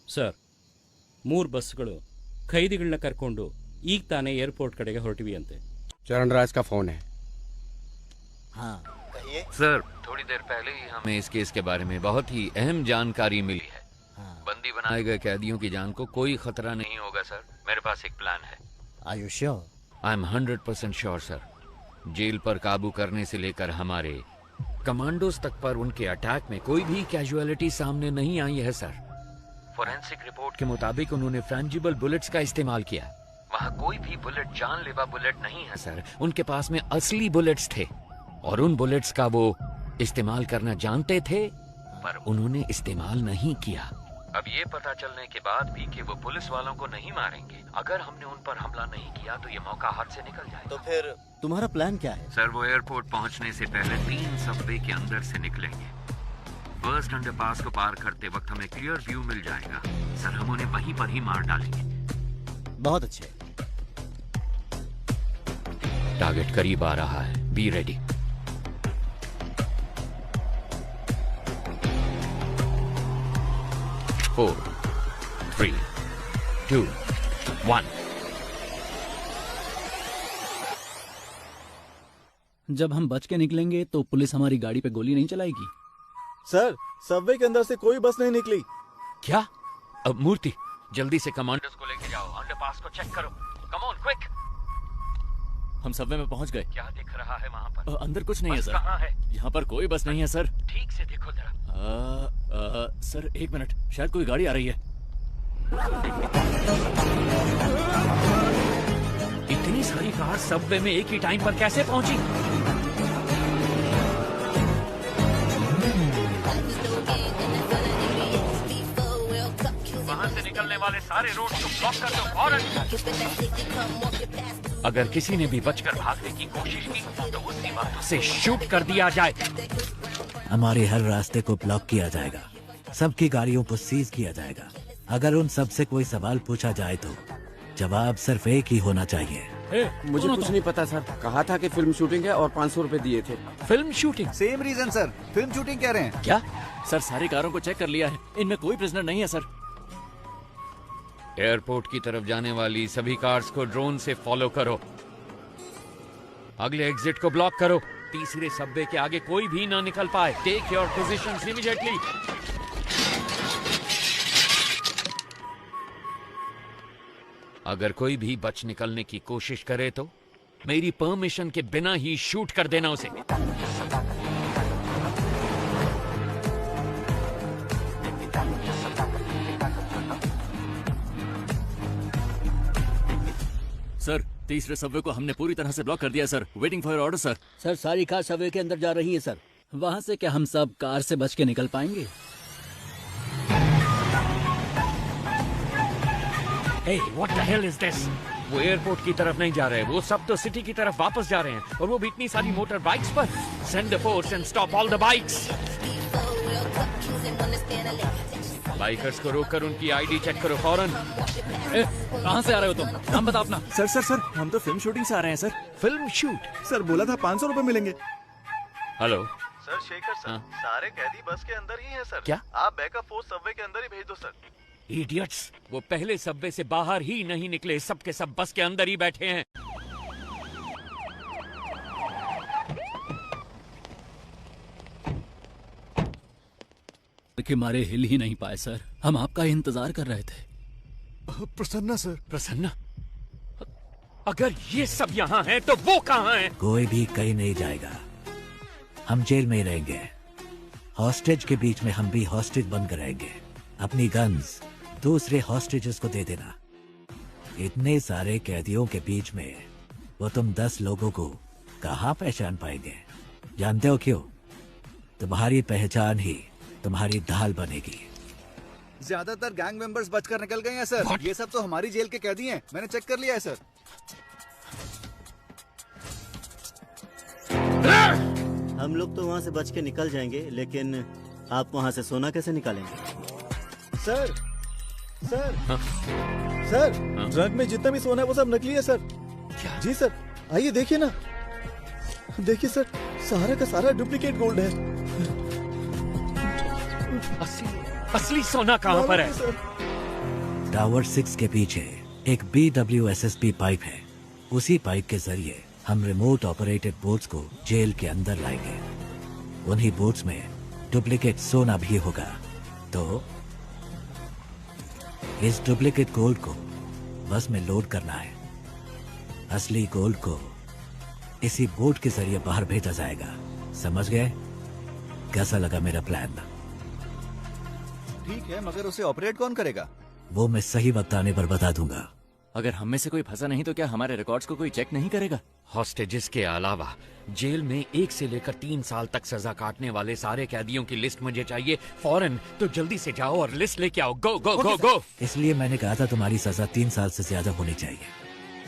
ಸರ್ 3 ಬಸ್ಗಳು ಖೈದಿಗಳನ್ನ ಕರ್ಕೊಂಡು ಈಗ ತಾನೇ ಏರ್ಪೋರ್ಟ್ ಕಡೆಗೆ ಹೊರಟಿವಿ ಅಂತೆ। चरणराज का फोन है। हाँ सर थोड़ी देर पहले ही हमें इस केस के बारे में बहुत ही अहम जानकारी मिली है। बंदी बनाए गए कैदियों की जान को कोई खतरा नहीं होगा सर। मेरे पास एक प्लान है। Are you sure? I am 100% sure sir. Jail पर काबू करने से लेकर हमारे कमांडोज तक पर उनके अटैक में कोई भी कैजुअलिटी सामने नहीं आई है सर। फोरेंसिक रिपोर्ट के मुताबिक उन्होंने फ्रेंजिबल बुलेट्स का इस्तेमाल किया। वहाँ कोई भी बुलेट जानलेवा बुलेट नहीं है सर। उनके पास में असली बुलेट्स थे और उन बुलेट्स का वो इस्तेमाल करना जानते थे पर उन्होंने इस्तेमाल नहीं किया। अब ये पता चलने के बाद भी कि वो पुलिस वालों को नहीं मारेंगे। अगर हमने उन पर हमला नहीं किया तो ये मौका हाथ से निकल जाएगा। तो फिर तुम्हारा प्लान क्या है? सर वो एयरपोर्ट पहुंचने से पहले 3 सबवे के अंदर से निकलेंगे। फर्स्ट अंडरपास को पार करते वक्त हमें क्लियर व्यू मिल जाएगा सर। हम उन्हें वहीं पर ही मार डालेंगे। बहुत अच्छे। टारगेट करीब आ रहा है। Be ready. फोर 3 2 1। जब हम बच के निकलेंगे तो पुलिस हमारी गाड़ी पे गोली नहीं चलाएगी। सर सबवे के अंदर से कोई बस नहीं निकली। क्या? अब मूर्ति जल्दी से कमांडर्स को लेके जाओ। अंडरपास को चेक करो। Come on quick. हम सबवे में पहुंच गए। क्या दिख रहा है वहाँ पर? अंदर कुछ नहीं है बस सर। कहाँ है? यहाँ पर कोई बस नहीं है सर। ठीक से देखो जरा। सर 1 मिनट, शायद कोई गाड़ी आ रही है। इतनी सारी कार सबवे में एक ही टाइम पर कैसे पहुंची? वहां से निकलने वाले सारे रोड को ब्लॉक कर दो फौरन। अगर किसी ने भी बचकर भागने की कोशिश की तो उसी वक्त उसे शूट कर दिया जाए। हमारे हर रास्ते को ब्लॉक किया जाएगा। सबकी गाड़ियों को सीज किया जाएगा। अगर उन सब से कोई सवाल पूछा जाए तो जवाब सिर्फ एक ही होना चाहिए। मुझे कुछ नहीं पता सर। कहा था कि फिल्म शूटिंग है और 500 रुपए दिए थे। Film shooting? Same reason sir. Film shooting कह रहे हैं। क्या? सर सारी कारों को चेक कर लिया है। इनमें कोई प्रिजनर नहीं है सर। एयरपोर्ट की तरफ जाने वाली सभी कार्स को ड्रोन से फॉलो करो। अगले एग्जिट को ब्लॉक करो। तीसरे सबवे के आगे कोई भी ना निकल पाए। Take your positions immediately. अगर कोई भी बच निकलने की कोशिश करे तो मेरी परमिशन के बिना ही शूट कर देना उसे। सर तीसरे सबवे को हमने पूरी तरह से ब्लॉक कर दिया sir. Waiting for order sir. Sir सारी कार सबवे के अंदर जा रही है सर। वहां से क्या हम सब कार से बच के निकल पाएंगे? Hey, what the hell is this? वो एयरपोर्ट की तरफ नहीं जा रहे, वो सब तो सिटी की तरफ वापस जा रहे हैं और वो भी इतनी सारी मोटर बाइक्स पर। Send the force and stop all the bikes. Bikers को रोककर उनकी आईडी चेक करो फौरन। कहाँ से आ रहे हो तुम? नाम बता अपना। सर हम तो फिल्म शूटिंग से आ रहे हैं सर। Film shoot? सर बोला था 500 रुपए मिलेंगे। हेलो सर शेखर सर, सारे कैदी बस के अंदर ही हैं सर। क्या? आप बैकअप फोर्स सबवे के अंदर ही भेज दो सर। इडियट्स, वो पहले सबवे से बाहर ही नहीं निकले, सब के सब बस के अंदर ही बैठे हैं। के मारे हिल ही नहीं पाए सर। हम आपका इंतजार कर रहे थे। प्रसन्ना सर। प्रसन्ना? अगर ये सब यहाँ हैं तो वो कहाँ हैं? कोई भी कहीं नहीं जाएगा, हम जेल में ही रहेंगे। हॉस्टेज के बीच में हम भी हॉस्टेज बनकर रहेंगे। अपनी गन्स दूसरे हॉस्टेजेस को दे देना। इतने सारे कैदियों के बीच में वो तुम 10 लोगों को कहाँ पहचान पाएंगे? जानते हो क्यों? तुम्हारी पहचान ही तुम्हारी ढाल बनेगी। ज्यादातर गैंग मेंबर्स बचकर निकल गए हैं सर। ये सब तो हमारी जेल के कैदी हैं। मैंने चेक कर लिया है सर। हम लोग तो वहाँ से बच के निकल जाएंगे, लेकिन आप वहाँ से सोना कैसे निकालेंगे? सर सर ट्रक में जितना भी सोना है वो सब नकली है सर। क्या? जी सर, आइए देखिए ना। देखिए सर, सारा का सारा डुप्लीकेट गोल्ड है। असली सोना कहाँ पर है? टावर 6 के पीछे एक BWSSP पाइप है। उसी पाइप के जरिए हम रिमोट ऑपरेटेड बोट्स को जेल के अंदर लाएंगे। उन्हीं बोट्स में डुप्लीकेट सोना भी होगा। तो इस डुप्लीकेट गोल्ड को बस में लोड करना है। असली गोल्ड को इसी बोट के जरिए बाहर भेजा जाएगा। समझ गए? कैसा लगा मेरा प्लान? ठीक है, मगर उसे ऑपरेट कौन करेगा? वो मैं सही वक्त आने पर बता दूंगा। अगर हम में से कोई फंसा नहीं तो क्या हमारे रिकॉर्ड्स को कोई चेक नहीं करेगा? हॉस्टेजेस के अलावा जेल में 1 से लेकर 3 साल तक सजा काटने वाले सारे कैदियों की लिस्ट मुझे चाहिए फौरन। तो जल्दी से जाओ और लिस्ट लेके आओ। गो गो गो गो। इसलिए मैंने कहा था तुम्हारी सजा 3 साल से ज्यादा होनी चाहिए।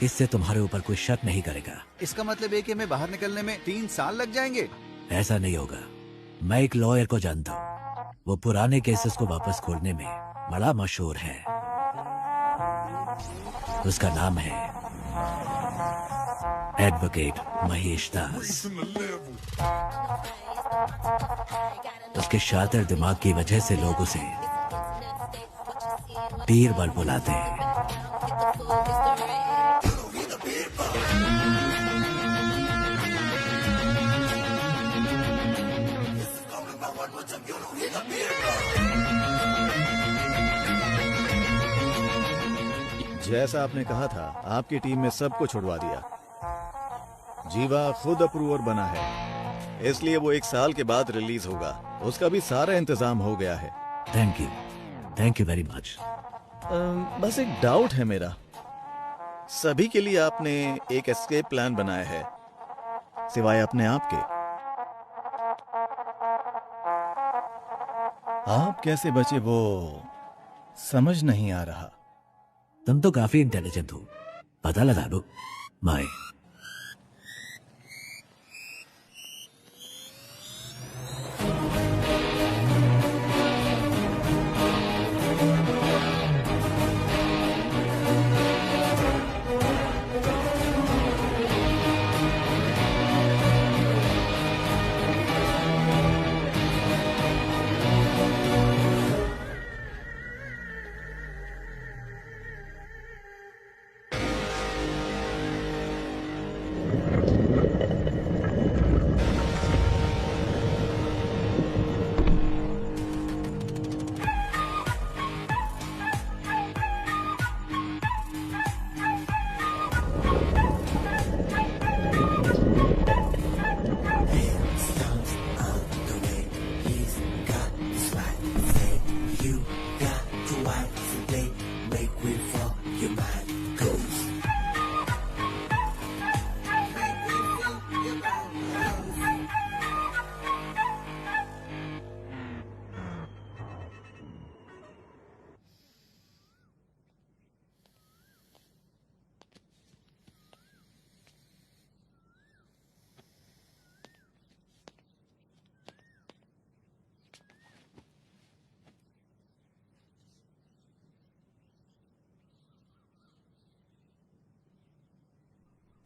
इससे तुम्हारे ऊपर कोई शक नहीं करेगा। इसका मतलब है कि हमें बाहर निकलने में 3 साल लग जाएंगे? ऐसा नहीं होगा। मैं एक लॉयर को जानता हूँ, वो पुराने केसेस को वापस खोलने में बड़ा मशहूर है। उसका नाम है एडवोकेट महेश दास। उसके शातिर दिमाग की वजह से लोग उसे बीरबल बुलाते हैं। जैसा आपने कहा था, आपकी टीम ने सबको छुड़वा दिया। जीवा खुद अप्रूवर बना है, इसलिए वो 1 साल के बाद रिलीज होगा। उसका भी सारा इंतजाम हो गया है। Thank you very much. बस एक डाउट है मेरा। सभी के लिए आपने एक एस्केप प्लान बनाया है, सिवाय अपने आप के। आप कैसे बचे वो समझ नहीं आ रहा। तुम तो काफी इंटेलिजेंट हो, पता लगा लो। बाय।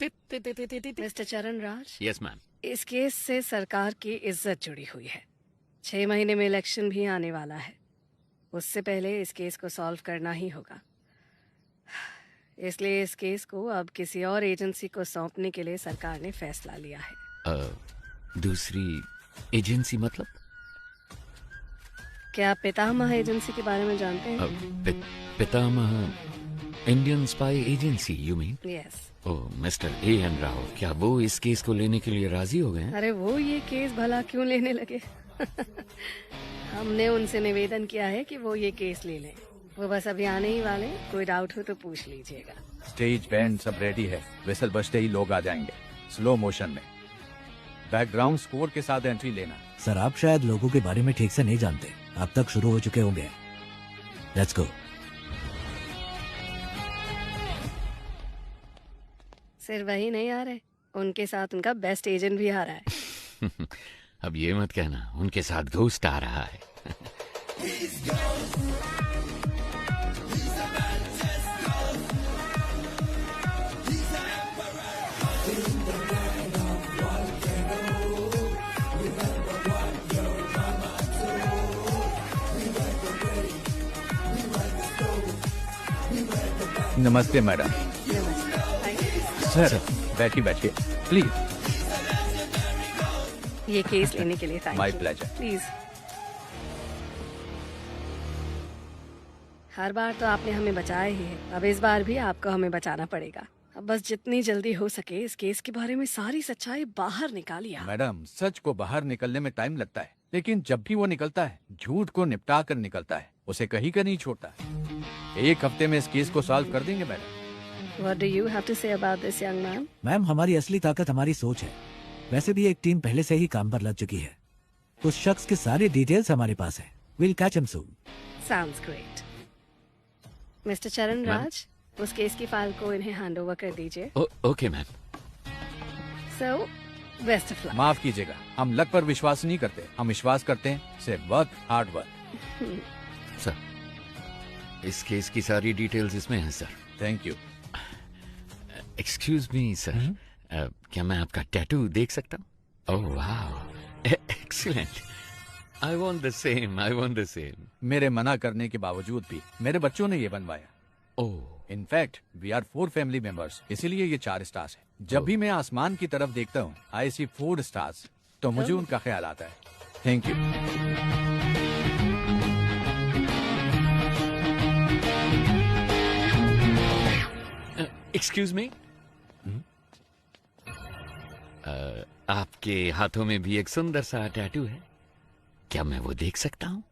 मिस्टर चरण राज, यस मैम। इस केस से सरकार की इज्जत जुड़ी हुई है। 6 महीने में इलेक्शन भी आने वाला है। उससे पहले इस केस को सॉल्व करना ही होगा। इसलिए इस केस को अब किसी और एजेंसी को सौंपने के लिए सरकार ने फैसला लिया है। दूसरी एजेंसी मतलब? क्या आप पितामह एजेंसी के बारे में जानते हैं? पितामह Indian spy agency you mean? Yes. Oh mister A.N. Rao, क्या वो इस केस को लेने के लिए राजी हो गए हैं? अरे वो ये केस भला क्यों लेने लगे? हमने उनसे निवेदन किया है कि वो ये केस ले लें। वो बस अभी आने ही वाले, कोई डाउट हो तो पूछ लीजिएगा। स्टेज बैंड सब रेडी है, विसल बजते ही लोग आ जाएंगे स्लो मोशन में। बैकग्राउंड स्कोर के साथ एंट्री लेना। सर आप शायद लोगों के बारे में ठीक से नहीं जानते, अब तक शुरू हो चुके होंगे। Let's go. सिर्फ वही नहीं आ रहे, उनके साथ उनका बेस्ट एजेंट भी आ रहा है। अब ये मत कहना उनके साथ घोस्ट आ रहा है। नमस्ते मैडम। सर बैठिए बैठिए प्लीज। ये केस लेने के लिए माय प्लेजर। प्लीज। हर बार तो आपने हमें बचाया ही है, अब इस बार भी आपको हमें बचाना पड़ेगा। अब बस जितनी जल्दी हो सके इस केस के बारे में सारी सच्चाई बाहर निकालिए। मैडम सच को बाहर निकलने में टाइम लगता है, लेकिन जब भी वो निकलता है झूठ को निपटा कर निकलता है, उसे कहीं का नहीं छोड़ता। 1 हफ्ते में इस केस को सॉल्व कर देंगे madam. What do you have to say about this young man? Ma'am हमारी असली ताकत हमारी सोच है। वैसे भी एक टीम पहले से ही काम पर लग चुकी है। उस शख्स की सारी डिटेल्स हमारे पास है। We'll catch him soon. Sounds great. Mister चरण राज, उस केस की फाइल को इन्हें हैंड ओवर कर दीजिए। Okay ma'am. So, best of luck. माफ कीजिएगा, हम लक पर विश्वास नहीं करते, हम विश्वास करते हैं सिर्फ वर्क, हार्ड वर्क। सर इस केस की सारी डिटेल्स इसमें हैं sir. Thank you. Excuse me sir, क्या मैं आपका टैटू देख सकता हूँ? ओह वाह excellent. I want the same, I want the same. मेरे मना करने के बावजूद भी मेरे बच्चों ने ये बनवाया। Oh in fact we are 4 family members, इसीलिए ये 4 स्टार्स है। जब भी मैं आसमान की तरफ देखता हूँ आई सी 4 स्टार्स, तो मुझे उनका ख्याल आता है। Thank you. एक्सक्यूज मी, आपके हाथों में भी एक सुंदर सा टैटू है, क्या मैं वो देख सकता हूँ?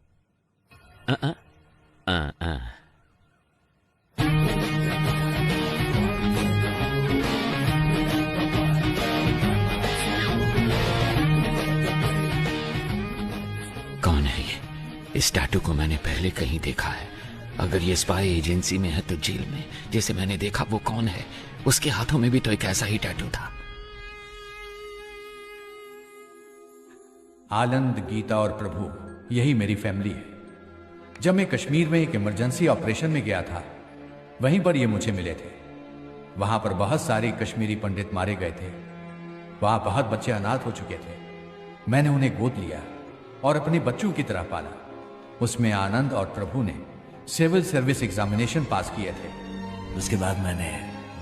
कौन है ये? इस टैटू को मैंने पहले कहीं देखा है। अगर ये स्पाई एजेंसी में है तो जेल में जैसे मैंने देखा वो कौन है? उसके हाथों में भी तो एक ऐसा ही टैटू था। आनंद, गीता और प्रभु, यही मेरी फैमिली है। जब मैं कश्मीर में एक इमरजेंसी ऑपरेशन में गया था, वहीं पर ये मुझे मिले थे। वहां पर बहुत सारे कश्मीरी पंडित मारे गए थे। वहां बहुत बच्चे अनाथ हो चुके थे। मैंने उन्हें गोद लिया और अपने बच्चों की तरह पाला। उसमें आनंद और प्रभु ने सिविल सर्विस एग्जामिनेशन पास किए थे। उसके बाद मैंने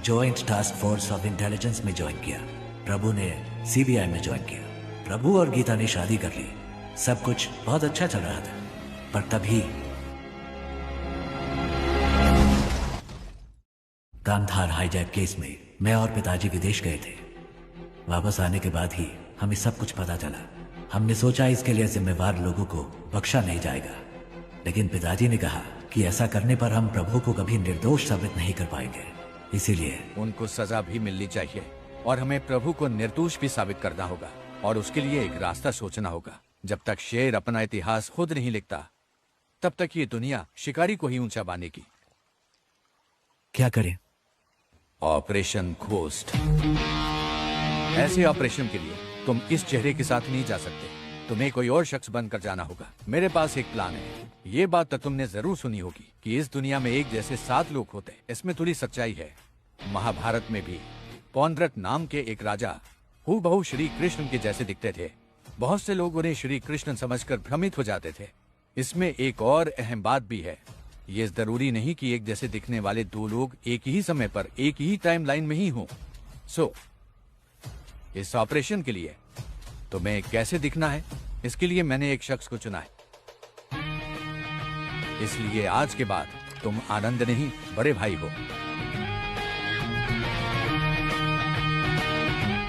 joint task force of intelligence में ज्वाइन किया। प्रभु ने CBI में ज्वाइन किया। प्रभु और गीता ने शादी कर ली। सब कुछ बहुत अच्छा चल रहा था, पर तभी कांधार हाईजैक केस में मैं और पिताजी विदेश गए थे। वापस आने के बाद ही हमें सब कुछ पता चला। हमने सोचा इसके लिए जिम्मेवार लोगों को बख्शा नहीं जाएगा, लेकिन पिताजी ने कहा कि ऐसा करने पर हम प्रभु को कभी निर्दोष साबित नहीं कर पाएंगे। इसीलिए उनको सजा भी मिलनी चाहिए और हमें प्रभु को निर्दोष भी साबित करना होगा, और उसके लिए एक रास्ता सोचना होगा। जब तक शेर अपना इतिहास खुद नहीं लिखता, तब तक ये दुनिया शिकारी को ही ऊंचा बांधेगी। क्या करें? Operation ghost. ऐसे ऑपरेशन के लिए तुम इस चेहरे के साथ नहीं जा सकते, तुम्हें कोई और शख्स बनकर जाना होगा। मेरे पास एक प्लान है। ये बात तो तुमने जरूर सुनी होगी कि इस दुनिया में एक जैसे 7 लोग होते हैं। इसमें थोड़ी सच्चाई है। महाभारत में भी पौंड्रक नाम के एक राजा हूबहू श्री कृष्ण के जैसे दिखते थे। बहुत से लोग उन्हें श्री कृष्ण समझकर भ्रमित हो जाते थे। इसमें एक और अहम बात भी है, ये जरूरी नहीं कि एक जैसे दिखने वाले दो लोग एक ही समय पर एक ही टाइमलाइन में ही हों। सो इस ऑपरेशन के लिए तुम्हें कैसे दिखना है, इसके लिए मैंने एक शख्स को चुना है। इसलिए आज के बाद तुम आनंद नहीं बड़े भाई हो।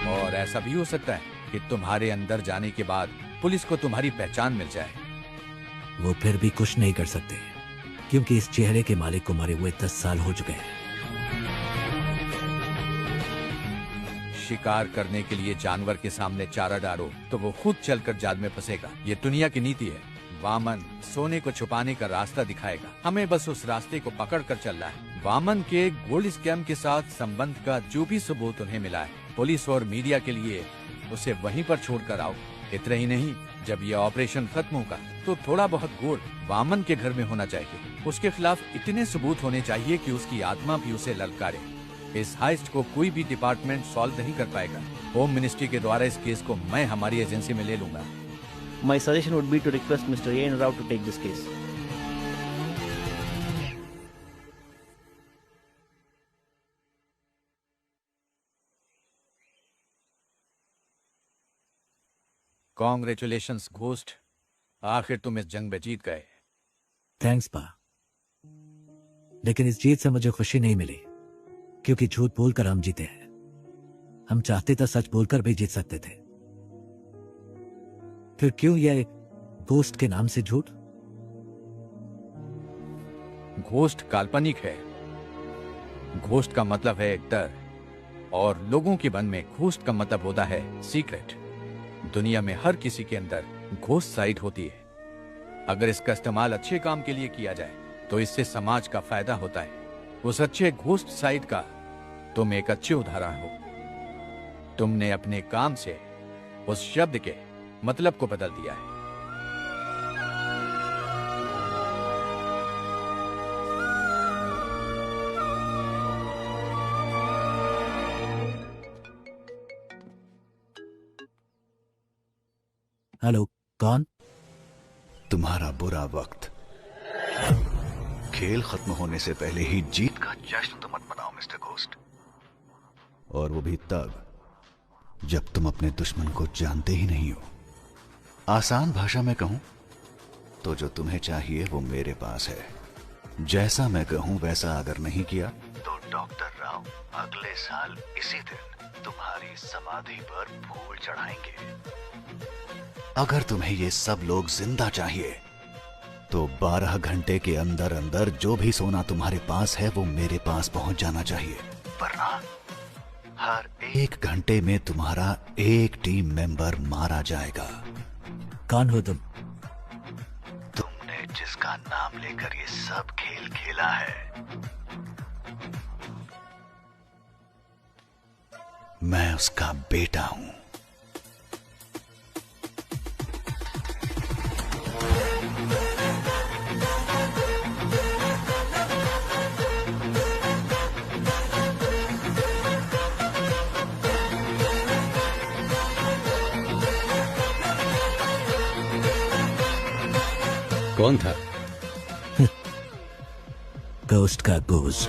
और ऐसा भी हो सकता है कि तुम्हारे अंदर जाने के बाद पुलिस को तुम्हारी पहचान मिल जाए। वो फिर भी कुछ नहीं कर सकते, क्योंकि इस चेहरे के मालिक को मरे हुए 10 साल हो चुके हैं। शिकार करने के लिए जानवर के सामने चारा डालो तो वो खुद चलकर जाल में फंसेगा। ये दुनिया की नीति है। वामन सोने को छुपाने का रास्ता दिखाएगा, हमें बस उस रास्ते को पकड़ कर चलना है। वामन के गोल्ड स्कैम के साथ संबंध का जो भी सबूत उन्हें मिला है, पुलिस और मीडिया के लिए उसे वहीं पर छोड़कर आओ। इतना ही नहीं, जब यह ऑपरेशन खत्म होगा तो थोड़ा बहुत गोल्ड वामन के घर में होना चाहिए। उसके खिलाफ इतने सबूत होने चाहिए कि उसकी आत्मा भी उसे ललकारे। इस हाइस्ट को कोई भी डिपार्टमेंट सॉल्व नहीं कर पाएगा। होम मिनिस्ट्री के द्वारा इस केस को मैं हमारी एजेंसी में ले लूंगा। My suggestion would be to request Mr. A.N. Rao to take this case. Congratulations ghost, आखिर तुम इस जंग में जीत गए। थैंक्स पा, लेकिन इस जीत से मुझे खुशी नहीं मिली, क्योंकि झूठ बोलकर हम जीते हैं। हम चाहते तो सच बोलकर भी जीत सकते थे। फिर क्यों यह घोस्ट के नाम से झूठ? घोस्ट काल्पनिक है। घोस्ट का मतलब है डर, और लोगों के मन में घोस्ट का मतलब होता है सीक्रेट। दुनिया में हर किसी के अंदर घोस्ट साइड होती है। अगर इसका इस्तेमाल अच्छे काम के लिए किया जाए तो इससे समाज का फायदा होता है। उस अच्छे घोस्ट साइड का तुम एक अच्छे उदाहरण हो। तुमने अपने काम से उस शब्द के मतलब को बदल दिया है। हेलो, कौन? तुम्हारा बुरा वक्त। खेल खत्म होने से पहले ही जीत का जश्न तो मत मनाओ मिस्टर घोस्ट, और वो भी तब जब तुम अपने दुश्मन को जानते ही नहीं हो। आसान भाषा में कहूं तो जो तुम्हें चाहिए वो मेरे पास है। जैसा मैं कहूं वैसा अगर नहीं किया तो डॉक्टर राव अगले साल इसी दिन तुम्हारी समाधि पर फूल चढ़ाएंगे। अगर तुम्हें ये सब लोग जिंदा चाहिए तो 12 घंटे के अंदर अंदर जो भी सोना तुम्हारे पास है वो मेरे पास पहुंच जाना चाहिए, वरना हर 1 घंटे में तुम्हारा एक टीम मेंबर मारा जाएगा। कौन हो तुम? तुमने जिसका नाम लेकर ये सब खेल खेला है, मैं उसका बेटा हूं। कौन था? घोस्ट का घोस्ट।